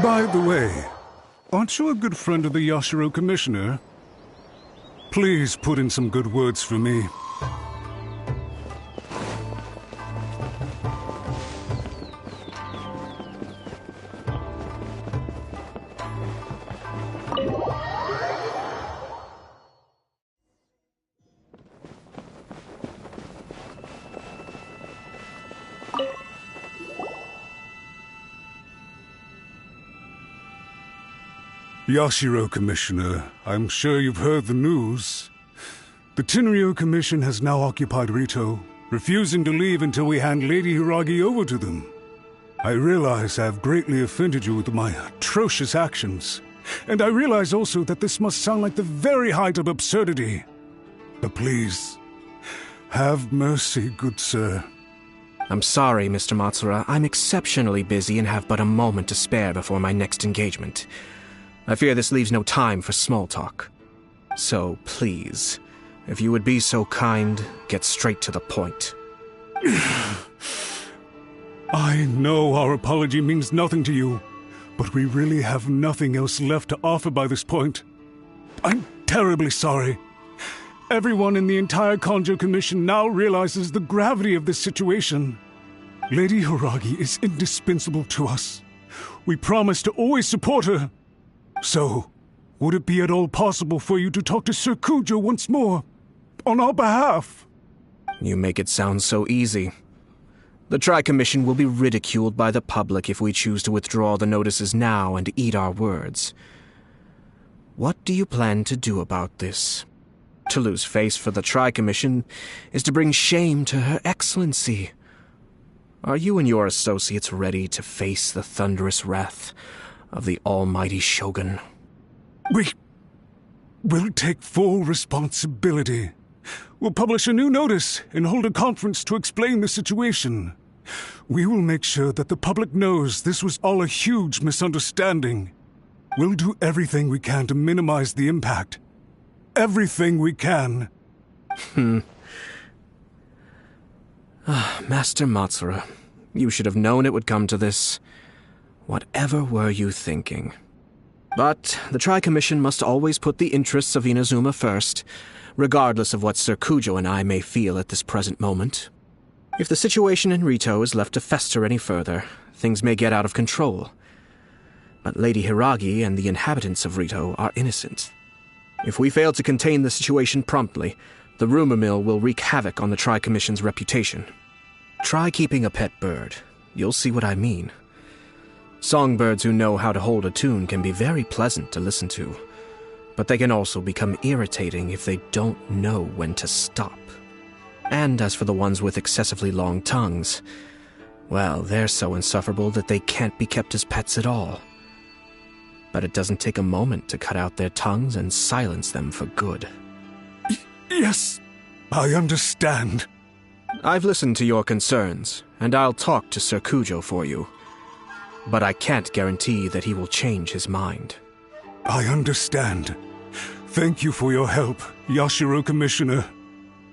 By the way, aren't you a good friend of the Yashiro Commissioner? Please put in some good words for me. Yashiro Commissioner, I'm sure you've heard the news. The Tenryou Commission has now occupied Rito, refusing to leave until we hand Lady Hiragi over to them. I realize I have greatly offended you with my atrocious actions, and I realize also that this must sound like the very height of absurdity. But please, have mercy, good sir. I'm sorry, Mr. Matsura. I'm exceptionally busy and have but a moment to spare before my next engagement. I fear this leaves no time for small talk. So, please, if you would be so kind, get straight to the point. I know our apology means nothing to you, but we really have nothing else left to offer by this point. I'm terribly sorry. Everyone in the entire Conjo Commission now realizes the gravity of this situation. Lady Hiragi is indispensable to us. We promise to always support her. So, would it be at all possible for you to talk to Sir Kujo once more, on our behalf? You make it sound so easy. The Tri-Commission will be ridiculed by the public if we choose to withdraw the notices now and eat our words. What do you plan to do about this? To lose face for the Tri-Commission is to bring shame to Her Excellency. Are you and your associates ready to face the thunderous wrath of the almighty Shogun? We'll take full responsibility. We'll publish a new notice and hold a conference to explain the situation. We will make sure that the public knows this was all a huge misunderstanding. We'll do everything we can to minimize the impact. Everything we can. Master Matsura, you should have known it would come to this. Whatever were you thinking? But the Tri-Commission must always put the interests of Inazuma first, regardless of what Sir Kujo and I may feel at this present moment. If the situation in Rito is left to fester any further, things may get out of control. But Lady Hiragi and the inhabitants of Rito are innocent. If we fail to contain the situation promptly, the rumor mill will wreak havoc on the Tri-Commission's reputation. Try keeping a pet bird. You'll see what I mean. Songbirds who know how to hold a tune can be very pleasant to listen to, but they can also become irritating if they don't know when to stop. And as for the ones with excessively long tongues, well, they're so insufferable that they can't be kept as pets at all. But it doesn't take a moment to cut out their tongues and silence them for good. Yes, I understand. I've listened to your concerns, and I'll talk to Sir Kujo for you. but I can't guarantee that he will change his mind. I understand. Thank you for your help, Yashiro Commissioner.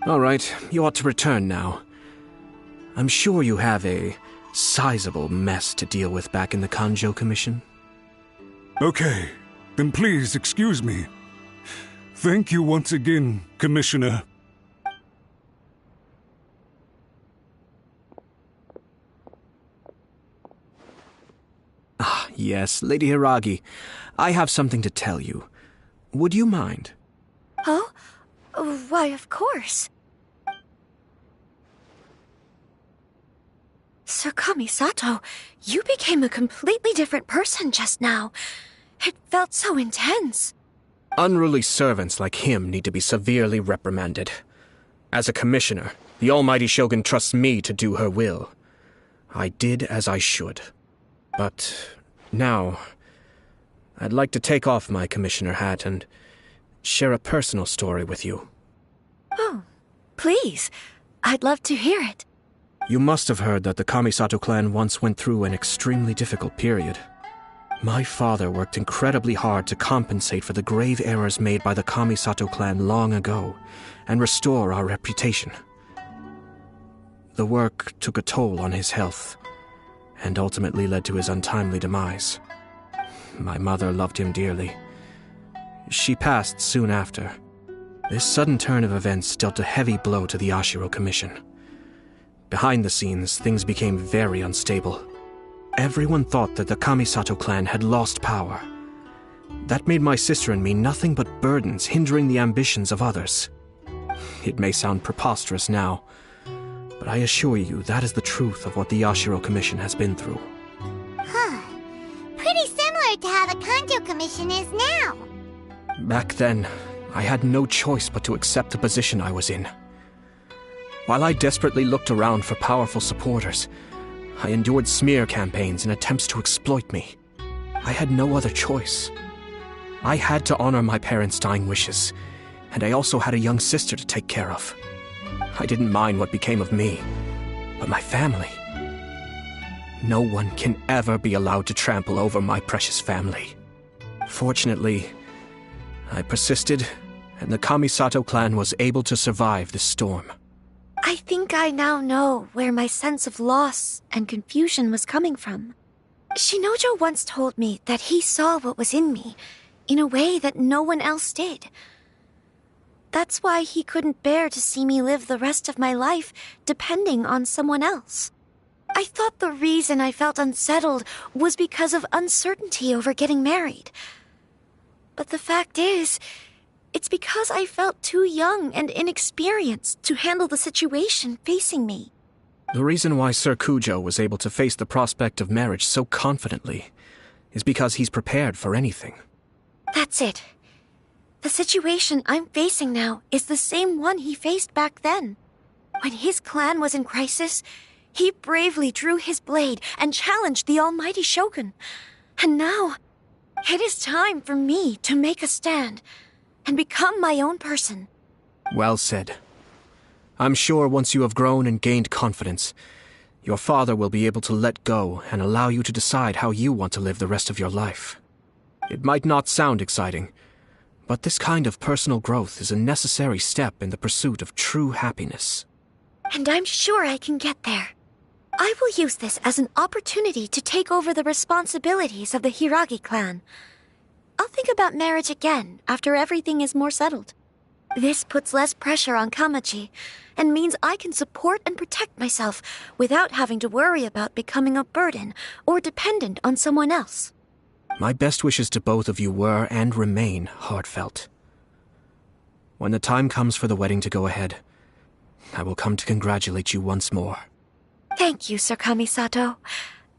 All right, you ought to return now. I'm sure you have a sizable mess to deal with back in the Kanjo Commission. Okay, then please excuse me. Thank you once again, Commissioner. Ah, yes, Lady Hiragi. I have something to tell you. Would you mind? Oh? Why, of course. Sir Kamisato, you became a completely different person just now. It felt so intense. Unruly servants like him need to be severely reprimanded. As a commissioner, the almighty Shogun trusts me to do her will. I did as I should. But now, I'd like to take off my commissioner hat and share a personal story with you. Oh, please. I'd love to hear it. You must have heard that the Kamisato clan once went through an extremely difficult period. My father worked incredibly hard to compensate for the grave errors made by the Kamisato clan long ago and restore our reputation. The work took a toll on his health and ultimately led to his untimely demise. My mother loved him dearly. She passed soon after. This sudden turn of events dealt a heavy blow to the Yashiro Commission. Behind the scenes, things became very unstable. Everyone thought that the Kamisato clan had lost power. That made my sister and me nothing but burdens hindering the ambitions of others. It may sound preposterous now, but I assure you that is the truth of what the Yashiro Commission has been through. Huh. Pretty similar to how the Kanjo Commission is now. Back then, I had no choice but to accept the position I was in. While I desperately looked around for powerful supporters, I endured smear campaigns and attempts to exploit me. I had no other choice. I had to honor my parents' dying wishes, and I also had a young sister to take care of. I didn't mind what became of me, but my family. No one can ever be allowed to trample over my precious family. Fortunately, I persisted, and the Kamisato clan was able to survive this storm. I think I now know where my sense of loss and confusion was coming from. Shinojo once told me that he saw what was in me in a way that no one else did. That's why he couldn't bear to see me live the rest of my life depending on someone else. I thought the reason I felt unsettled was because of uncertainty over getting married. But the fact is, it's because I felt too young and inexperienced to handle the situation facing me. The reason why Sir Kujo was able to face the prospect of marriage so confidently is because he's prepared for anything. That's it. The situation I'm facing now is the same one he faced back then. When his clan was in crisis, he bravely drew his blade and challenged the almighty Shogun. And now, it is time for me to make a stand and become my own person. Well said. I'm sure once you have grown and gained confidence, your father will be able to let go and allow you to decide how you want to live the rest of your life. It might not sound exciting, but this kind of personal growth is a necessary step in the pursuit of true happiness. And I'm sure I can get there. I will use this as an opportunity to take over the responsibilities of the Hiragi clan. I'll think about marriage again after everything is more settled. This puts less pressure on Kamachi, and means I can support and protect myself without having to worry about becoming a burden or dependent on someone else. My best wishes to both of you were and remain heartfelt. When the time comes for the wedding to go ahead, I will come to congratulate you once more. Thank you, Sir Kamisato.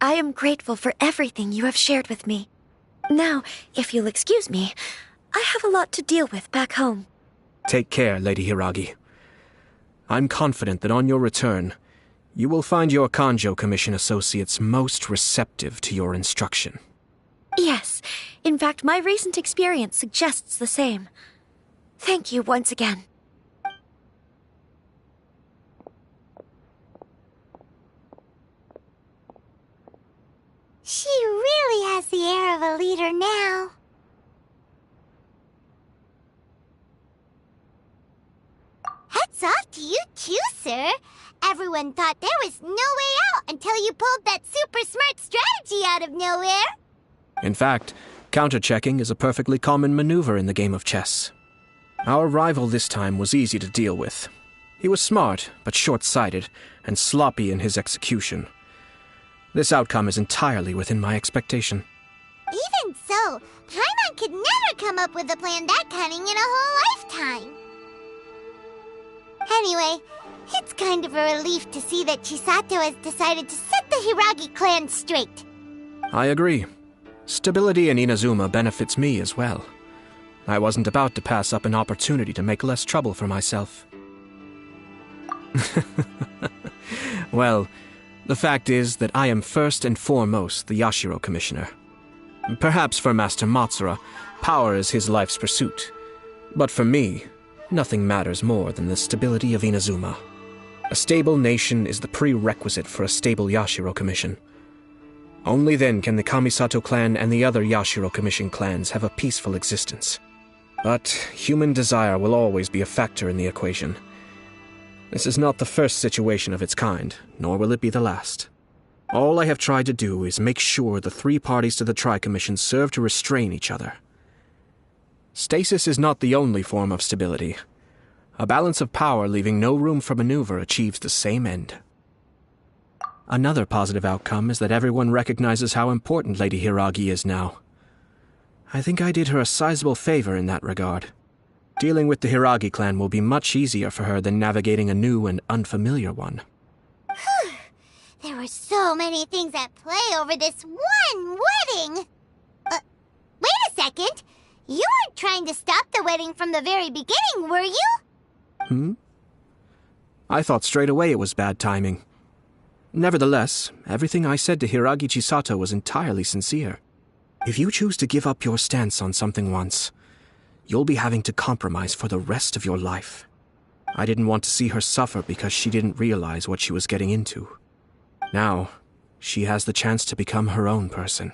I am grateful for everything you have shared with me. Now, if you'll excuse me, I have a lot to deal with back home. Take care, Lady Hiragi. I'm confident that on your return, you will find your Kanjo Commission associates most receptive to your instruction. Yes, in fact, my recent experience suggests the same. Thank you once again. She really has the air of a leader now. Hats off to you too, sir. Everyone thought there was no way out until you pulled that super smart strategy out of nowhere. In fact, counter-checking is a perfectly common maneuver in the game of chess. Our rival this time was easy to deal with. He was smart, but short-sighted, and sloppy in his execution. This outcome is entirely within my expectation. Even so, Paimon could never come up with a plan that cunning in a whole lifetime. Anyway, it's kind of a relief to see that Chisato has decided to set the Hiragi clan straight. I agree. Stability in Inazuma benefits me as well. I wasn't about to pass up an opportunity to make less trouble for myself. Well, the fact is that I am first and foremost the Yashiro Commissioner. Perhaps for Master Matsura, power is his life's pursuit. But for me, nothing matters more than the stability of Inazuma. A stable nation is the prerequisite for a stable Yashiro Commission. Only then can the Kamisato clan and the other Yashiro Commission clans have a peaceful existence. But human desire will always be a factor in the equation. This is not the first situation of its kind, nor will it be the last. All I have tried to do is make sure the three parties to the Tri-Commission serve to restrain each other. Stasis is not the only form of stability. A balance of power leaving no room for maneuver achieves the same end. Another positive outcome is that everyone recognizes how important Lady Hiragi is now. I think I did her a sizable favor in that regard. Dealing with the Hiragi clan will be much easier for her than navigating a new and unfamiliar one. Whew. There were so many things at play over this one wedding. Wait a second. You weren't trying to stop the wedding from the very beginning, were you? I thought straight away it was bad timing. Nevertheless, everything I said to Hiragi Chisato was entirely sincere. If you choose to give up your stance on something once, you'll be having to compromise for the rest of your life. I didn't want to see her suffer because she didn't realize what she was getting into. Now, she has the chance to become her own person.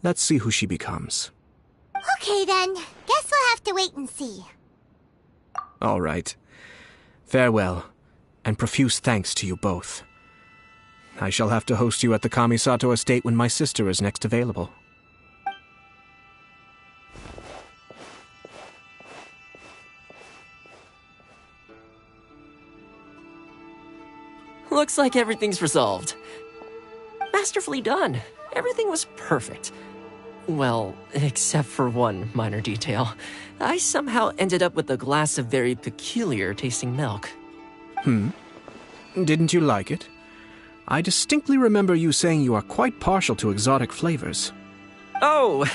Let's see who she becomes. Okay then, guess we'll have to wait and see. All right. Farewell, and profuse thanks to you both. I shall have to host you at the Kamisato estate when my sister is next available. Looks like everything's resolved. Masterfully done. Everything was perfect. Well, except for one minor detail. I somehow ended up with a glass of very peculiar tasting milk. Didn't you like it? I distinctly remember you saying you are quite partial to exotic flavors. Oh!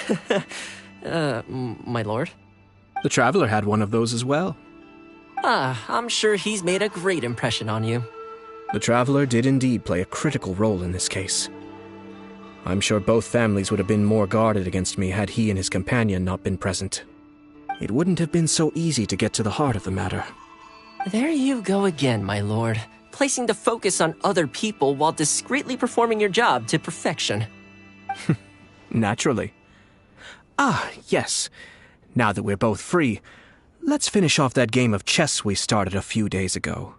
My lord? The Traveler had one of those as well. I'm sure he's made a great impression on you. The Traveler did indeed play a critical role in this case. I'm sure both families would have been more guarded against me had he and his companion not been present. It wouldn't have been so easy to get to the heart of the matter. There you go again, my lord. Placing the focus on other people while discreetly performing your job to perfection. Naturally. Yes. Now that we're both free, let's finish off that game of chess we started a few days ago.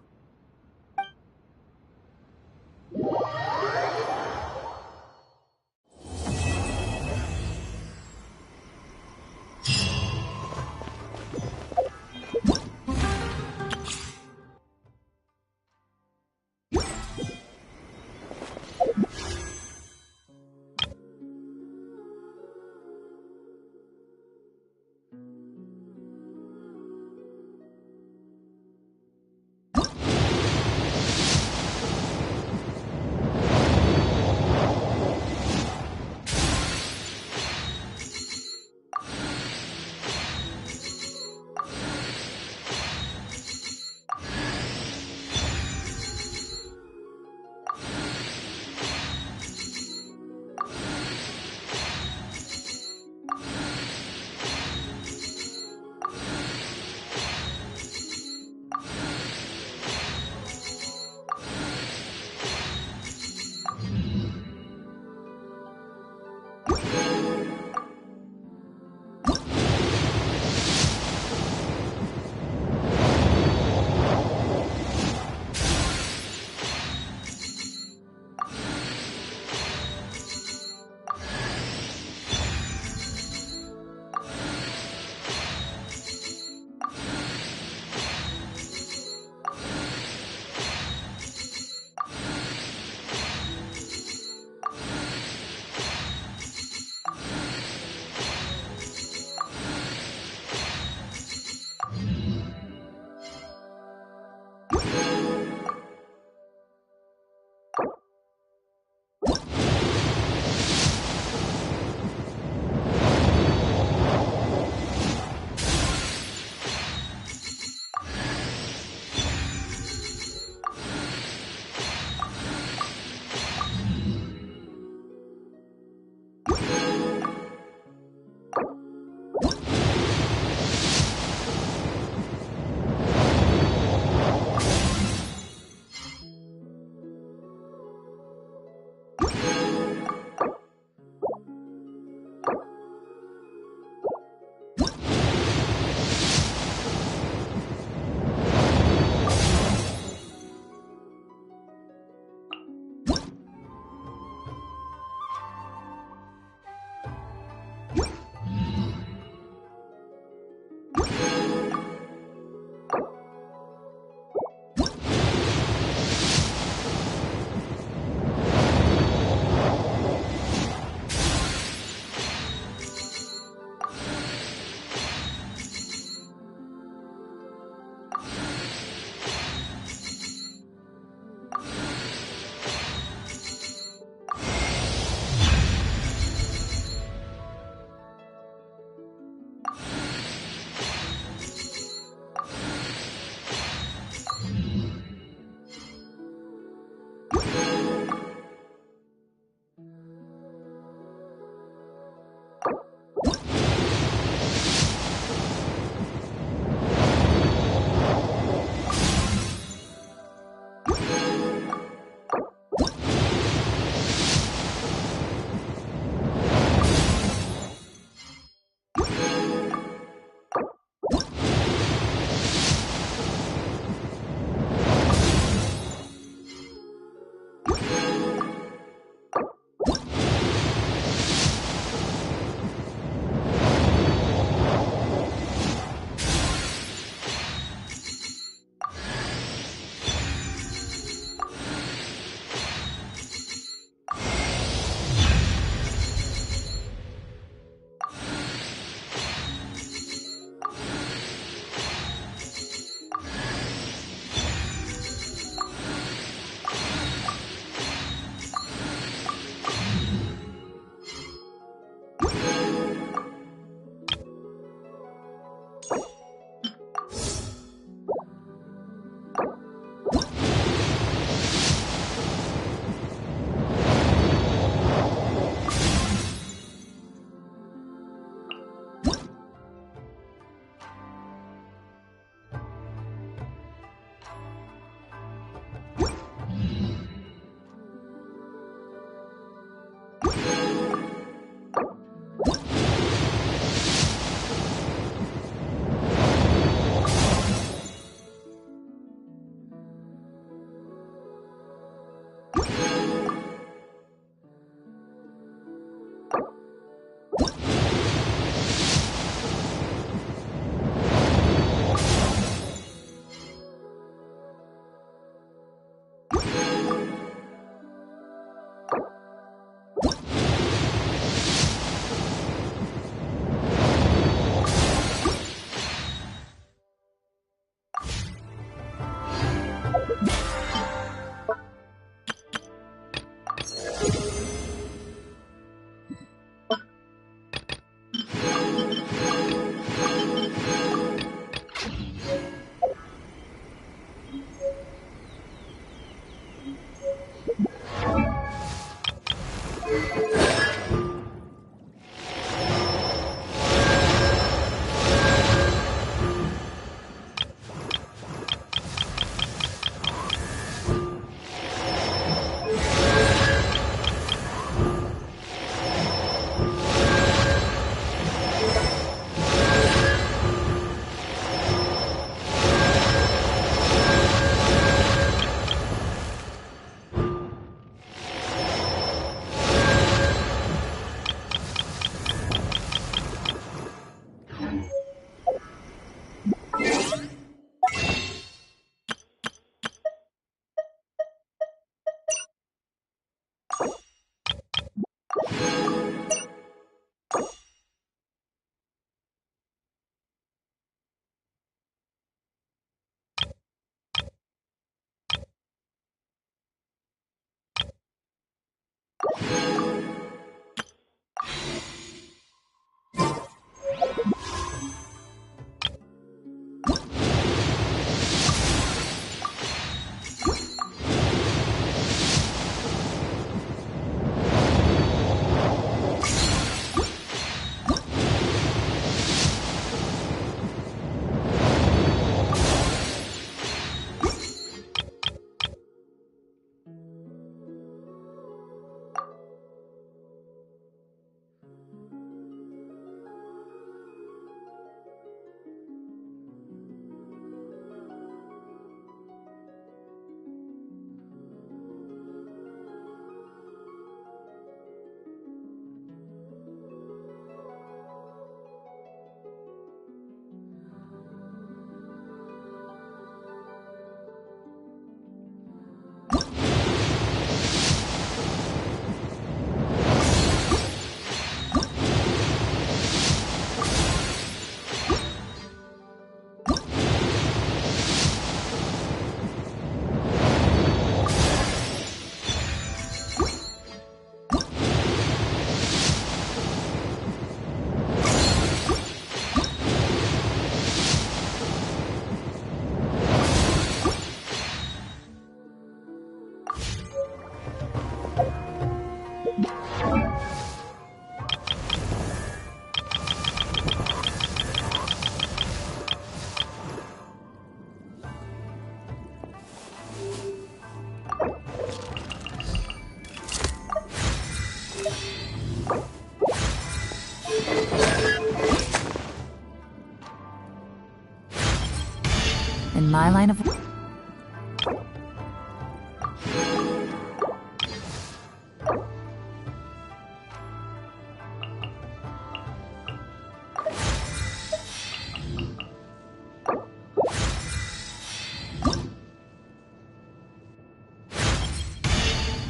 In my line of...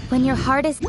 When your heart is...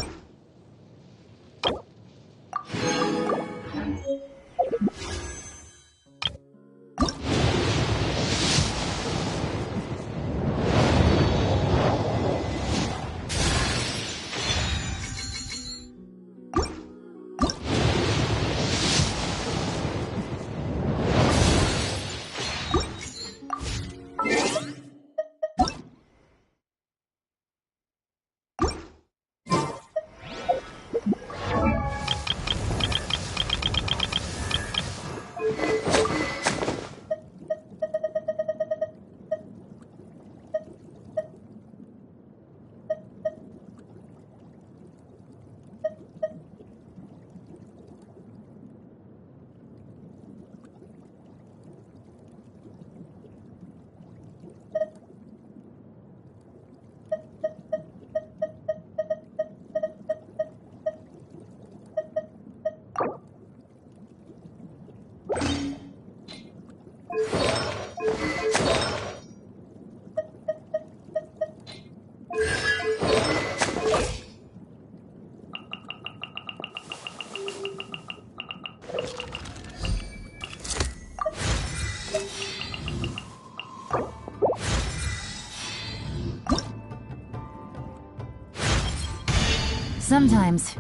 Sometimes.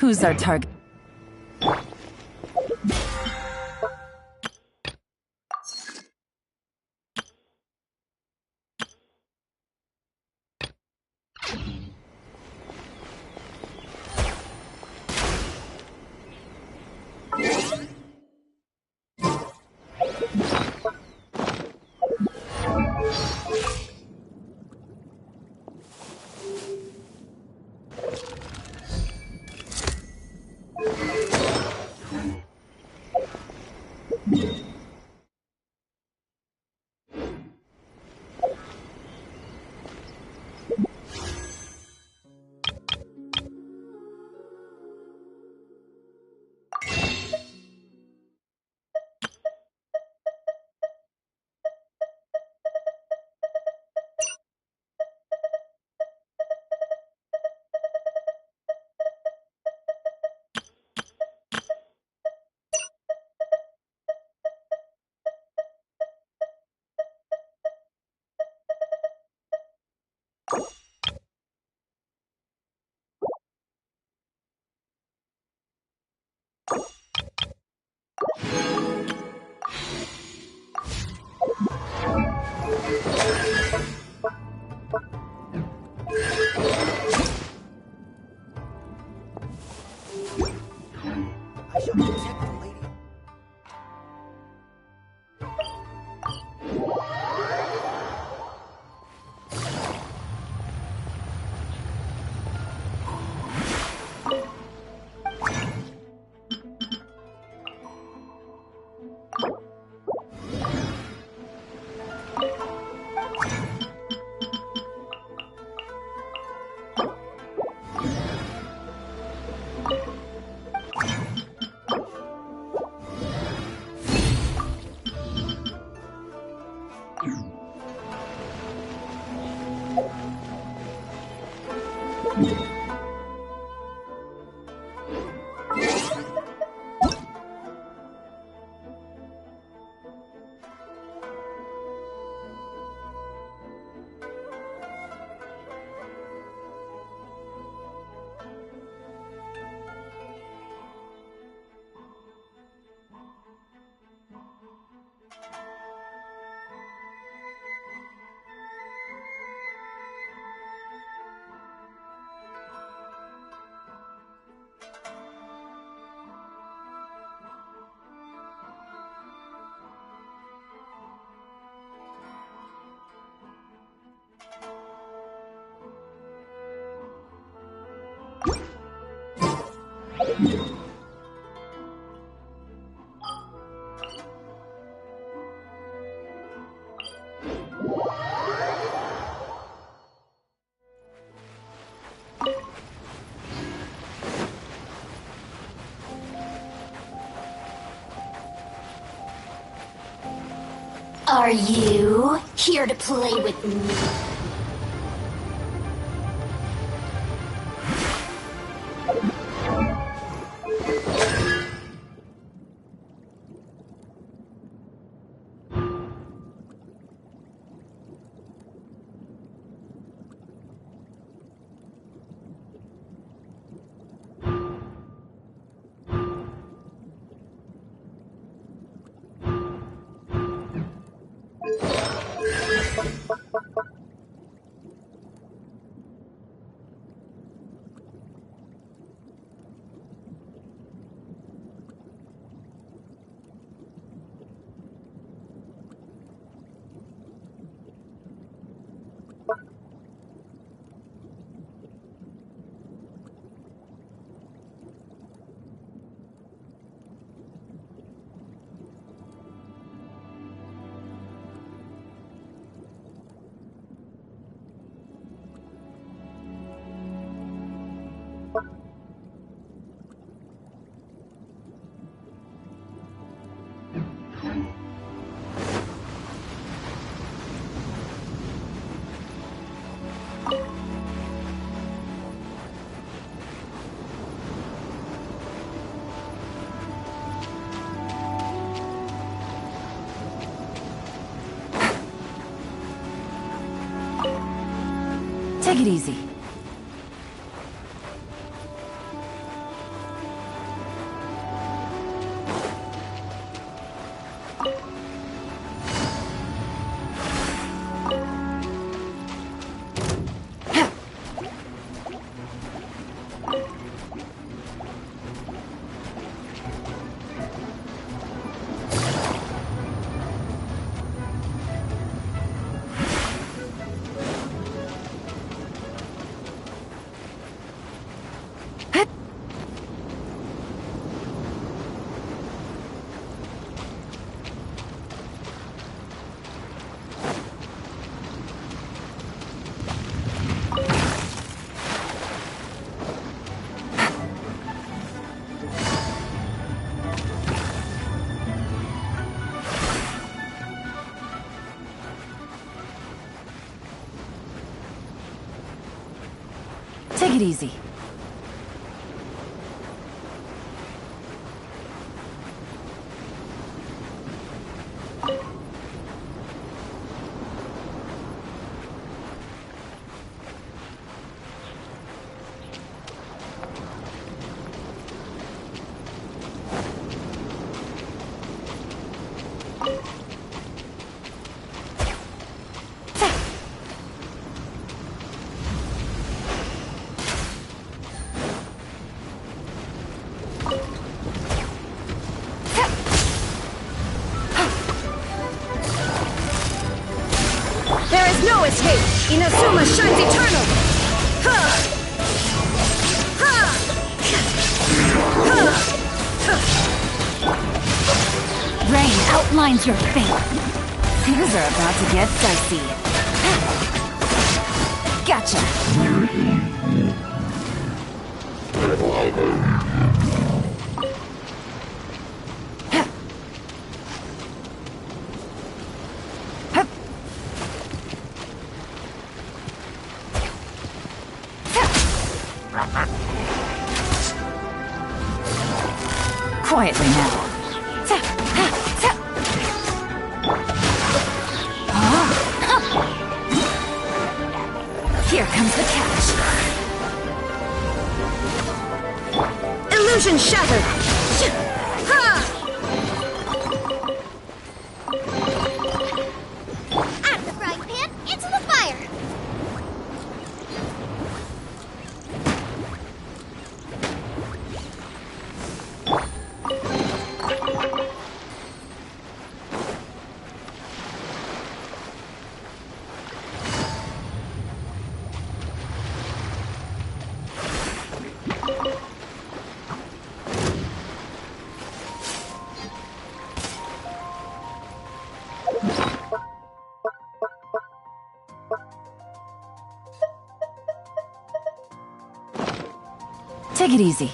Who's our target? Are you here to play with me? Take it easy. Take it easy. There is no escape! Inazuma shines eternal! Rain outlines your fate. Things are about to get dicey. Gotcha. Quietly now. Here comes the catch. Illusion shattered! Out of the frying pan, into the fire! Take it easy.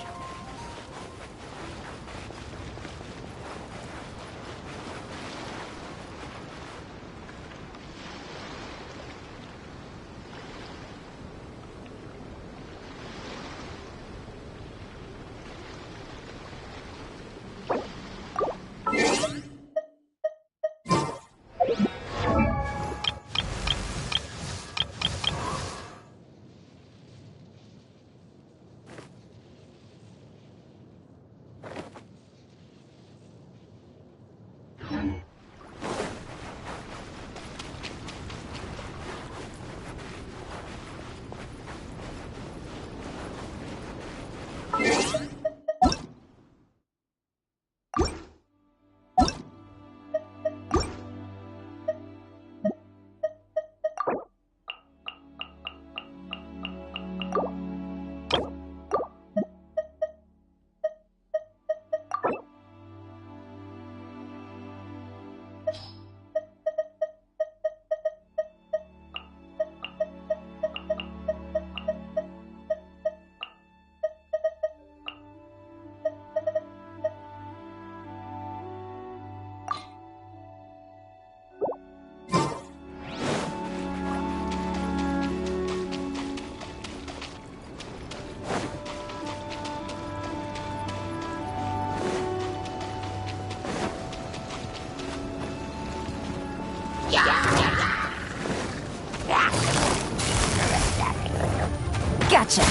Gotcha!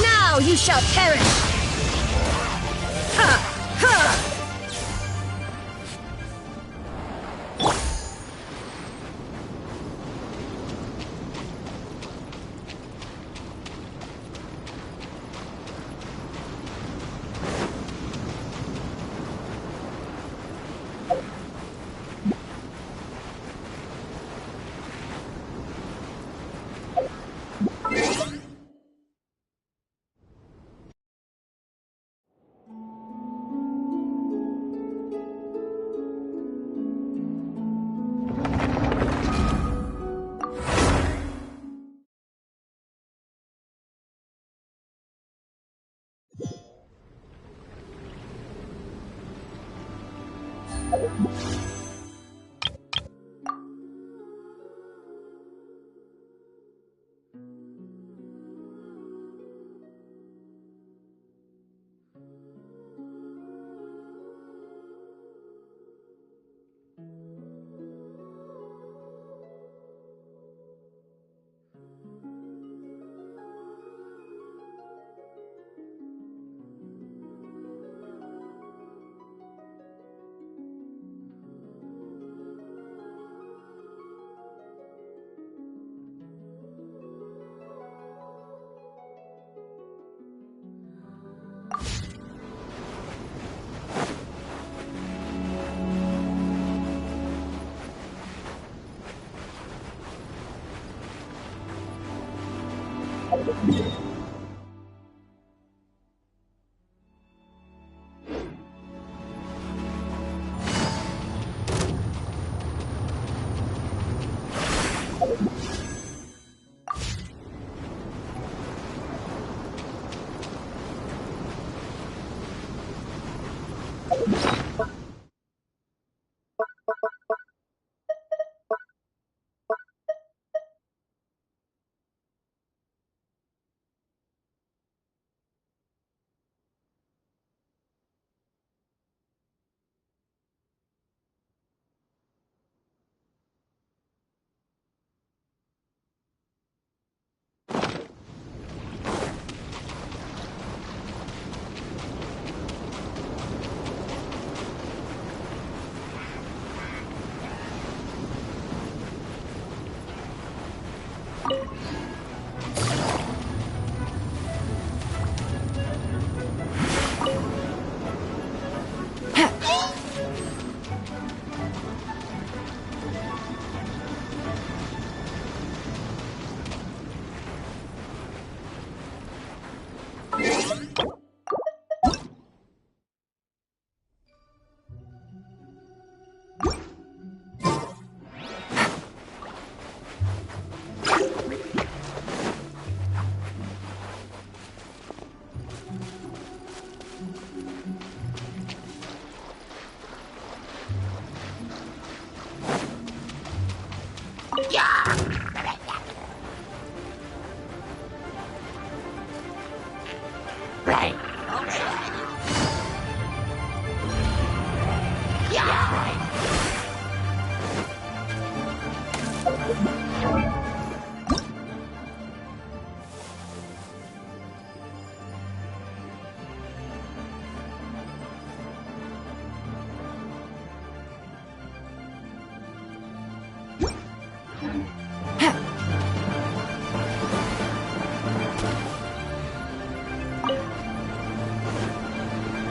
Now you shall perish! Ha! Ha!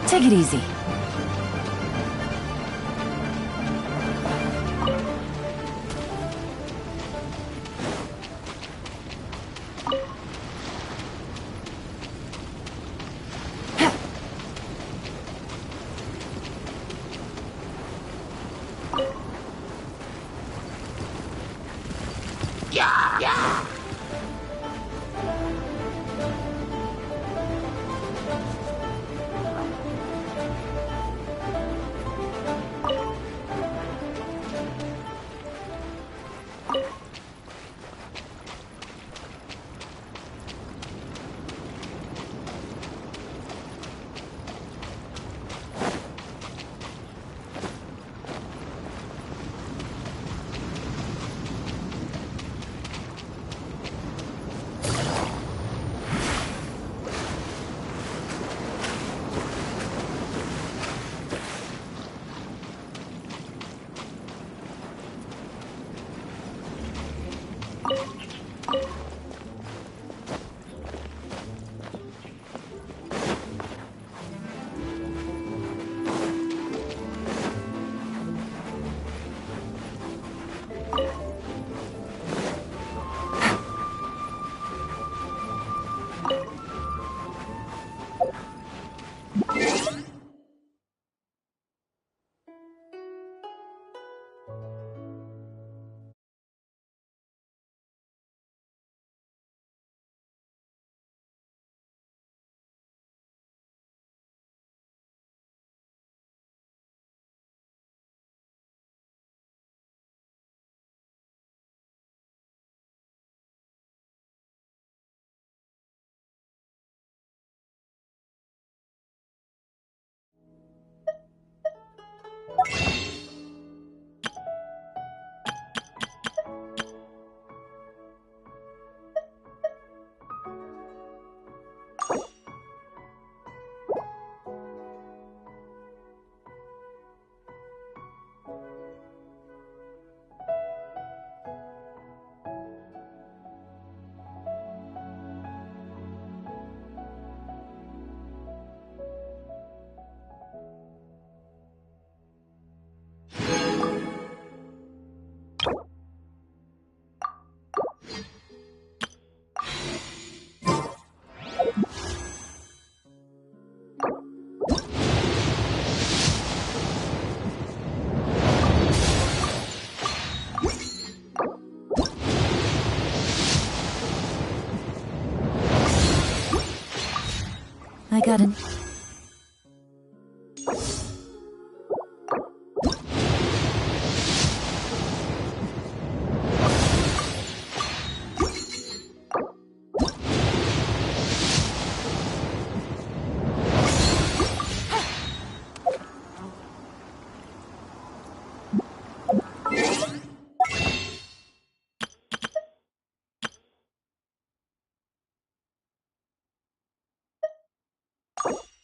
Take it easy. I got an... You